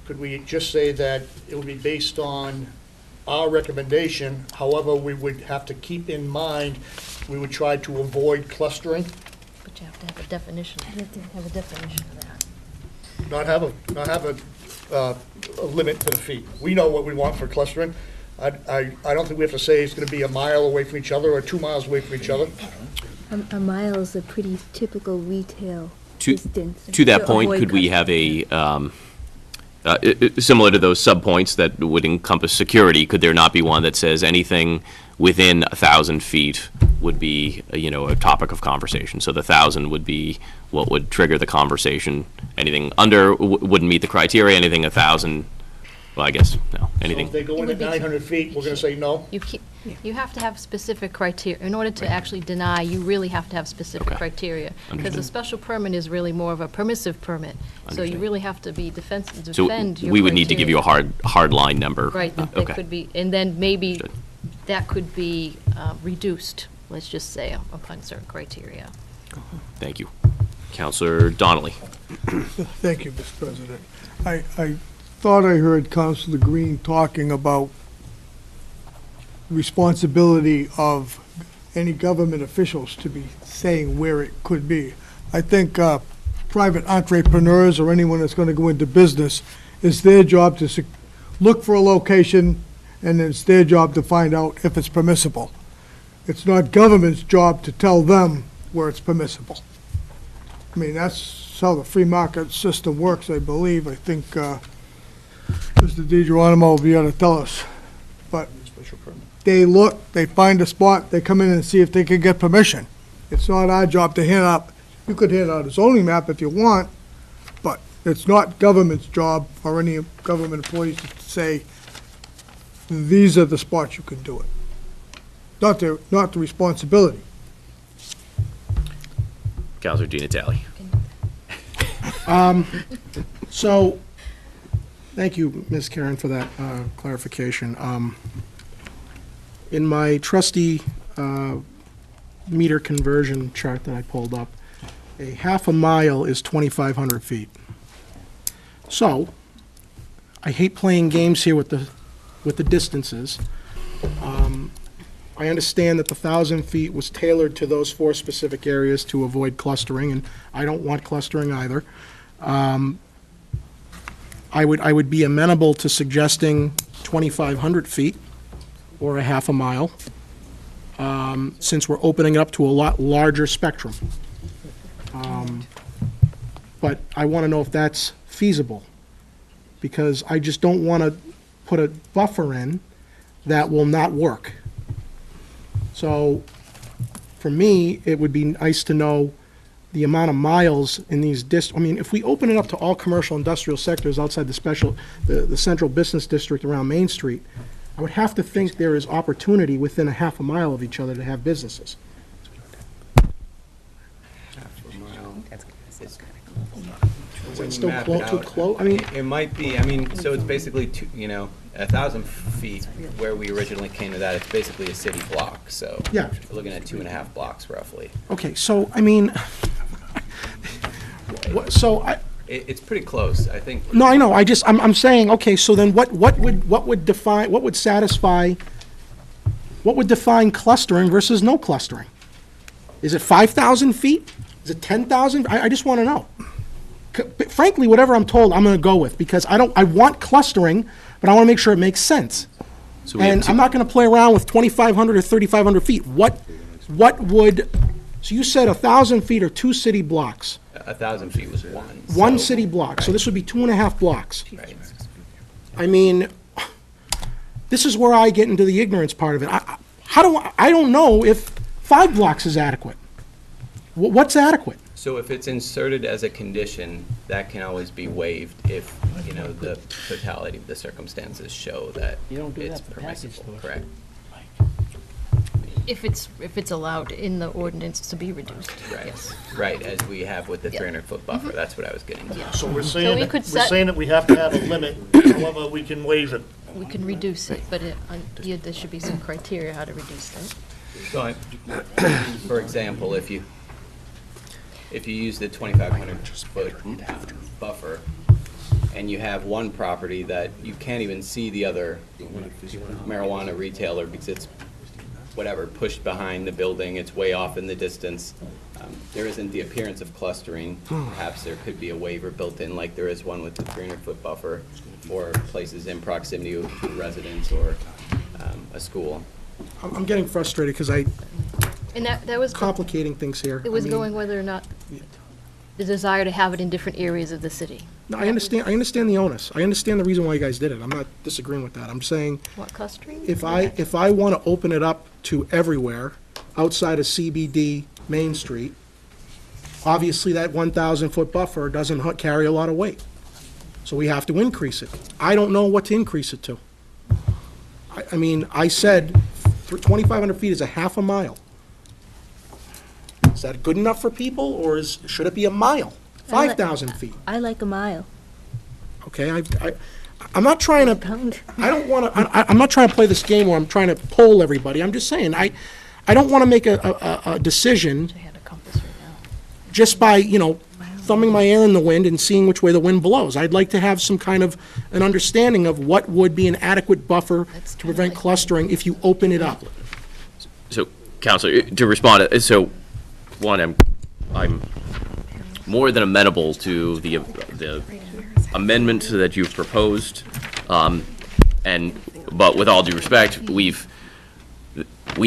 could we just say that it would be based on our recommendation. However, we would have to keep in mind, we would try to avoid clustering, But you have to have a definition. You have to have a definition of that. not have a limit to the feet. We know what we want for clustering. I don't think we have to say it's gonna be a mile away from each other or 2 miles away from each other. A mile is a pretty typical retail distance. To that point, avoid could we have a, similar to those sub-points that would encompass security, could there not be one that says anything within 1,000 feet would be, a topic of conversation? So the 1,000 would be what would trigger the conversation. Anything under wouldn't meet the criteria, anything 1,000, well, I guess, no, So anything. if they go in at 900 feet, we're gonna say no? You have to have specific criteria. In order to actually deny, you really have to have specific criteria. Because a special permit is really more of a permissive permit. So you really have to be defend So your we would need to give you a criteria. hard line number. Right, that Okay. could be, and then maybe that could be reduced, let's just say, upon certain criteria. Thank you. Counselor Donnelly. Thank you, Mr. President. I thought I heard Councilor Green talking about responsibility of any government officials to be saying where it could be. I think private entrepreneurs or anyone that's going to go into business, it's their job to look for a location, and it's their job to find out if it's permissible. It's not government's job to tell them where it's permissible. I mean, that's how the free market system works, I believe. I think Mr. DeGeronimo will be able to tell us. But they look, they find a spot, they come in and see if they can get permission. It's not our job to hand out, you could hand out a zoning map if you want, but it's not government's job or any government employees to say, these are the spots you can do it. Not the responsibility. Counselor Di Natale. So, thank you, Ms. Karen, for that clarification. In my trusty meter conversion chart that I pulled up, a half a mile is 2,500 feet. So, I hate playing games here with the distances. I understand that the 1,000 feet was tailored to those 4 specific areas to avoid clustering, and I don't want clustering either. I would be amenable to suggesting 2,500 feet or a half a mile, since we're opening it up to a lot larger spectrum. But I want to know if that's feasible, because I just don't want to put a buffer in that will not work. So, for me, it would be nice to know the amount of miles in these I mean, if we open it up to all commercial industrial sectors outside the central business district around Main Street, I would have to think there is opportunity within a half a mile of each other to have businesses. Is it still too close? I mean, It might be, so it's basically 1,000 feet where we originally came to that, it's basically a city block, so. Yeah. We're looking at 2.5 blocks roughly. okay, so, I mean, It's pretty close, I think. no, I know, I'm saying, okay, so then what would define clustering versus no clustering? Is it 5,000 feet? Is it 10,000? I just want to know. Frankly, whatever I'm told, I'm going to go with, because I want clustering, but I want to make sure it makes sense. So we have And two- I'm not going to play around with 2,500 or 3,500 feet. What would, so you said 1,000 feet or 2 city blocks? 1,000 feet was one. One so- city block, so this would be 2.5 blocks. Right. I mean, this is where I get into the ignorance part of it. I don't know if 5 blocks is adequate. What's adequate? So if it's inserted as a condition, that can always be waived if, the totality of the circumstances show that You don't do it's that for package permissible, stores. correct? If it's allowed in the ordinance to be reduced, Right, yes. right, as we have with the Yeah. 300-foot buffer, that's what I was getting to. So we're So saying, we that could we're set- saying that we have to have a limit, however, we can waive it. We can reduce it, but there should be some criteria how to reduce that. So, for example, if you use the 2,500-foot buffer, and you have one property that you can't even see the other marijuana retailer because it's, whatever, pushed behind the building, it's way off in the distance. There isn't the appearance of clustering. Perhaps there could be a waiver built in, like there is one with the 300-foot buffer, or places in proximity to a residence or a school. I'm getting frustrated because And that was. complicating things here. It was I mean, going whether or not the desire to have it in different areas of the city. No, I understand the onus. I understand the reason why you guys did it. I'm not disagreeing with that. I'm saying, What, clustering? if I want to open it up to everywhere outside of CBD Main Street, obviously that 1,000-foot buffer doesn't carry a lot of weight. So we have to increase it. I don't know what to increase it to. I mean, I said 2,500 feet is a half a mile. Is that good enough for people, or should it be a mile? 5,000 feet? I like a mile. Okay, I'm not trying to, I'm not trying to play this game where I'm trying to poll everybody. I'm just saying, I don't want to make a decision just by, thumbing my air in the wind and seeing which way the wind blows. I'd like to have some kind of an understanding of what would be an adequate buffer to prevent clustering if you open it up. So, Counselor, to respond, so, one, I'm more than amenable to the amendment that you've proposed, but with all due respect, we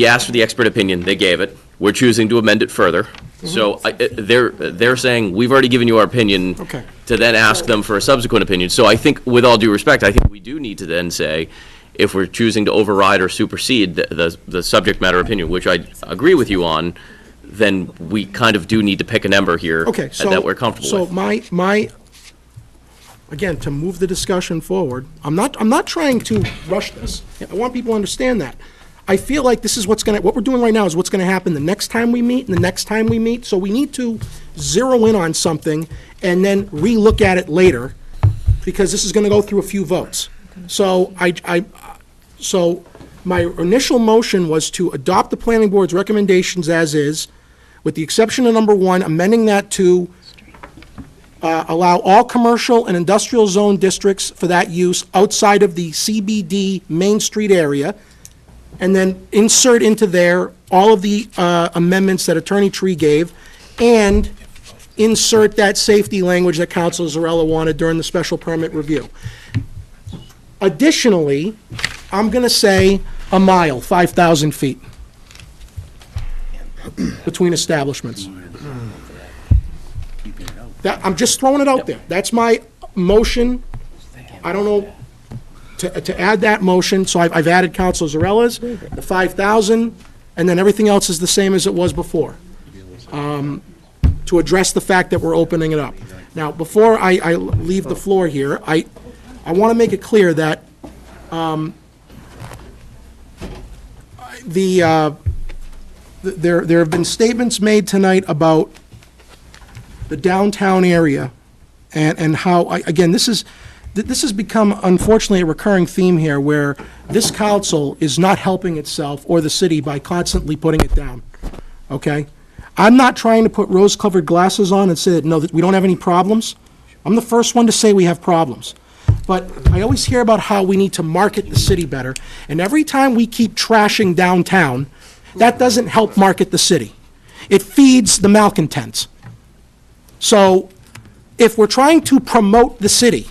asked for the expert opinion, they gave it, we're choosing to amend it further. So they're saying, we've already given you our opinion, Okay. to then ask them for a subsequent opinion. So I think, with all due respect, I think we do need to then say, if we're choosing to override or supersede the subject matter opinion, which I agree with you on, then we kind of do need to pick a number here that we're comfortable with. So my, again, to move the discussion forward, I'm not trying to rush this. I want people to understand that. I feel like this is what we're doing right now is what's gonna happen the next time we meet and the next time we meet. So we need to zero in on something and then re-look at it later, because this is gonna go through a few votes. So so my initial motion was to adopt the planning board's recommendations as is, with the exception of number 1, amending that to allow all commercial and industrial zone districts for that use outside of the CBD Main Street area, and then insert into there all of the amendments that Attorney Tree gave, and insert that safety language that Councilor Zarella wanted during the special permit review. Additionally, I'm going to say a mile, 5,000 feet between establishments. I'm just throwing it out there. That's my motion. I don't know, to add that motion, so I've added Councilor Zarella's, the 5,000, and then everything else is the same as it was before, to address the fact that we're opening it up. Now, before I leave the floor here, I want to make it clear that there have been statements made tonight about the downtown area and how, again, this has become, unfortunately, a recurring theme here, where this council is not helping itself or the city by constantly putting it down, okay? I'm not trying to put rose-colored glasses on and say that, no, that we don't have any problems. I'm the first one to say we have problems. But I always hear about how we need to market the city better, and every time we keep trashing downtown, that doesn't help market the city. It feeds the malcontents. So, if we're trying to promote the city,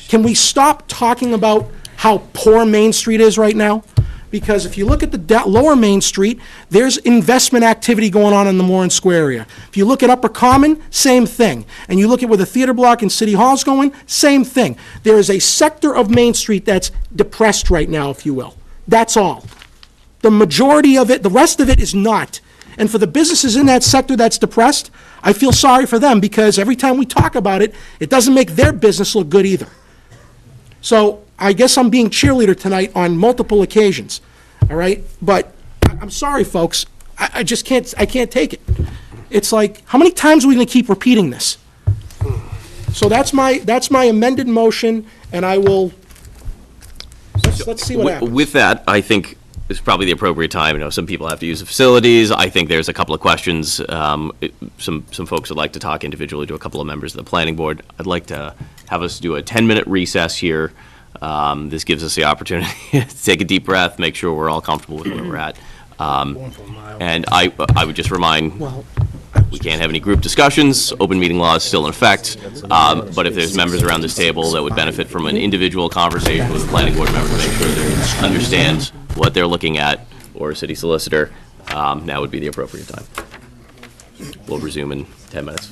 can we stop talking about how poor Main Street is right now? Because if you look at the lower Main Street, there's investment activity going on in the Moran Square area. If you look at Upper Common, same thing. And you look at where the theater block and City Hall's going, same thing. There is a sector of Main Street that's depressed right now, if you will. That's all. The majority of it, the rest of it is not. And for the businesses in that sector that's depressed, I feel sorry for them, because every time we talk about it, it doesn't make their business look good either. So I guess I'm being cheerleader tonight on multiple occasions, all right? But I'm sorry, folks. I just can't take it. It's like, how many times are we going to keep repeating this? So that's my amended motion, and I will, let's see what happens. With that, I think it's probably the appropriate time. Some people have to use the facilities. I think there's a couple of questions. Some folks would like to talk individually to a couple of members of the planning board. I'd like to have us do a 10-minute recess here. This gives us the opportunity to take a deep breath, make sure we're all comfortable with where we're at. And I would just remind, we can't have any group discussions, open meeting law is still in effect, but if there's members around this table that would benefit from an individual conversation with a planning board member to make sure they understand what they're looking at, or a city solicitor, now would be the appropriate time. We'll resume in 10 minutes.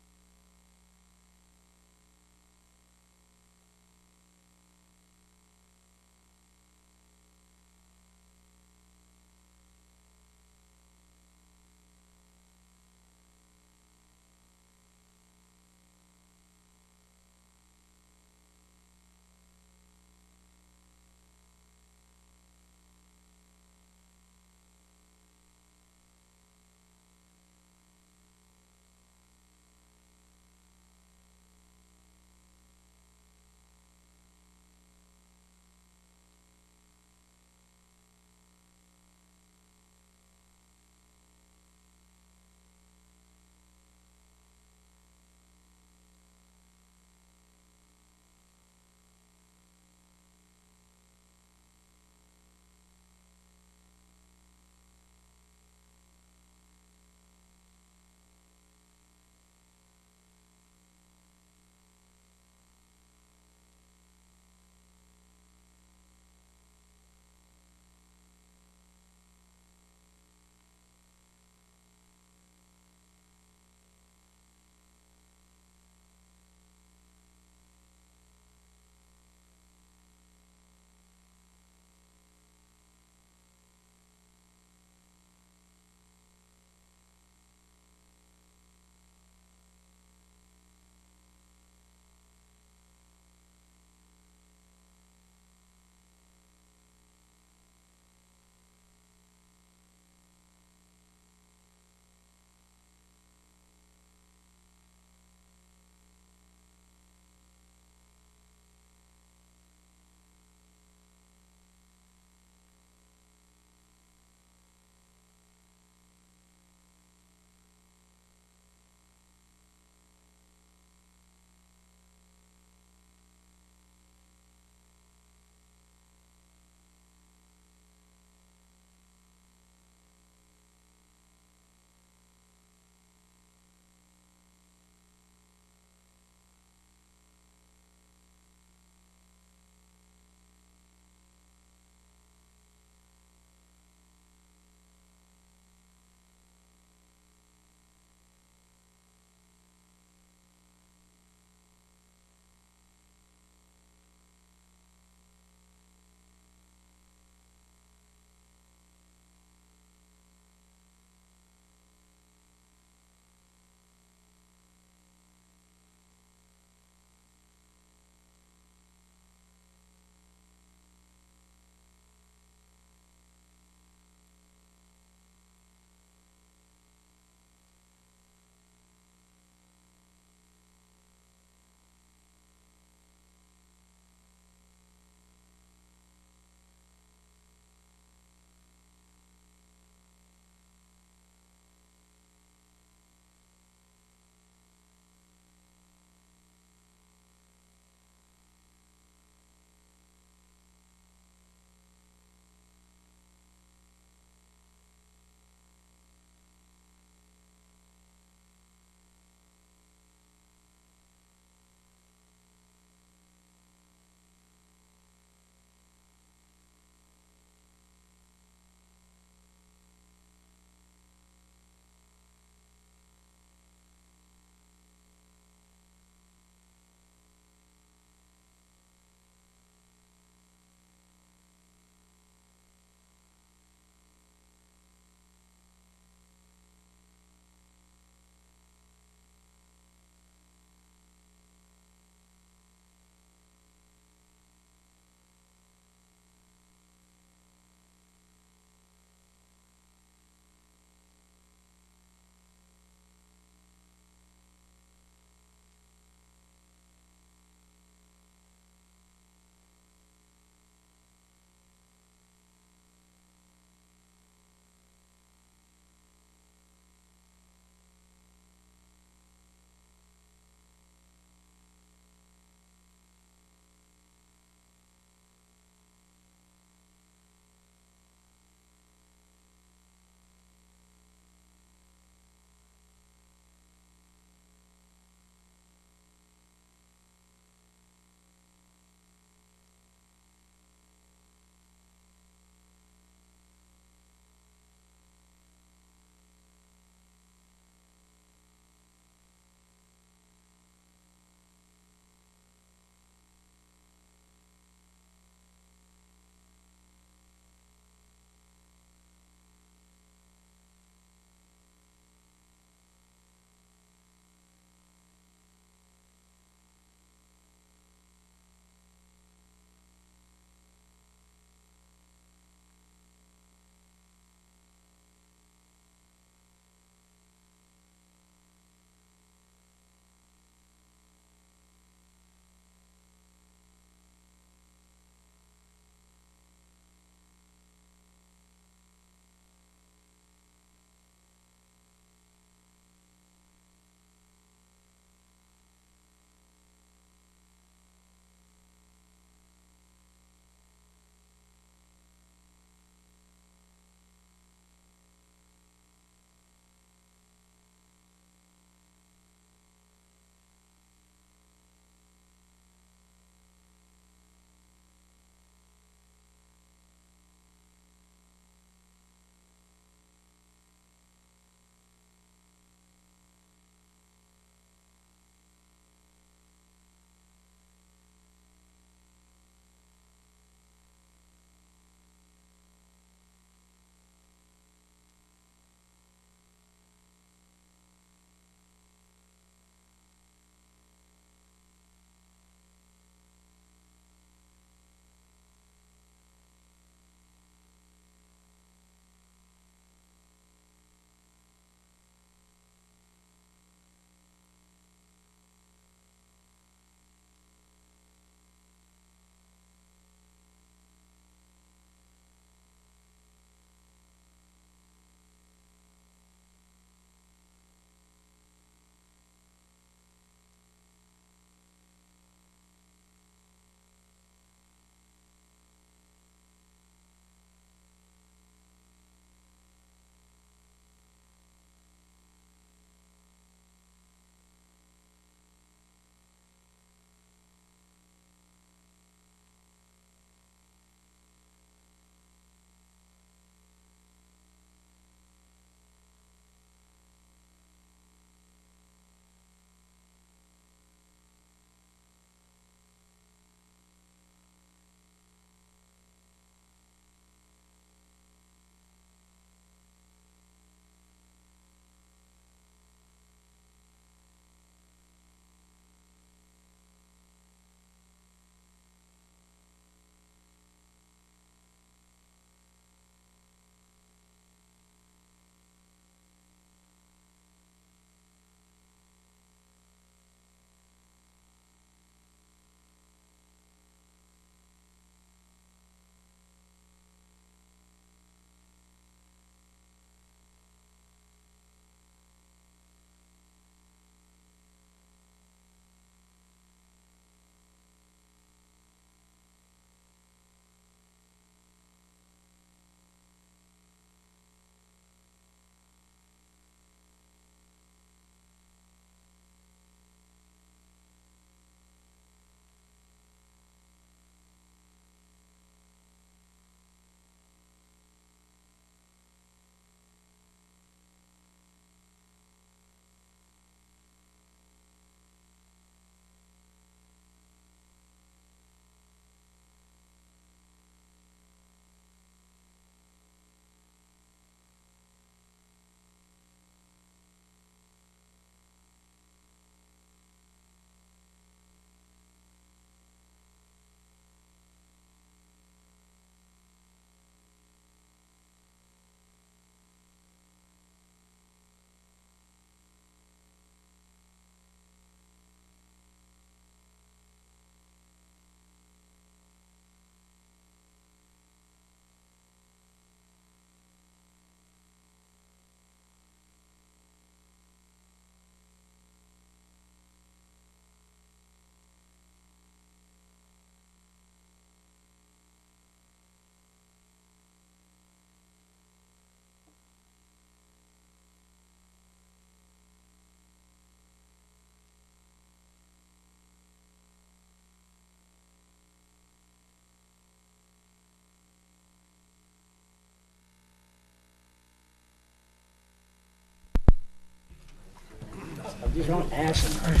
Don't ask him.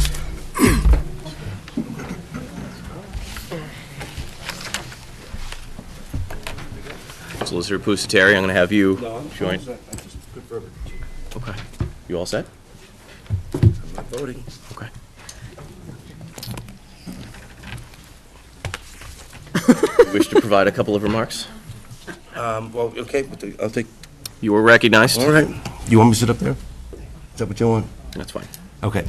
Solicitor Pusateri, I'm going to have you join. Okay. You all set? I'm not voting. Okay. Wish to provide a couple of remarks? Well, okay, I'll take. You were recognized. All right. You want me to sit up there? Is that what you want? That's fine. Okay.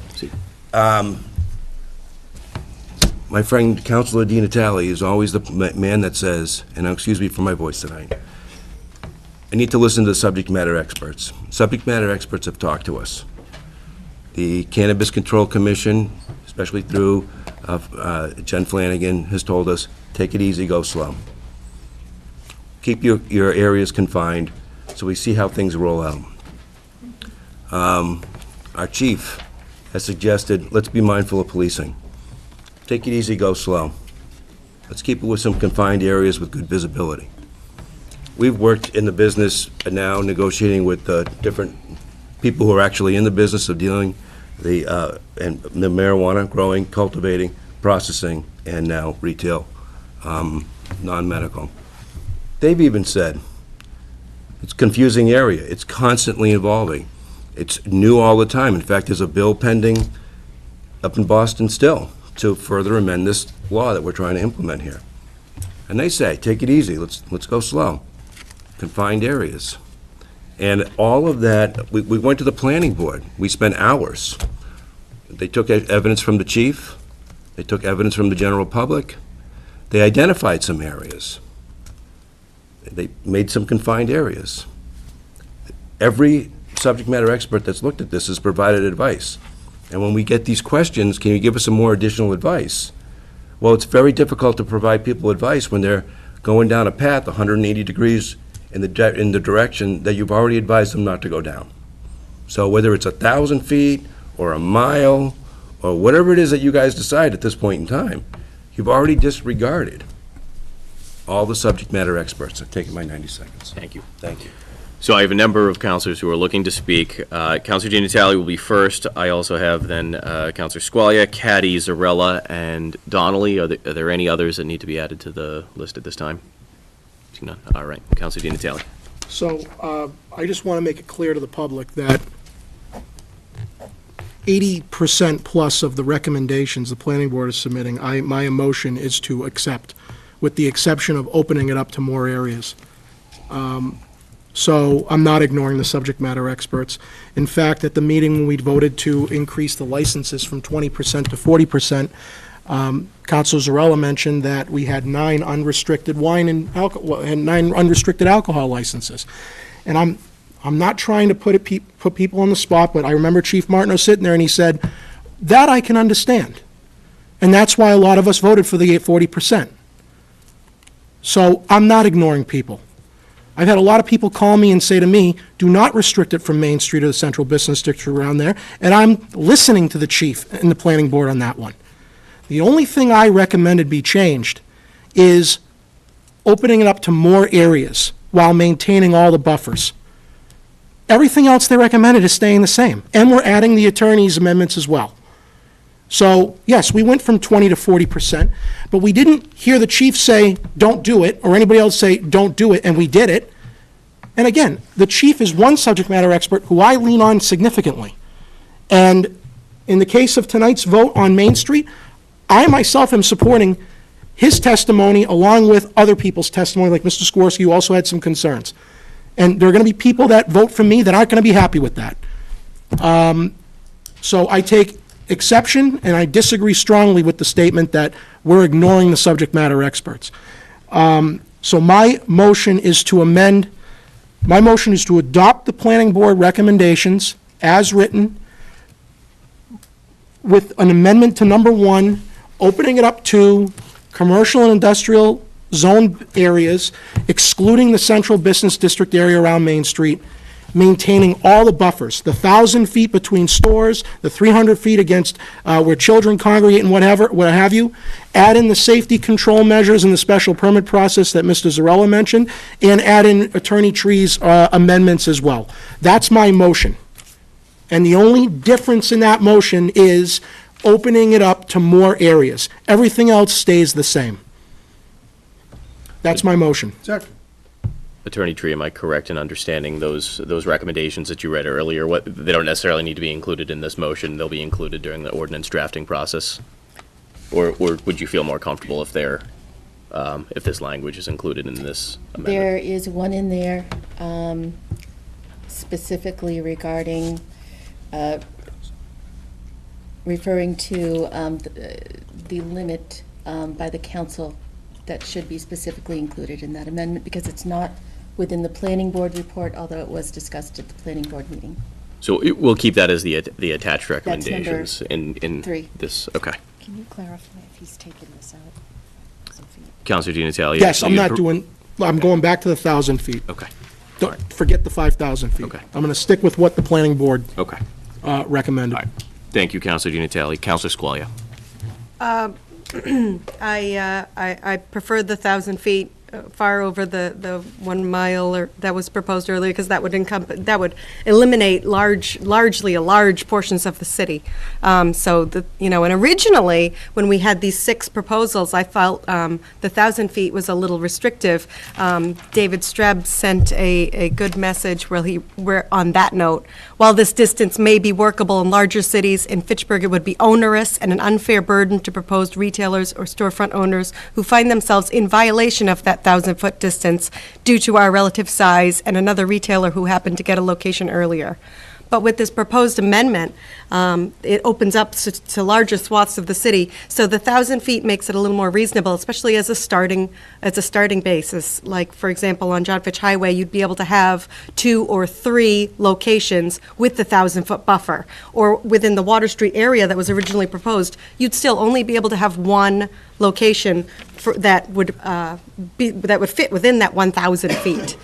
My friend Councilor Di Natale is always the man that says, and excuse me for my voice tonight, I need to listen to the subject matter experts. Subject matter experts have talked to us. The Cannabis Control Commission, especially through Jen Flanagan, has told us, take it easy, go slow. Keep your areas confined so we see how things roll out. Our chief has suggested, let's be mindful of policing. Take it easy, go slow. Let's keep it with some confined areas with good visibility. We've worked in the business now, negotiating with different people who are actually in the business of dealing the marijuana, growing, cultivating, processing, and now retail, non-medical. They've even said, it's a confusing area. It's constantly evolving. It's new all the time. In fact, there's a bill pending up in Boston still to further amend this law that we're trying to implement here. And they say, take it easy, let's go slow. Confined areas. And all of that, we went to the planning board. We spent hours. They took evidence from the chief. They took evidence from the general public. They identified some areas. They made some confined areas. Every subject matter expert that's looked at this has provided advice. And when we get these questions, can you give us some more additional advice? Well, it's very difficult to provide people advice when they're going down a path 180 degrees in the direction that you've already advised them not to go down. So whether it's 1,000 feet or a mile or whatever it is that you guys decide at this point in time, you've already disregarded all the subject matter experts. I've taken my 90 seconds. Thank you. Thank you. So I have a number of counselors who are looking to speak. Counselor Di Natale will be first. I also have then Counselor Squalia, Caddy, Zarella, and Donnelly. Are there any others that need to be added to the list at this time? See none. All right. Counselor Di Natale. So I just want to make it clear to the public that 80% plus of the recommendations the planning board is submitting, my motion is to accept, with the exception of opening it up to more areas. So I'm not ignoring the subject matter experts. In fact, at the meeting when we voted to increase the licenses from 20% to 40%, Councilor Zarella mentioned that we had 9 unrestricted wine and alcohol, and 9 unrestricted alcohol licenses. And I'm not trying to put people on the spot, but I remember Chief Martineau sitting there and he said, that I can understand. And that's why a lot of us voted for the 40%. So I'm not ignoring people. I've had a lot of people call me and say to me, do not restrict it from Main Street or the central business district around there, and I'm listening to the chief and the planning board on that one. The only thing I recommended be changed is opening it up to more areas while maintaining all the buffers. Everything else they recommended is staying the same, and we're adding the attorney's amendments as well. So, yes, we went from 20 to 40%, but we didn't hear the chief say, don't do it, or anybody else say, don't do it, and we did it. And again, the chief is one subject matter expert who I lean on significantly. And in the case of tonight's vote on Main Street, I myself am supporting his testimony along with other people's testimony, like Mr. Skorsky, who also had some concerns. And there are going to be people that vote for me that aren't going to be happy with that. So I take exception, and I disagree strongly with the statement that we're ignoring the subject matter experts. So my motion is to amend, my motion is to adopt the planning board recommendations as written with an amendment to number 1, opening it up to commercial and industrial zone areas, excluding the central business district area around Main Street, maintaining all the buffers, the 1,000 feet between stores, the 300 feet against where children congregate and what have you, add in the safety control measures and the special permit process that Mr. Zarella mentioned, and add in Attorney Tree's amendments as well. That's my motion. And the only difference in that motion is opening it up to more areas. Everything else stays the same. That's my motion. Second. Attorney Tree, am I correct in understanding those recommendations that you read earlier? They don't necessarily need to be included in this motion, they'll be included during the ordinance drafting process? Or would you feel more comfortable if if this language is included in this amendment? There is one in there specifically regarding, referring to the limit by the council that should be specifically included in that amendment, because it's not within the planning board report, although it was discussed at the planning board meeting. So we'll keep that as the attached That's number recommendations in 3. this, okay. Can you clarify if he's taken this out? Counselor Di Natale? Yes, I'm not I'm going back to the 1,000 feet. Okay. Don't forget the 5,000 feet. Okay. I'm going to stick with what the planning board Okay. recommended. All right. Thank you, Counselor Di Natale. Counselor Squalia? I prefer the 1,000 feet, far over the 1 mile that was proposed earlier, because that would eliminate largely large portions of the city. So and originally, when we had these 6 proposals, I felt the 1,000 feet was a little restrictive. David Streb sent a good message where on that note, while this distance may be workable in larger cities, in Fitchburg it would be onerous and an unfair burden to proposed retailers or storefront owners who find themselves in violation of that 1,000-foot distance due to our relative size and another retailer who happened to get a location earlier. But with this proposed amendment, it opens up to larger swaths of the city. So the 1,000 feet makes it a little more reasonable, especially as a starting basis. Like, for example, on John Fitch Highway, you'd be able to have 2 or 3 locations with the 1,000-foot buffer. Or within the Water Street area that was originally proposed, you'd still only be able to have 1 location that would fit within that 1,000 feet.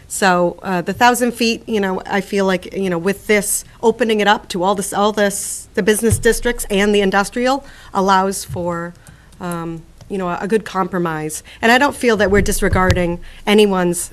So the 1,000 feet, I feel like, with this, opening it up to all the business districts and the industrial allows for, a good compromise. And I don't feel that we're disregarding anyone's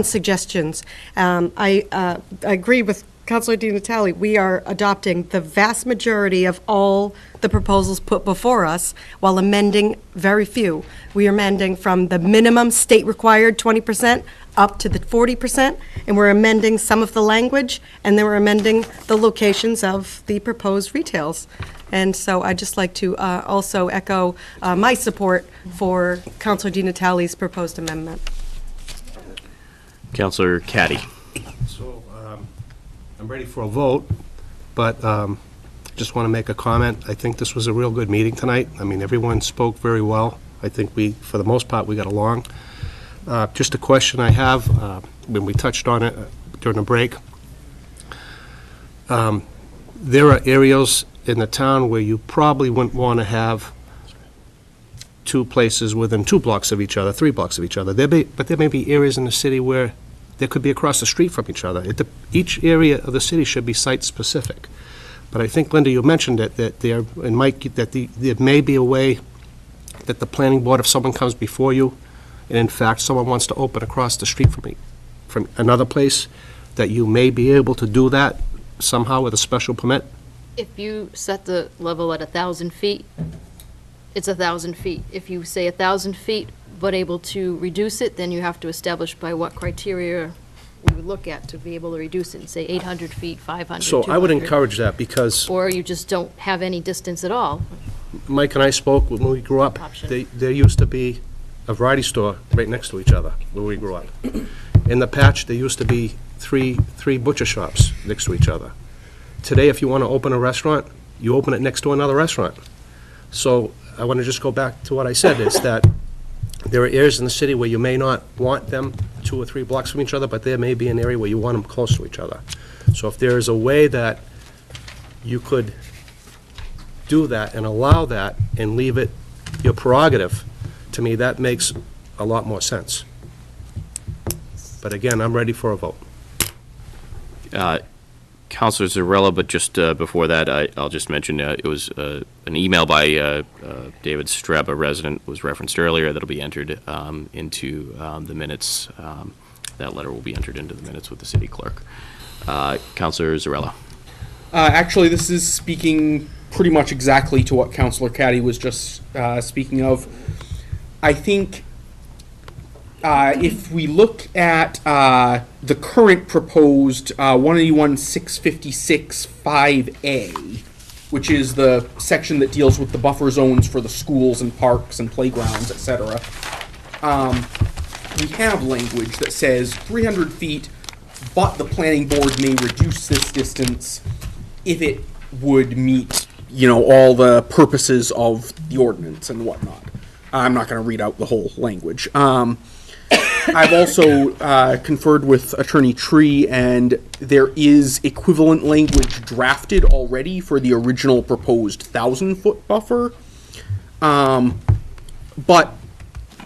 suggestions. I agree with Councilor Di Natale. We are adopting the vast majority of all the proposals put before us while amending very few. We are amending from the minimum state-required 20% up to the 40%, and we're amending some of the language, and then we're amending the locations of the proposed retails. And so I'd just like to also echo my support for Councilor Di Natale's proposed amendment. Counselor Caddy? So, I'm ready for a vote, but just want to make a comment. I think this was a real good meeting tonight. I mean, everyone spoke very well. I think for the most part, we got along. Just a question I have, when we touched on it during the break. There are areas in the town where you probably wouldn't want to have 2 places within 2 blocks of each other, 3 blocks of each other. But there may be areas in the city where they could be across the street from each other. Each area of the city should be site-specific. But I think, Linda, you mentioned it, and Mike, that there may be a way that the planning board, if someone comes before you, and in fact, someone wants to open across the street from another place, that you may be able to do that somehow with a special permit? If you set the level at 1,000 feet, it's 1,000 feet. If you say 1,000 feet, but able to reduce it, then you have to establish by what criteria we would look at to be able to reduce it, and say 800 feet, 500, So I would 200. encourage that, because Or you just don't have any distance at all. Mike and I spoke when we grew up. Option. There used to be a variety store right next to each other where we grew up. In the patch, there used to be three butcher shops next to each other. Today, if you want to open a restaurant, you open it next to another restaurant. So I want to just go back to what I said, is that there are areas in the city where you may not want them 2 or 3 blocks from each other, but there may be an area where you want them close to each other. So if there is a way that you could do that and allow that and leave it your prerogative, to me, that makes a lot more sense. But again, I'm ready for a vote. Counselor Zarella, but just before that, I'll just mention it was an email by David Streb, a resident, was referenced earlier, that'll be entered into the minutes. That letter will be entered into the minutes with the city clerk. Counselor Zarella. Actually, this is speaking pretty much exactly to what Councillor Caddy was just speaking of. I think if we look at the current proposed 181-656-5A, which is the section that deals with the buffer zones for the schools and parks and playgrounds, etc., we have language that says 300 feet, but the planning board may reduce this distance if it would meet, all the purposes of the ordinance and whatnot. I'm not going to read out the whole language. I've also conferred with Attorney Tree, and there is equivalent language drafted already for the original proposed 1,000-foot buffer. But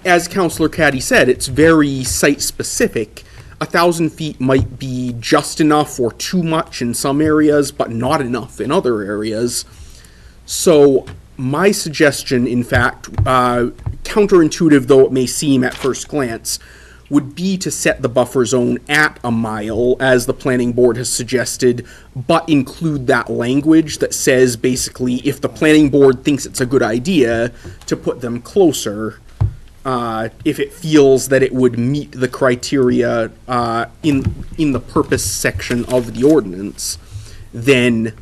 as Councillor Caddy said, it's very site-specific. 1,000 feet might be just enough or too much in some areas, but not enough in other areas. So my suggestion, in fact, counterintuitive though it may seem at first glance, would be to set the buffer zone at a mile, as the planning board has suggested, but include that language that says basically if the planning board thinks it's a good idea to put them closer, if it feels that it would meet the criteria in the purpose section of the ordinance, then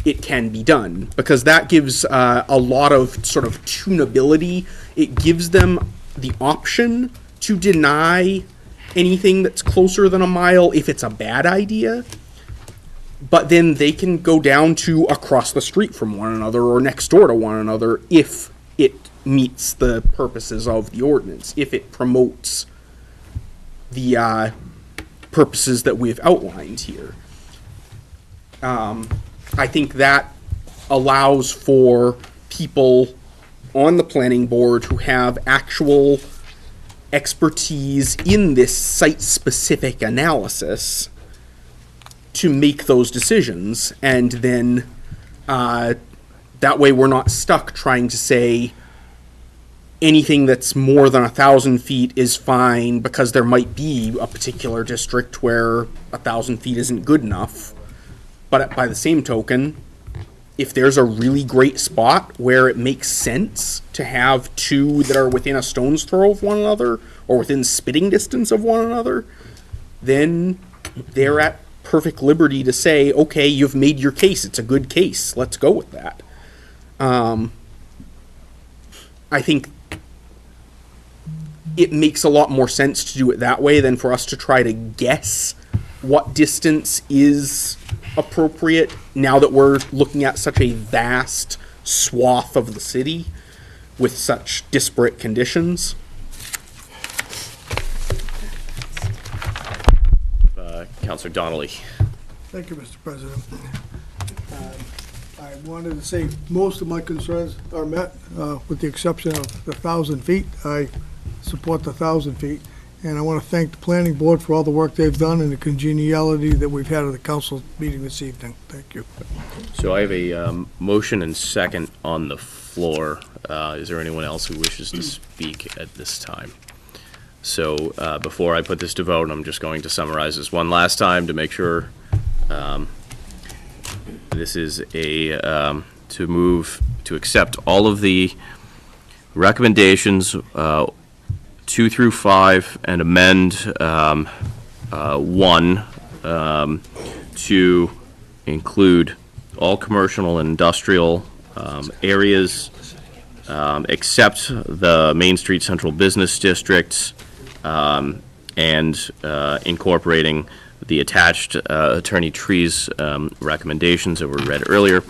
it can be done, because that gives a lot of sort of tunability. It gives them the option to deny anything that's closer than a mile if it's a bad idea, but then they can go down to across the street from one another or next door to one another if it meets the purposes of the ordinance, if it promotes the purposes that we've outlined here. I think that allows for people on the planning board who have actual expertise in this site-specific analysis to make those decisions, and then that way we're not stuck trying to say anything that's more than 1,000 feet is fine, because there might be a particular district where 1,000 feet isn't good enough. But by the same token, if there's a really great spot where it makes sense to have two that are within a stone's throw of one another, or within spitting distance of one another, then they're at perfect liberty to say, okay, you've made your case, it's a good case, let's go with that. I think it makes a lot more sense to do it that way than for us to try to guess what distance is appropriate now that we're looking at such a vast swath of the city with such disparate conditions. Councillor Donnelly. Thank you, Mr. President. I wanted to say most of my concerns are met, with the exception of the 1,000 feet. I support the 1,000 feet, and I want to thank the planning board for all the work they've done and the congeniality that we've had at the council meeting this evening. Thank you. So I have a motion and second on the floor. Is there anyone else who wishes to speak at this time? So before I put this to vote, I'm just going to summarize this one last time to make sure. This is to move to accept all of the recommendations 2 through 5 and amend 1 to include all commercial and industrial areas except the Main Street Central Business Districts, and incorporating the attached Attorney Tree's recommendations that were read earlier,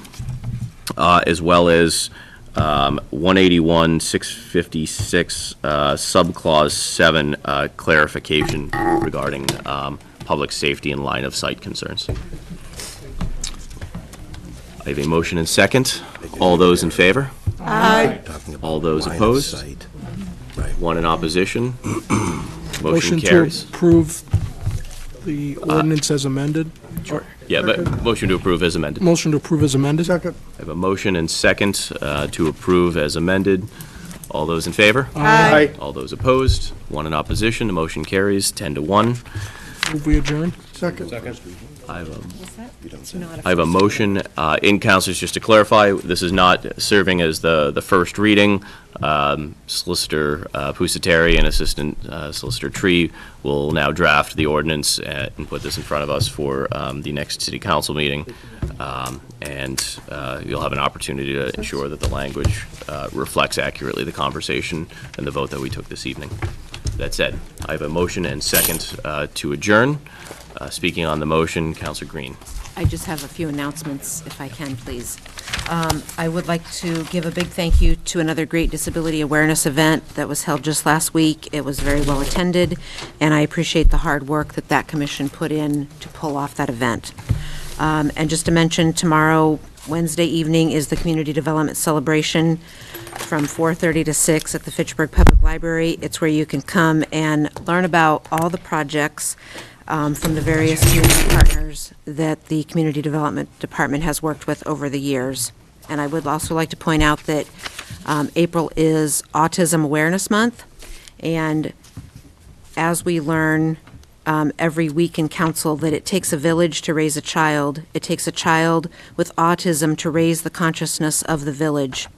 as well as 181-656 subclause 7 clarification regarding public safety and line of sight concerns. I have a motion and second. All those in favor? Aye. All those opposed? One in opposition? Motion to carries. approve the ordinance as amended. Sure. Yeah, but motion to approve as amended. Motion to approve as amended. Second. I have a motion and second to approve as amended. All those in favor? Aye. All those opposed? One in opposition. The motion carries 10-1. Move we adjourn. Second. I have you don't say. I have a motion, in councilors, just to clarify, this is not serving as the first reading. Solicitor Pusateri and Assistant Solicitor Tree will now draft the ordinance and put this in front of us for the next city council meeting. And you'll have an opportunity to ensure that the language reflects accurately the conversation and the vote that we took this evening. That said, I have a motion and second to adjourn. Speaking on the motion, Councilor Green. I just have a few announcements, if I can, please. I would like to give a big thank you to another great disability awareness event that was held just last week. It was very well attended, and I appreciate the hard work that that commission put in to pull off that event. And just to mention, tomorrow, Wednesday evening, is the Community Development Celebration from 4:30 to 6 at the Fitchburg Public Library. It's where you can come and learn about all the projects from the various community partners that the Community Development Department has worked with over the years. And I would also like to point out that April is Autism Awareness Month, and as we learn every week in council that it takes a village to raise a child, it takes a child with autism to raise the consciousness of the village.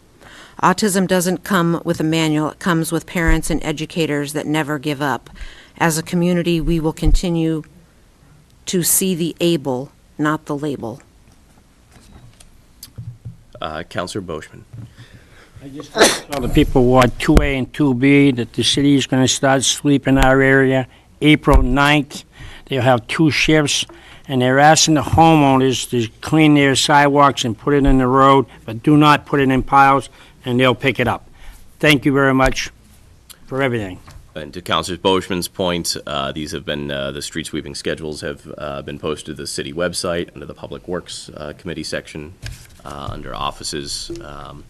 Autism doesn't come with a manual, it comes with parents and educators that never give up. As a community, we will continue to see the able, not the label. Councilor Boschman. I just want to tell the people Ward 2A and 2B that the city is going to start sweep in our area April 9th. They'll have 2 shifts, and they're asking the homeowners to clean their sidewalks and put it in the road, but do not put it in piles, and they'll pick it up. Thank you very much for everything. And to Councilor Boschman's point, these have been, the street sweeping schedules have been posted to the city website under the Public Works Committee section, under offices on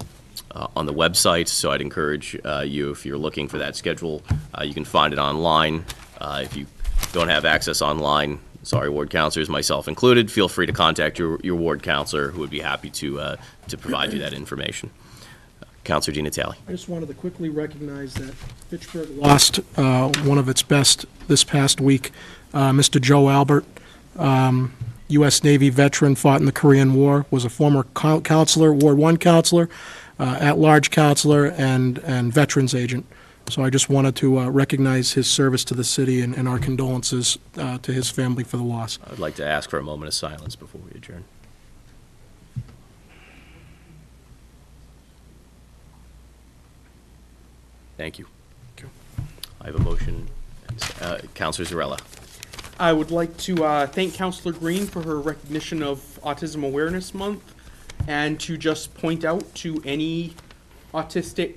the website. So I'd encourage you, if you're looking for that schedule, you can find it online. If you don't have access online, sorry, ward councilors, myself included, feel free to contact your ward councilor, who would be happy to provide you that information. Councilor Di Natale. I just wanted to quickly recognize that Fitchburg lost one of its best this past week. Mr. Joe Albert, U.S. Navy veteran, fought in the Korean War, was a former counselor, Ward 1 counselor, at-large counselor, and veterans agent. So I just wanted to recognize his service to the city and our condolences to his family for the loss. I'd like to ask for a moment of silence before we adjourn. Thank you. I have a motion. Councilor Zarella. I would like to thank Councilor Green for her recognition of Autism Awareness Month, and to just point out to any autistic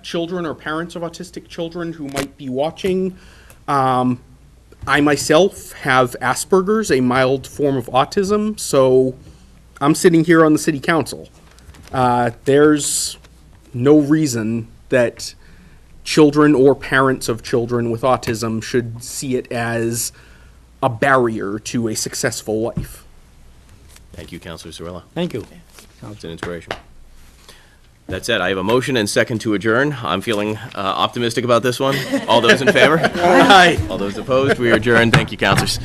children or parents of autistic children who might be watching, I myself have Asperger's, a mild form of autism, so I'm sitting here on the city council. There's no reason that children or parents of children with autism should see it as a barrier to a successful life. Thank you, Councilor Zarella. Thank you. It's an inspiration. That said, I have a motion and second to adjourn. I'm feeling optimistic about this one. All those in favor? Aye. All those opposed? We are adjourned. Thank you, councilors.